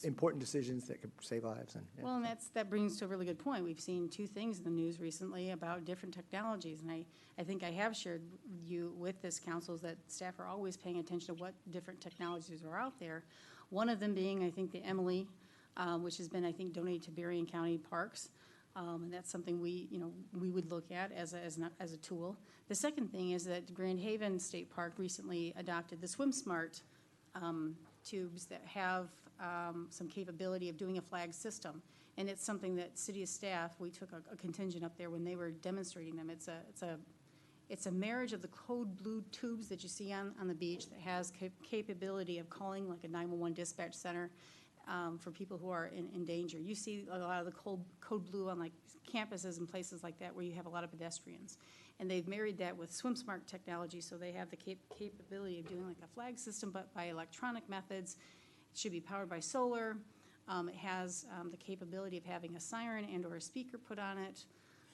important decisions that could save lives. And well, and that brings to a really good point. We've seen 2 things in the news recently about different technologies, and I think I have shared you with this council is that staff are always paying attention to what different technologies are out there. One of them being, I think, the Emily, which has been, I think, donated to Berrien County Parks. And that's something we would look at as a tool. The second thing is that Grand Haven State Park recently adopted the SwimSmart tubes that have some capability of doing a flag system. And it's something that city staff, we took a contingent up there when they were demonstrating them. It's a marriage of the code blue tubes that you see on the beach that has capability of calling like a 911 dispatch center. For people who are in danger. You see a lot of the code blue on like campuses and places like that where you have a lot of pedestrians. And they've married that with SwimSmart technology, so they have the capability of doing like a flag system, but by electronic methods. It should be powered by solar. It has the capability of having a siren and or a speaker put on it.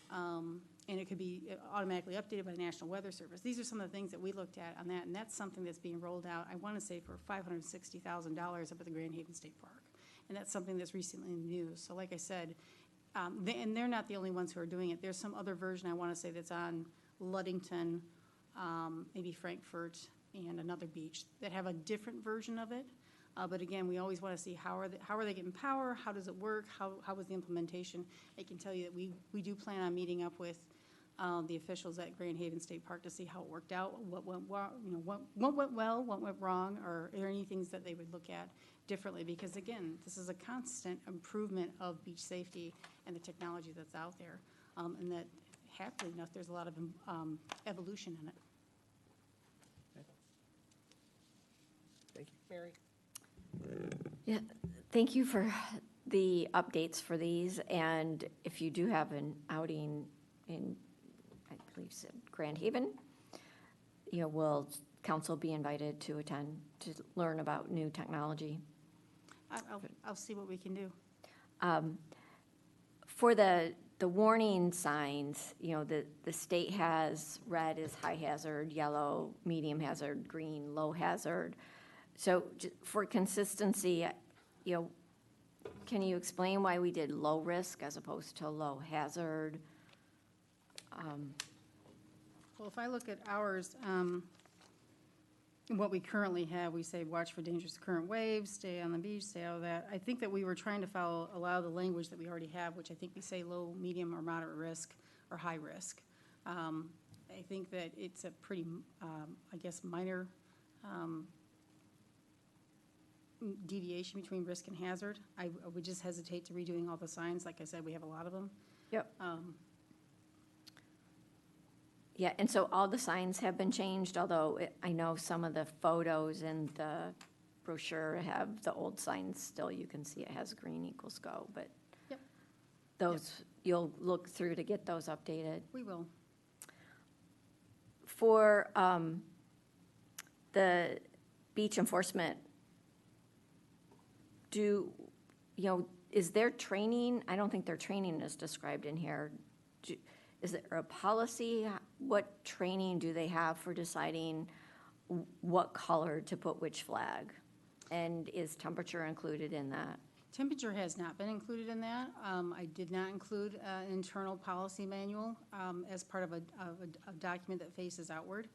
And it could be automatically updated by the National Weather Service. These are some of the things that we looked at on that, and that's something that's being rolled out, I want to say, for $560,000 up at the Grand Haven State Park. And that's something that's recently in the news. So like I said, and they're not the only ones who are doing it. There's some other version, I want to say, that's on Ludington, maybe Frankfurt, and another beach that have a different version of it. But again, we always want to see how are they getting power, how does it work, how was the implementation. I can tell you that we do plan on meeting up with the officials at Grand Haven State Park to see how it worked out, what went well, what went wrong, or are there any things that they would look at differently? Because again, this is a constant improvement of beach safety and the technology that's out there, and that happily enough, there's a lot of evolution in it. Thank you. Mary. Yeah, thank you for the updates for these. And if you do have an outing in, I believe, Grand Haven, will council be invited to attend to learn about new technology? I'll see what we can do. For the warning signs, you know, the state has red is high hazard, yellow, medium hazard, green, low hazard. So for consistency, you know, can you explain why we did low risk as opposed to low hazard? Well, if I look at ours, what we currently have, we say watch for dangerous current waves, stay on the beach, stay out of that. I think that we were trying to allow the language that we already have, which I think we say low, medium, or moderate risk, or high risk. I think that it's a pretty, I guess, minor deviation between risk and hazard. I would just hesitate to redoing all the signs. Like I said, we have a lot of them. Yep. Yeah, and so all the signs have been changed, although I know some of the photos in the brochure have the old signs still. You can see it has green equals go, but Yep. those, you'll look through to get those updated. We will. For the beach enforcement, is there training? I don't think their training is described in here. Is there a policy? What training do they have for deciding what color to put which flag? And is temperature included in that? Temperature has not been included in that. I did not include an internal policy manual as part of a document that faces outward.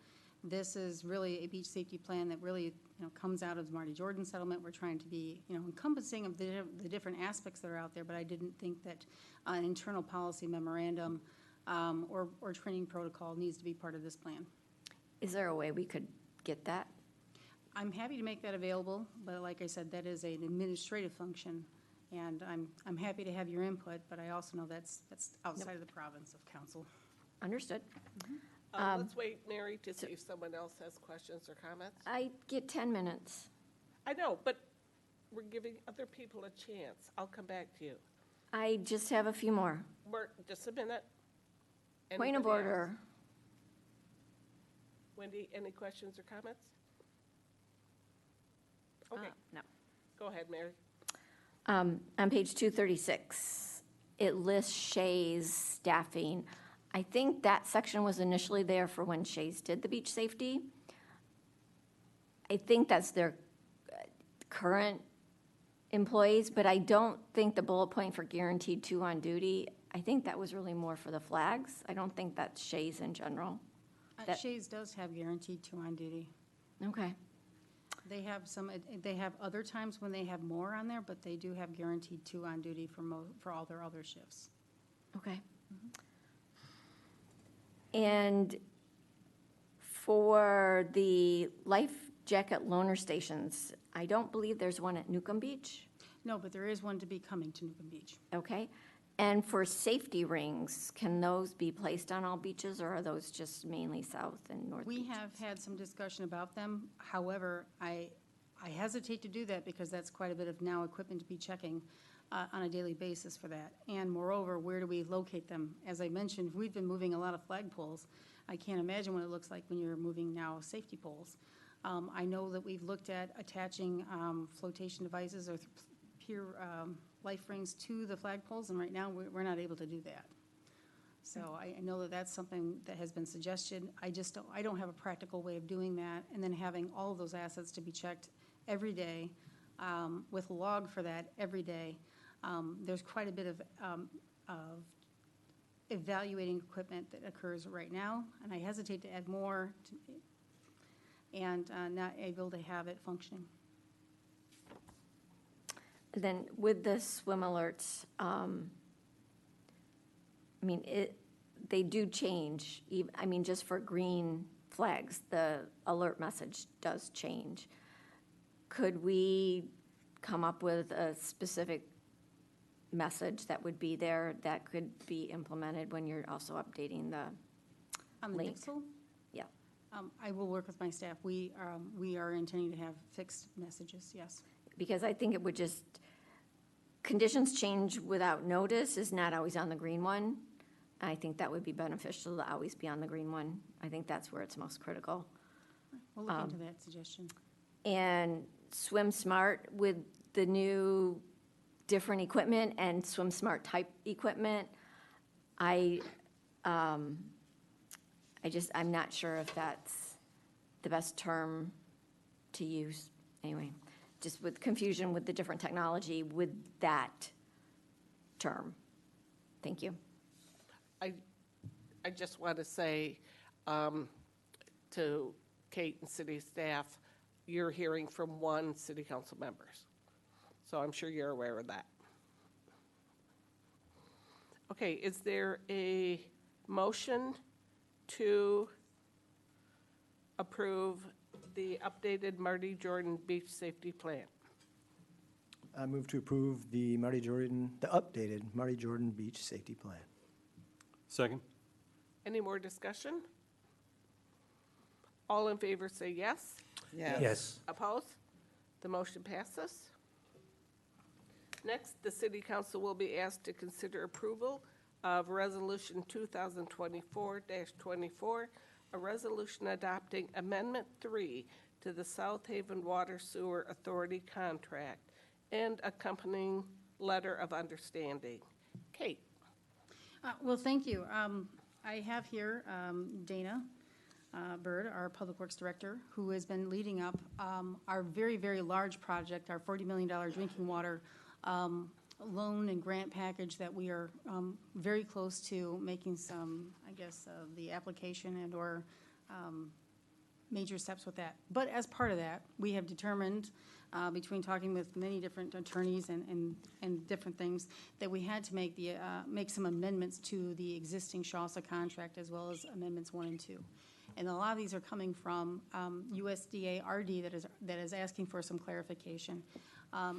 This is really a beach safety plan that really, comes out of the Marty Jordan settlement. We're trying to be, encompassing of the different aspects that are out there, but I didn't think that an internal policy memorandum or training protocol needs to be part of this plan. Is there a way we could get that? I'm happy to make that available, but like I said, that is an administrative function, and I'm happy to have your input, but I also know that's outside of the province of council. Understood. Let's wait, Mary, to see if someone else has questions or comments. I get 10 minutes. I know, but we're giving other people a chance. I'll come back to you. I just have a few more. Just a minute. Point of Anybody order. else? Wendy, any questions or comments? Okay. No. Go ahead, Mary. On page 236, it lists Shays staffing. I think that section was initially there for when Shays did the beach safety. I think that's their current employees, but I don't think the bullet point for guaranteed 2 on duty, I think that was really more for the flags. I don't think that's Shays in general. Shays does have guaranteed 2 on duty. Okay. They have other times when they have more on there, but they do have guaranteed 2 on duty for all their other shifts. Okay. And for the life jacket loaner stations, I don't believe there's one at Newcomb Beach. No, but there is one to be coming to Newcomb Beach. Okay. And for safety rings, can those be placed on all beaches, or are those just mainly South and North We beaches? have had some discussion about them. However, I hesitate to do that because that's quite a bit of now equipment to be checking on a daily basis for that. And moreover, where do we locate them? As I mentioned, we've been moving a lot of flagpoles. I can't imagine what it looks like when you're moving now safety poles. I know that we've looked at attaching flotation devices or pier life rings to the flagpoles, and right now we're not able to do that. So I know that that's something that has been suggested. I don't have a practical way of doing that, and then having all of those assets to be checked every day with a log for that every day. There's quite a bit of evaluating equipment that occurs right now, and I hesitate to add more and not able to have it functioning. Then with the swim alerts, they do change. Just for green flags, the alert message does change. Could we come up with a specific message that would be there that could be implemented when you're also updating the On the link? Nixle? Yeah. I will work with my staff. We are intending to have fixed messages, yes. Because I think it would just, conditions change without notice is not always on the green one. I think that would be beneficial to always be on the green one. I think that's where it's most critical. We'll look into that suggestion. And Swim Smart, with the new different equipment and Swim Smart type equipment, I'm not sure if that's the best term to use. Anyway, just with confusion with the different technology with that term. Thank you. I just want to say to Kate and city staff, you're hearing from one city council members. So I'm sure you're aware of that. Okay, is there a motion to approve the updated Marty Jordan Beach Safety Plan? I move to approve the updated Marty Jordan Beach Safety Plan. Second? Any more discussion? All in favor say yes. Yes. Yes. Opposed? The motion passes. Next, the city council will be asked to consider approval of Resolution 2024-24, a resolution adopting Amendment 3 to the South Haven Water Sewer Authority contract and accompanying letter of understanding. Kate? Well, thank you. I have here Dana Bird, our Public Works Director, who has been leading up our very, very large project, our $40 million drinking water loan and grant package that we are very close to making some, I guess, the application and/or major steps with that. But as part of that, we have determined, between talking with many different attorneys and different things, that we had to make some amendments to the existing Shawsa contract as well as amendments 1 and 2. And a lot of these are coming from USDA RD that is asking for some clarification,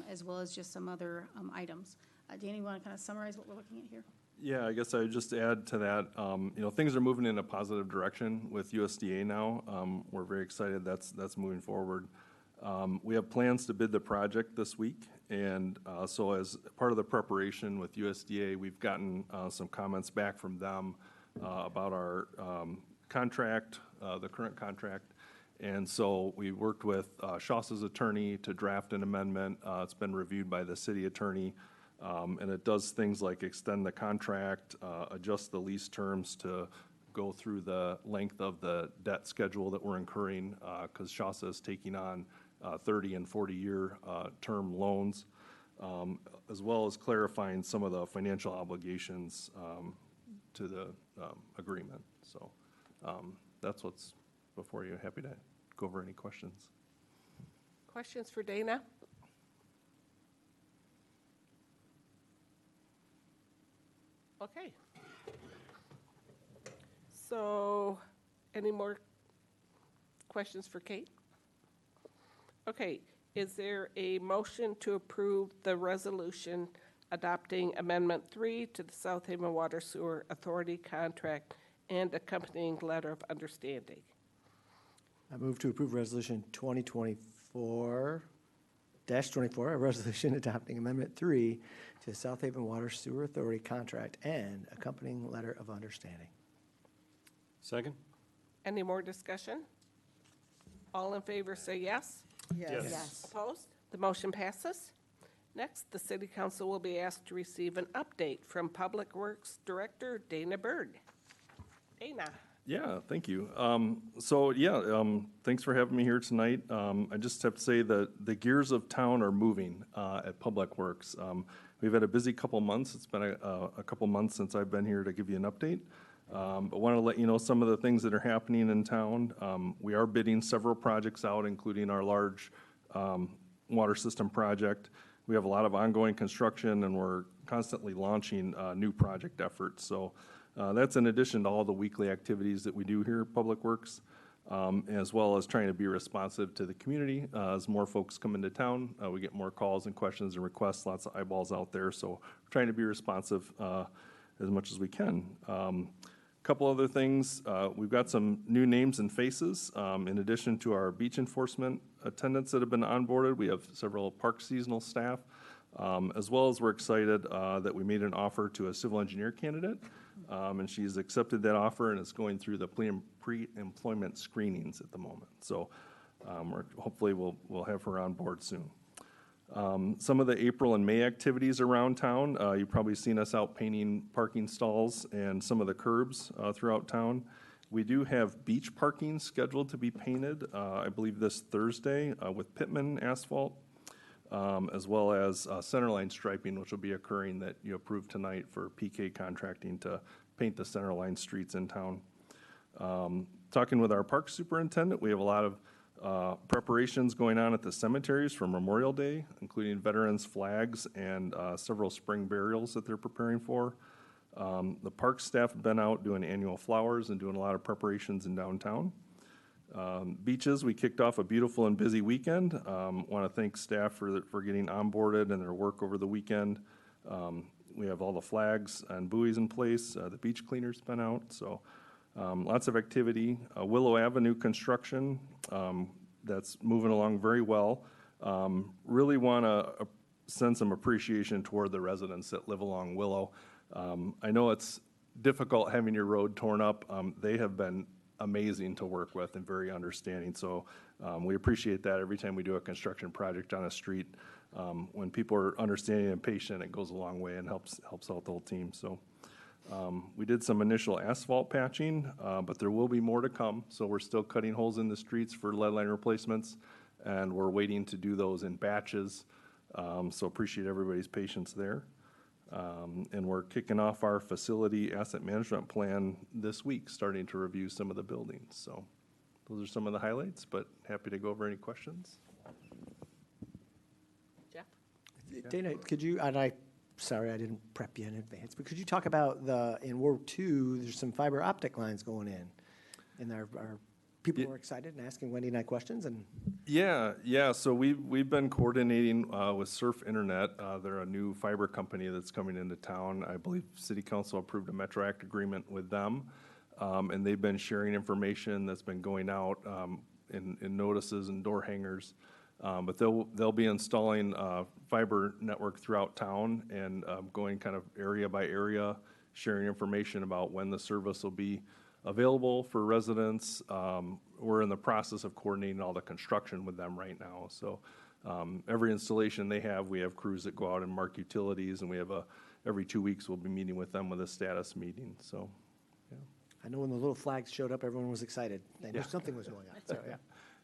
as well as just some other items. Danny, you want to kind of summarize what we're looking at here? Yeah, I guess I would just add to that, things are moving in a positive direction with USDA now. We're very excited that's moving forward. We have plans to bid the project this week, and so as part of the preparation with USDA, we've gotten some comments back from them about our contract, the current contract. And so we worked with Shawsa's attorney to draft an amendment. It's been reviewed by the city attorney, and it does things like extend the contract, adjust the lease terms to go through the length of the debt schedule that we're incurring, because Shawsa is taking on 30 and 40-year term loans, as well as clarifying some of the financial obligations to the agreement. So that's what's before you. Happy to go over any questions. Questions for Dana? Okay. So, any more questions for Kate? Okay, is there a motion to approve the resolution adopting Amendment 3 to the South Haven Water Sewer Authority contract and accompanying letter of understanding? I move to approve Resolution 2024-24, a resolution adopting Amendment 3 to the South Haven Water Sewer Authority contract and accompanying letter of understanding. Second? Any more discussion? All in favor say yes. Yes. Opposed? The motion passes. Next, the city council will be asked to receive an update from Public Works Director Dana Bird. Dana? Yeah, thank you. Thanks for having me here tonight. I just have to say that the gears of town are moving at Public Works. We've had a busy couple months. It's been a couple months since I've been here to give you an update. But want to let you know some of the things that are happening in town. We are bidding several projects out, including our large water system project. We have a lot of ongoing construction, and we're constantly launching new project efforts. So that's in addition to all the weekly activities that we do here at Public Works, as well as trying to be responsive to the community. As more folks come into town, we get more calls and questions and requests, lots of eyeballs out there. So we're trying to be responsive as much as we can. Couple other things, we've got some new names and faces. In addition to our beach enforcement attendants that have been onboarded, we have several park seasonal staff, as well as we're excited that we made an offer to a civil engineer candidate, and she's accepted that offer and is going through the pre-employment screenings at the moment. So hopefully we'll have her on board soon. Some of the April and May activities around town, you've probably seen us out painting parking stalls and some of the curbs throughout town. We do have beach parking scheduled to be painted, I believe this Thursday, with Pittman Asphalt, as well as centerline striping, which will be occurring that you approved tonight for PK Contracting to paint the centerline streets in town. Talking with our park superintendent, we have a lot of preparations going on at the cemeteries for Memorial Day, including veterans' flags and several spring burials that they're preparing for. The park staff have been out doing annual flowers and doing a lot of preparations in downtown. Beaches, we kicked off a beautiful and busy weekend. Want to thank staff for getting onboarded and their work over the weekend. We have all the flags and buoys in place. The beach cleaner's been out, so lots of activity. Willow Avenue construction, that's moving along very well. Really want to send some appreciation toward the residents that live along Willow. I know it's difficult having your road torn up. They have been amazing to work with and very understanding. So we appreciate that every time we do a construction project on a street. When people are understanding and patient, it goes a long way and helps out the whole team. So we did some initial asphalt patching, but there will be more to come. So we're still cutting holes in the streets for lead line replacements, and we're waiting to do those in batches. So appreciate everybody's patience there. And we're kicking off our facility asset management plan this week, starting to review some of the buildings. So those are some of the highlights, but happy to go over any questions. Jeff? Dana, could you, sorry, I didn't prep you in advance, but could you talk about in Ward 2, there's some fiber optic lines going in, and our people were excited and asking Wendy and I questions, and Yeah. So we've been coordinating with Surf Internet. They're a new fiber company that's coming into town. I believe City Council approved a Metro Act agreement with them, and they've been sharing information that's been going out in notices and door hangers. But they'll be installing fiber network throughout town and going kind of area by area, sharing information about when the service will be available for residents. We're in the process of coordinating all the construction with them right now. So every installation they have, we have crews that go out and mark utilities, and we have every 2 weeks we'll be meeting with them with a status meeting. So, yeah. I know when the little flags showed up, everyone was excited. They knew something was going on, so yeah.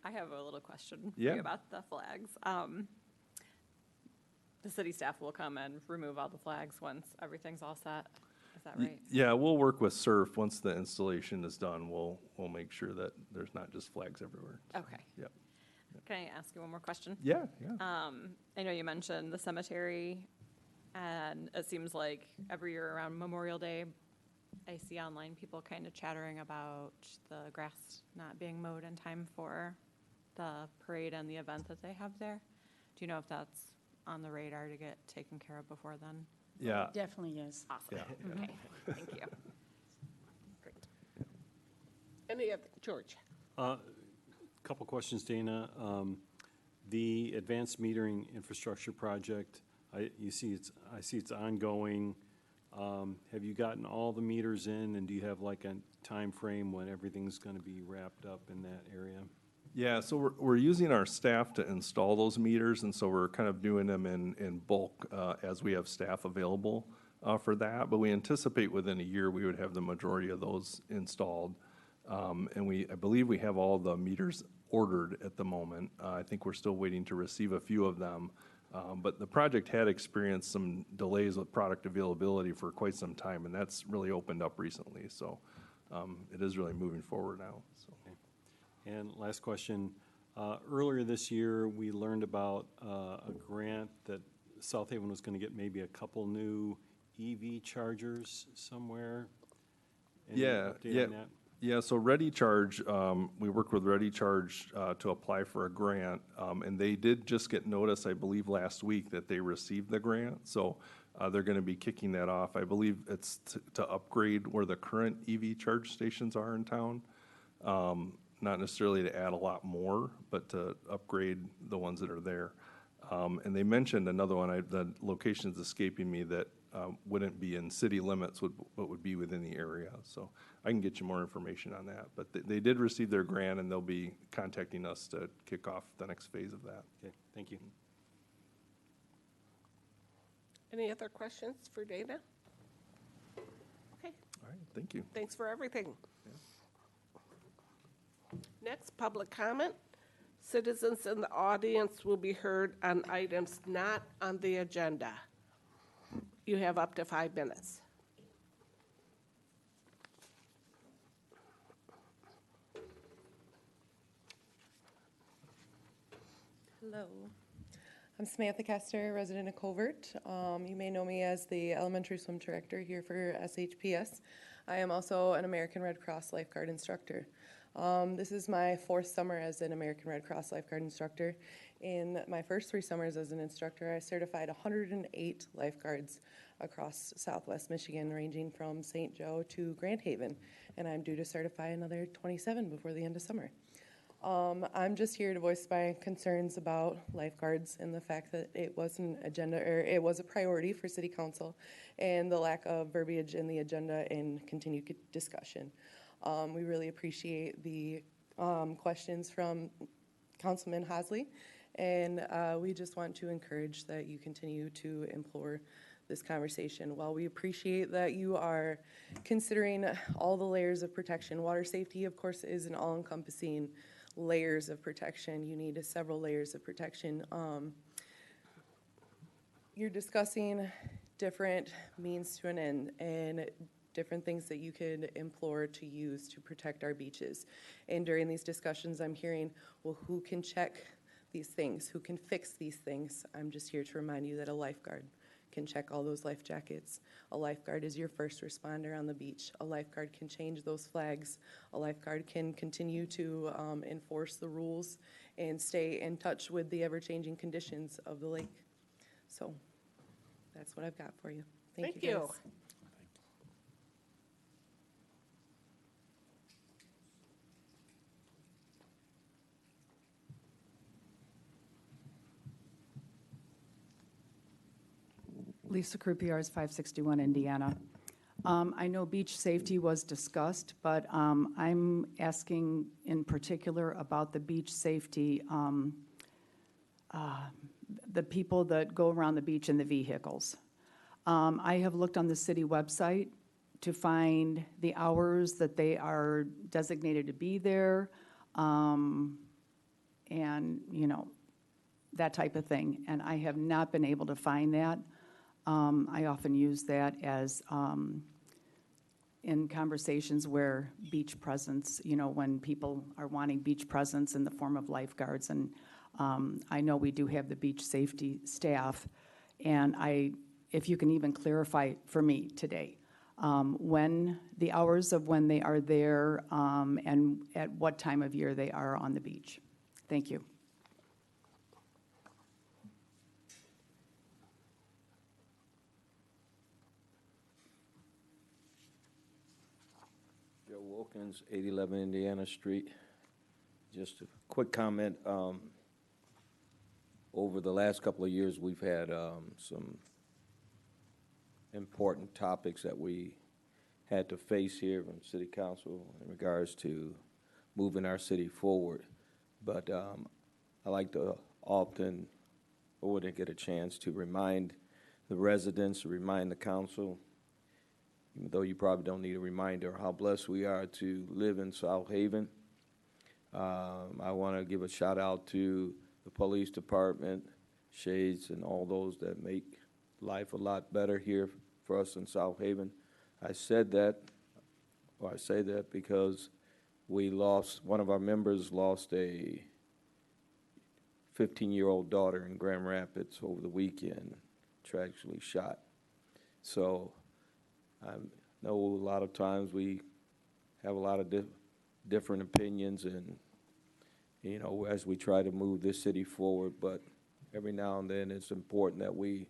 I have a little question for Yeah. you about the flags. The city staff will come and remove all the flags once everything's all set. Is that right? Yeah, we'll work with Surf. Once the installation is done, we'll make sure that there's not just flags everywhere. So, Okay. Yep. Can I ask you one more question? Yeah. I know you mentioned the cemetery, and it seems like every year around Memorial Day, I see online people kind of chattering about the grass not being mowed in time for the parade and the event that they have there. Do you know if that's on the radar to get taken care of before then? Yeah. Definitely is. Awesome. Yeah. Okay, thank you. Great. Any other, George? Couple questions, Dana. The advanced metering infrastructure project, I see it's ongoing. Have you gotten all the meters in, and do you have like a time frame when everything's going to be wrapped up in that area? Yeah, so we're using our staff to install those meters, and so we're kind of doing them in bulk as we have staff available for that. But we anticipate within a year we would have the majority of those installed. And I believe we have all the meters ordered at the moment. I think we're still waiting to receive a few of them. But the project had experienced some delays with product availability for quite some time, and that's really opened up recently. So it is really moving forward now. So. And last question, earlier this year, we learned about a grant that South Haven was going to get maybe a couple new EV chargers somewhere. Any update on that? Yeah, so Ready Charge, we worked with Ready Charge to apply for a grant, and they did just get notice, I believe, last week that they received the grant. So they're going to be kicking that off. I believe it's to upgrade where the current EV charge stations are in town. Not necessarily to add a lot more, but to upgrade the ones that are there. And they mentioned another one, the location's escaping me, that wouldn't be in city limits, but would be within the area. So I can get you more information on that. But they did receive their grant, and they'll be contacting us to kick off the next phase of that. Okay, thank you. Any other questions for Dana? Okay, All right, thank you. thanks for everything. Next, public comment. Citizens in the audience will be heard on items not on the agenda. You have up to 5 minutes. Hello. I'm Samantha Kester, resident of Covert. You may know me as the elementary swim director here for SHPS. I am also an American Red Cross lifeguard instructor. This is my 4th summer as an American Red Cross lifeguard instructor. In my first 3 summers as an instructor, I certified 108 lifeguards across Southwest Michigan, ranging from St. Joe to Grand Haven, and I'm due to certify another 27 before the end of summer. I'm just here to voice my concerns about lifeguards and the fact that it was an agenda, or it was a priority for City Council, and the lack of verbiage in the agenda and continued discussion. We really appreciate the questions from Councilman Hosley, and we just want to encourage that you continue to implore this conversation. While we appreciate that you are considering all the layers of protection, water safety, of course, is an all-encompassing layers of protection. You need several layers of protection. You're discussing different means to an end and different things that you could implore to use to protect our beaches. And during these discussions, I'm hearing, well, who can check these things? Who can fix these things? I'm just here to remind you that a lifeguard can check all those life jackets. A lifeguard is your first responder on the beach. A lifeguard can change those flags. A lifeguard can continue to enforce the rules and stay in touch with the ever-changing conditions of the lake. So that's what I've got for you. Thank you. Guys. Lisa Croupier is 561 Indiana. I know beach safety was discussed, but I'm asking in particular about the beach safety, the people that go around the beach in the vehicles. I have looked on the city website to find the hours that they are designated to be there, and, you know, that type of thing. And I have not been able to find that. I often use that as in conversations where beach presence, you know, when people are wanting beach presence in the form of lifeguards. And I know we do have the beach safety staff. And if you can even clarify for me today, when the hours of when they are there and at what time of year they are on the beach. Thank you. Joe Wilkins, 811 Indiana Street. Just a quick comment. Over the last couple of years, we've had some important topics that we had to face here in City Council in regards to moving our city forward. But I like to often, or when I get a chance, to remind the residents, remind the council, even though you probably don't need a reminder, how blessed we are to live in South Haven. I want to give a shout out to the police department, Shades, and all those that make life a lot better here for us in South Haven. I say that because one of our members lost a 15-year-old daughter in Grand Rapids over the weekend, tragically shot. So I know a lot of times we have a lot of different opinions, and you know, as we try to move this city forward, but every now and then it's important that we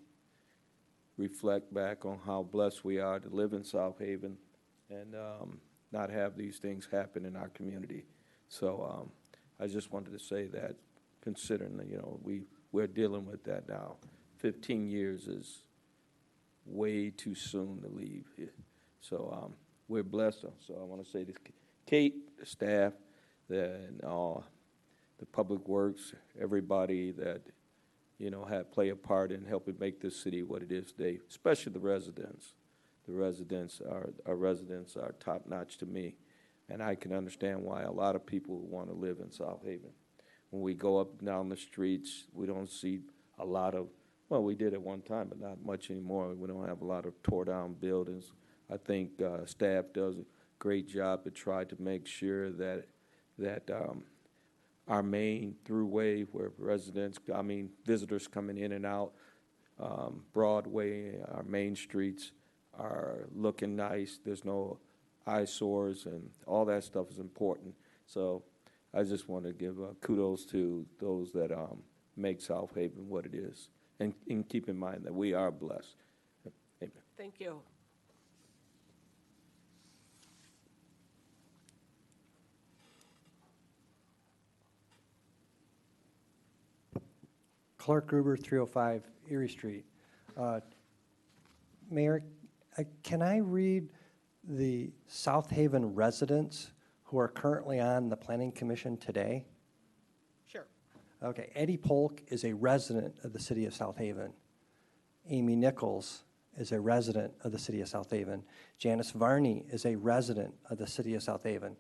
reflect back on how blessed we are to live in South Haven and not have these things happen in our community. So I just wanted to say that, considering that, you know, we're dealing with that now. 15 years is way too soon to leave here. So we're blessed. So I want to say to Kate, the staff, and the Public Works, everybody that, play a part in helping make this city what it is today, especially the residents. Our residents are top-notch to me, and I can understand why a lot of people want to live in South Haven. When we go up and down the streets, we don't see a lot of, well, we did at one time, but not much anymore. We don't have a lot of tore-down buildings. I think staff does a great job to try to make sure that our main throughway where visitors coming in and out, Broadway, our main streets are looking nice. There's no eyesores, and all that stuff is important. So I just want to give kudos to those that make South Haven what it is, and keep in mind that we are blessed. Amen. Thank you. Clark Gruber, 305 Erie Street. Mayor, can I read the South Haven residents who are currently on the Planning Commission today? Sure. Okay, Eddie Polk is a resident of the city of South Haven. Amy Nichols is a resident of the city of South Haven. Janice Varney is a resident of the city of South Haven.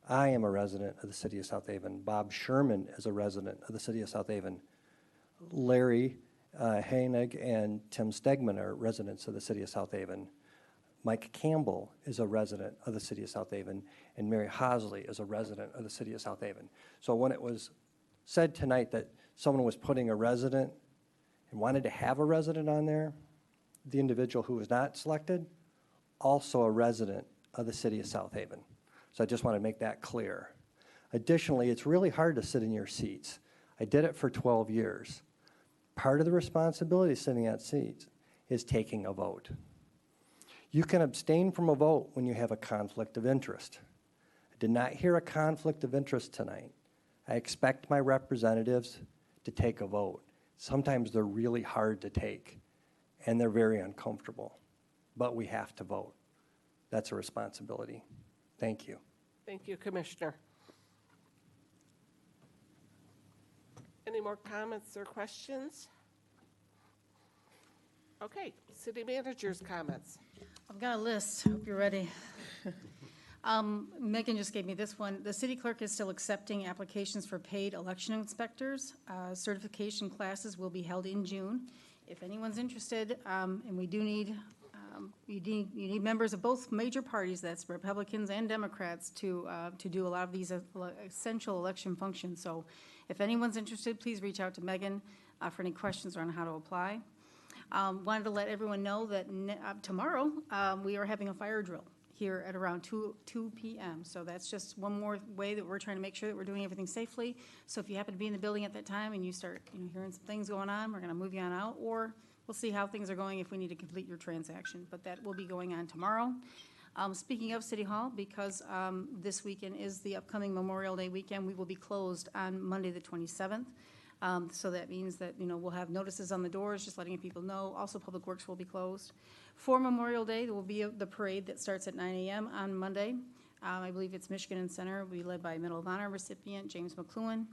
I am a resident of the city of South Haven. Bob Sherman is a resident of the city of South Haven. Larry Hainig and Tim Stegman are residents of the city of South Haven. Mike Campbell is a resident of the city of South Haven, and Mary Hosley is a resident of the city of South Haven. So when it was said tonight that someone was putting a resident and wanted to have a resident on there, the individual who was not selected, also a resident of the city of South Haven. So I just want to make that clear. Additionally, it's really hard to sit in your seats. I did it for 12 years. Part of the responsibility of sitting at seats is taking a vote. You can abstain from a vote when you have a conflict of interest. I did not hear a conflict of interest tonight. I expect my representatives to take a vote. Sometimes they're really hard to take, and they're very uncomfortable, but we have to vote. That's a responsibility. Thank you. Thank you, Commissioner. Any more comments or questions? Okay, city manager's comments. I've got a list. Hope you're ready. Megan just gave me this one. The city clerk is still accepting applications for paid election inspectors. Certification classes will be held in June. If anyone's interested, and we do need, you need members of both major parties, that's Republicans and Democrats, to do a lot of these essential election functions. So if anyone's interested, please reach out to Megan for any questions on how to apply. Wanted to let everyone know that tomorrow we are having a fire drill here at around 2 p.m. So that's just one more way that we're trying to make sure that we're doing everything safely. So if you happen to be in the building at that time and you start hearing some things going on, we're going to move you on out, or we'll see how things are going if we need to complete your transaction. But that will be going on tomorrow. Speaking of City Hall, because this weekend is the upcoming Memorial Day weekend, we will be closed on Monday the 27th. So that means that, we'll have notices on the doors, just letting people know. Also, Public Works will be closed. For Memorial Day, there will be the parade that starts at 9 a.m. on Monday. I believe it's Michigan Center. It will be led by Medal of Honor recipient James McLuhan.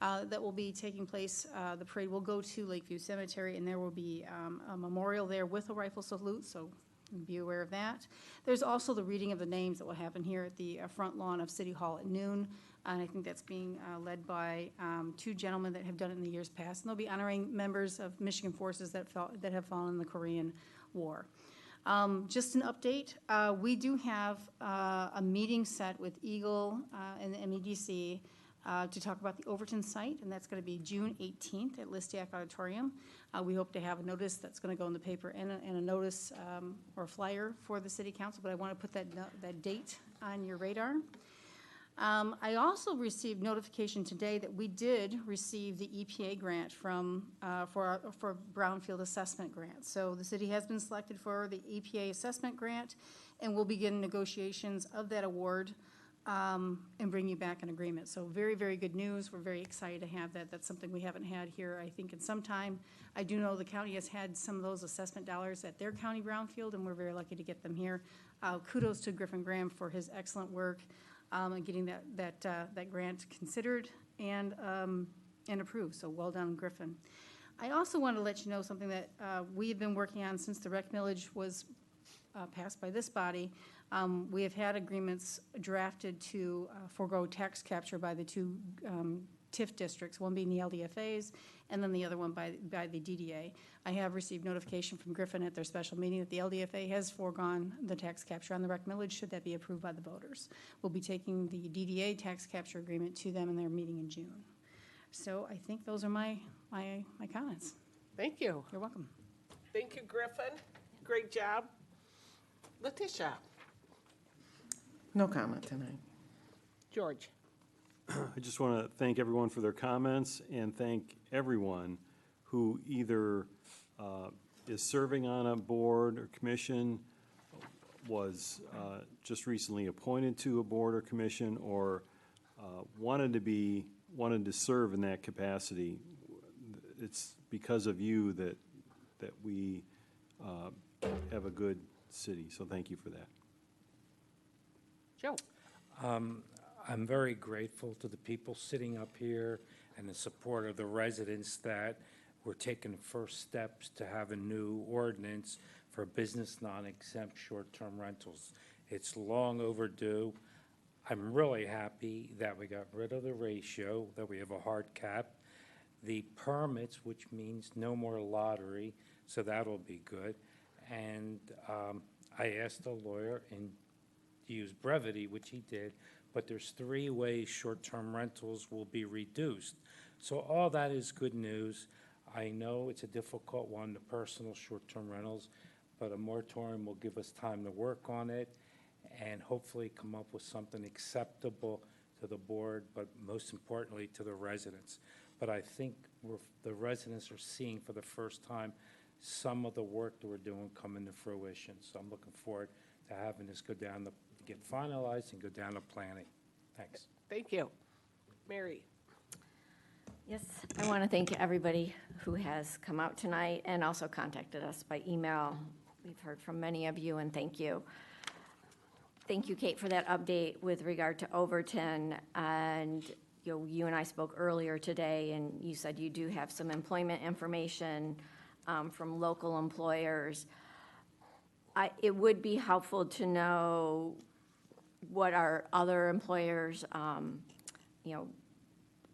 That will be taking place. The parade will go to Lakeview Cemetery, and there will be a memorial there with a rifle salute, so be aware of that. There's also the reading of the names that will happen here at the front lawn of City Hall at noon. And I think that's being led by two gentlemen that have done it in the years past. And they'll be honoring members of Michigan forces that have fallen in the Korean War. Just an update, we do have a meeting set with Eagle and the MEDC to talk about the Overton site, and that's going to be June 18th at Listiak Auditorium. We hope to have a notice that's going to go in the paper and a notice or a flyer for the City Council, but I want to put that date on your radar. I also received notification today that we did receive the EPA grant for Brownfield Assessment Grant. So the city has been selected for the EPA Assessment Grant, and we'll begin negotiations of that award and bring you back an agreement. So very, very good news. We're very excited to have that. That's something we haven't had here, I think, in some time. I do know the county has had some of those assessment dollars at their county brownfield, and we're very lucky to get them here. Kudos to Griffin Graham for his excellent work. And getting that grant considered and approved. So well done, Griffin. I also want to let you know something that we have been working on since the rec millage was passed by this body. We have had agreements drafted to forego tax capture by the two TIF districts, one being the LDFAs and then the other one by the DDA. I have received notification from Griffin at their special meeting that the LDFA has foregone the tax capture on the rec millage should that be approved by the voters. We'll be taking the DDA tax capture agreement to them in their meeting in June. So I think those are my comments. Thank you. You're welcome. Thank you, Griffin. Great job. Letitia. No comment tonight. George. I just want to thank everyone for their comments and thank everyone who either is serving on a board or commission, was just recently appointed to a board or commission, or wanted to serve in that capacity. It's because of you that we have a good city, so thank you for that. Joe. I'm very grateful to the people sitting up here and the support of the residents that we're taking first steps to have a new ordinance for business non-exempt short-term rentals. It's long overdue. I'm really happy that we got rid of the ratio, that we have a hard cap. The permits, which means no more lottery, so that'll be good. And I asked the lawyer and use brevity, which he did, but there's 3 ways short-term rentals will be reduced. So all that is good news. I know it's a difficult one, the personal short-term rentals, but a moratorium will give us time to work on it and hopefully come up with something acceptable to the board, but most importantly to the residents. But I think the residents are seeing for the first time some of the work that we're doing come into fruition. So I'm looking forward to having this go down, get finalized and go down to planning. Thanks. Thank you. Mary. Yes, I want to thank everybody who has come out tonight and also contacted us by email. We've heard from many of you, and thank you. Thank you, Kate, for that update with regard to Overton. And you and I spoke earlier today, and you said you do have some employment information from local employers. It would be helpful to know what our other employers,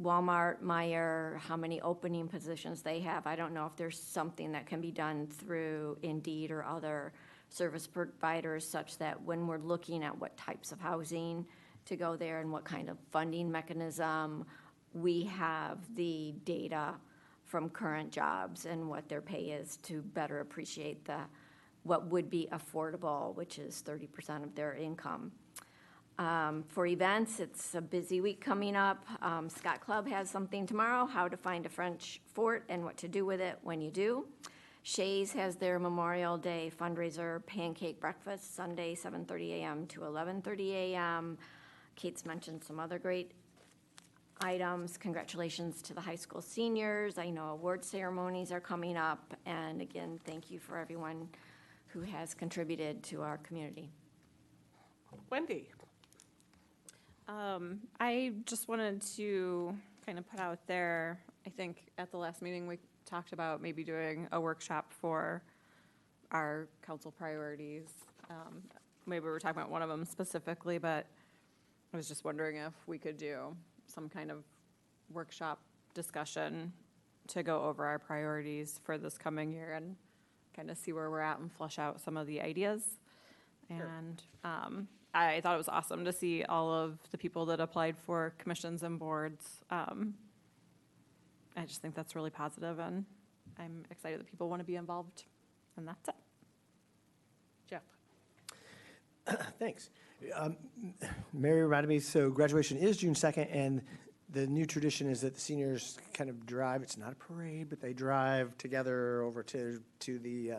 Walmart, Meijer, how many opening positions they have. I don't know if there's something that can be done through Indeed or other service providers such that when we're looking at what types of housing to go there and what kind of funding mechanism, we have the data from current jobs and what their pay is to better appreciate what would be affordable, which is 30% of their income. For events, it's a busy week coming up. Scott Club has something tomorrow, how to find a French fort and what to do with it when you do. Shays has their Memorial Day fundraiser pancake breakfast, Sunday, 7:30 a.m. to 11:30 a.m. Kate's mentioned some other great items. Congratulations to the high school seniors. I know award ceremonies are coming up. And again, thank you for everyone who has contributed to our community. Wendy. I just wanted to kind of put out there, I think at the last meeting we talked about maybe doing a workshop for our council priorities. Maybe we were talking about one of them specifically, but I was just wondering if we could do some kind of workshop discussion to go over our priorities for this coming year and kind of see where we're at and flush out some of the ideas. Sure. And I thought it was awesome to see all of the people that applied for commissions and boards. I just think that's really positive, and I'm excited that people want to be involved, and that's it. Jeff. Thanks. Mary reminded me, so graduation is June 2nd, and the new tradition is that the seniors kind of drive, it's not a parade, but they drive together over to the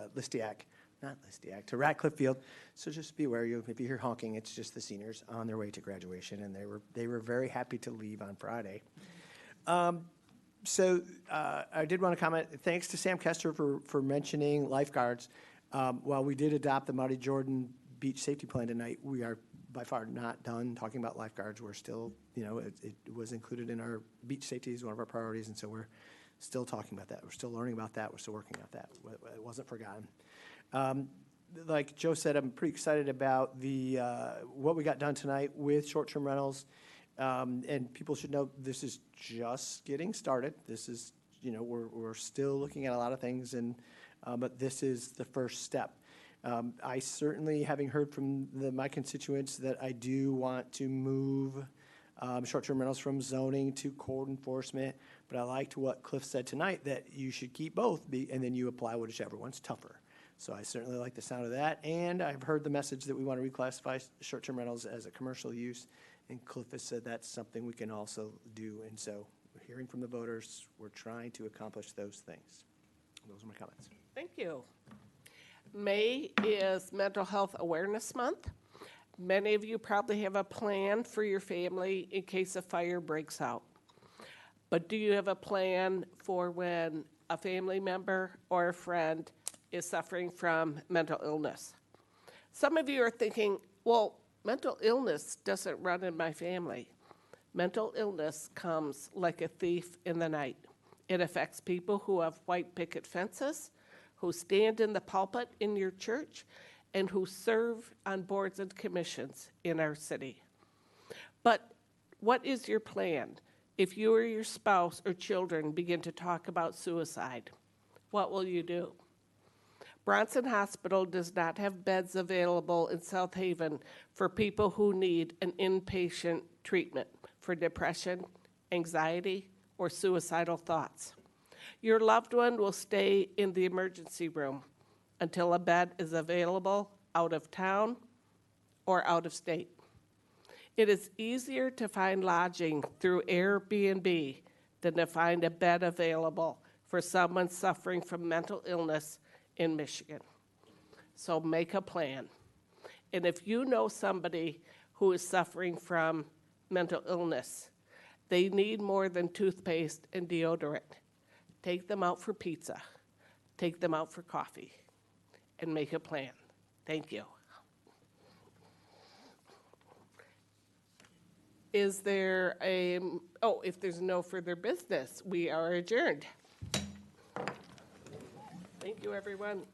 to Ratcliffe Field. So just be aware, if you hear honking, it's just the seniors on their way to graduation, and they were very happy to leave on Friday. So I did want to comment, thanks to Sam Kester for mentioning lifeguards. While we did adopt the Marty Jordan Beach Safety Plan tonight, we are by far not done talking about lifeguards. We're still, it was included in our beach safety as one of our priorities, and so we're still talking about that. We're still learning about that. We're still working on that. It wasn't forgotten. Like Joe said, I'm pretty excited about the what we got done tonight with short-term rentals. And people should know this is just getting started. This is, we're still looking at a lot of things, and but this is the first step. I certainly, having heard from my constituents, that I do want to move short-term rentals from zoning to code enforcement, but I liked what Cliff said tonight, that you should keep both, and then you apply whichever one's tougher. So I certainly like the sound of that, and I've heard the message that we want to reclassify short-term rentals as a commercial use, and Cliff has said that's something we can also do, and so we're hearing from the voters, we're trying to accomplish those things. Those are my comments. Thank you. May is Mental Health Awareness Month. Many of you probably have a plan for your family in case a fire breaks out. But do you have a plan for when a family member or a friend is suffering from mental illness? Some of you are thinking, well, mental illness doesn't run in my family. Mental illness comes like a thief in the night. It affects people who have white picket fences, who stand in the pulpit in your church, and who serve on boards and commissions in our city. But what is your plan if you or your spouse or children begin to talk about suicide? What will you do? Bronson Hospital does not have beds available in South Haven for people who need an inpatient treatment for depression, anxiety, or suicidal thoughts. Your loved one will stay in the emergency room until a bed is available out of town or out of state. It is easier to find lodging through Airbnb than to find a bed available for someone suffering from mental illness in Michigan. So make a plan. And if you know somebody who is suffering from mental illness, they need more than toothpaste and deodorant. Take them out for pizza. Take them out for coffee. And make a plan. Thank you. Is there if there's no further business, we are adjourned. Thank you, everyone.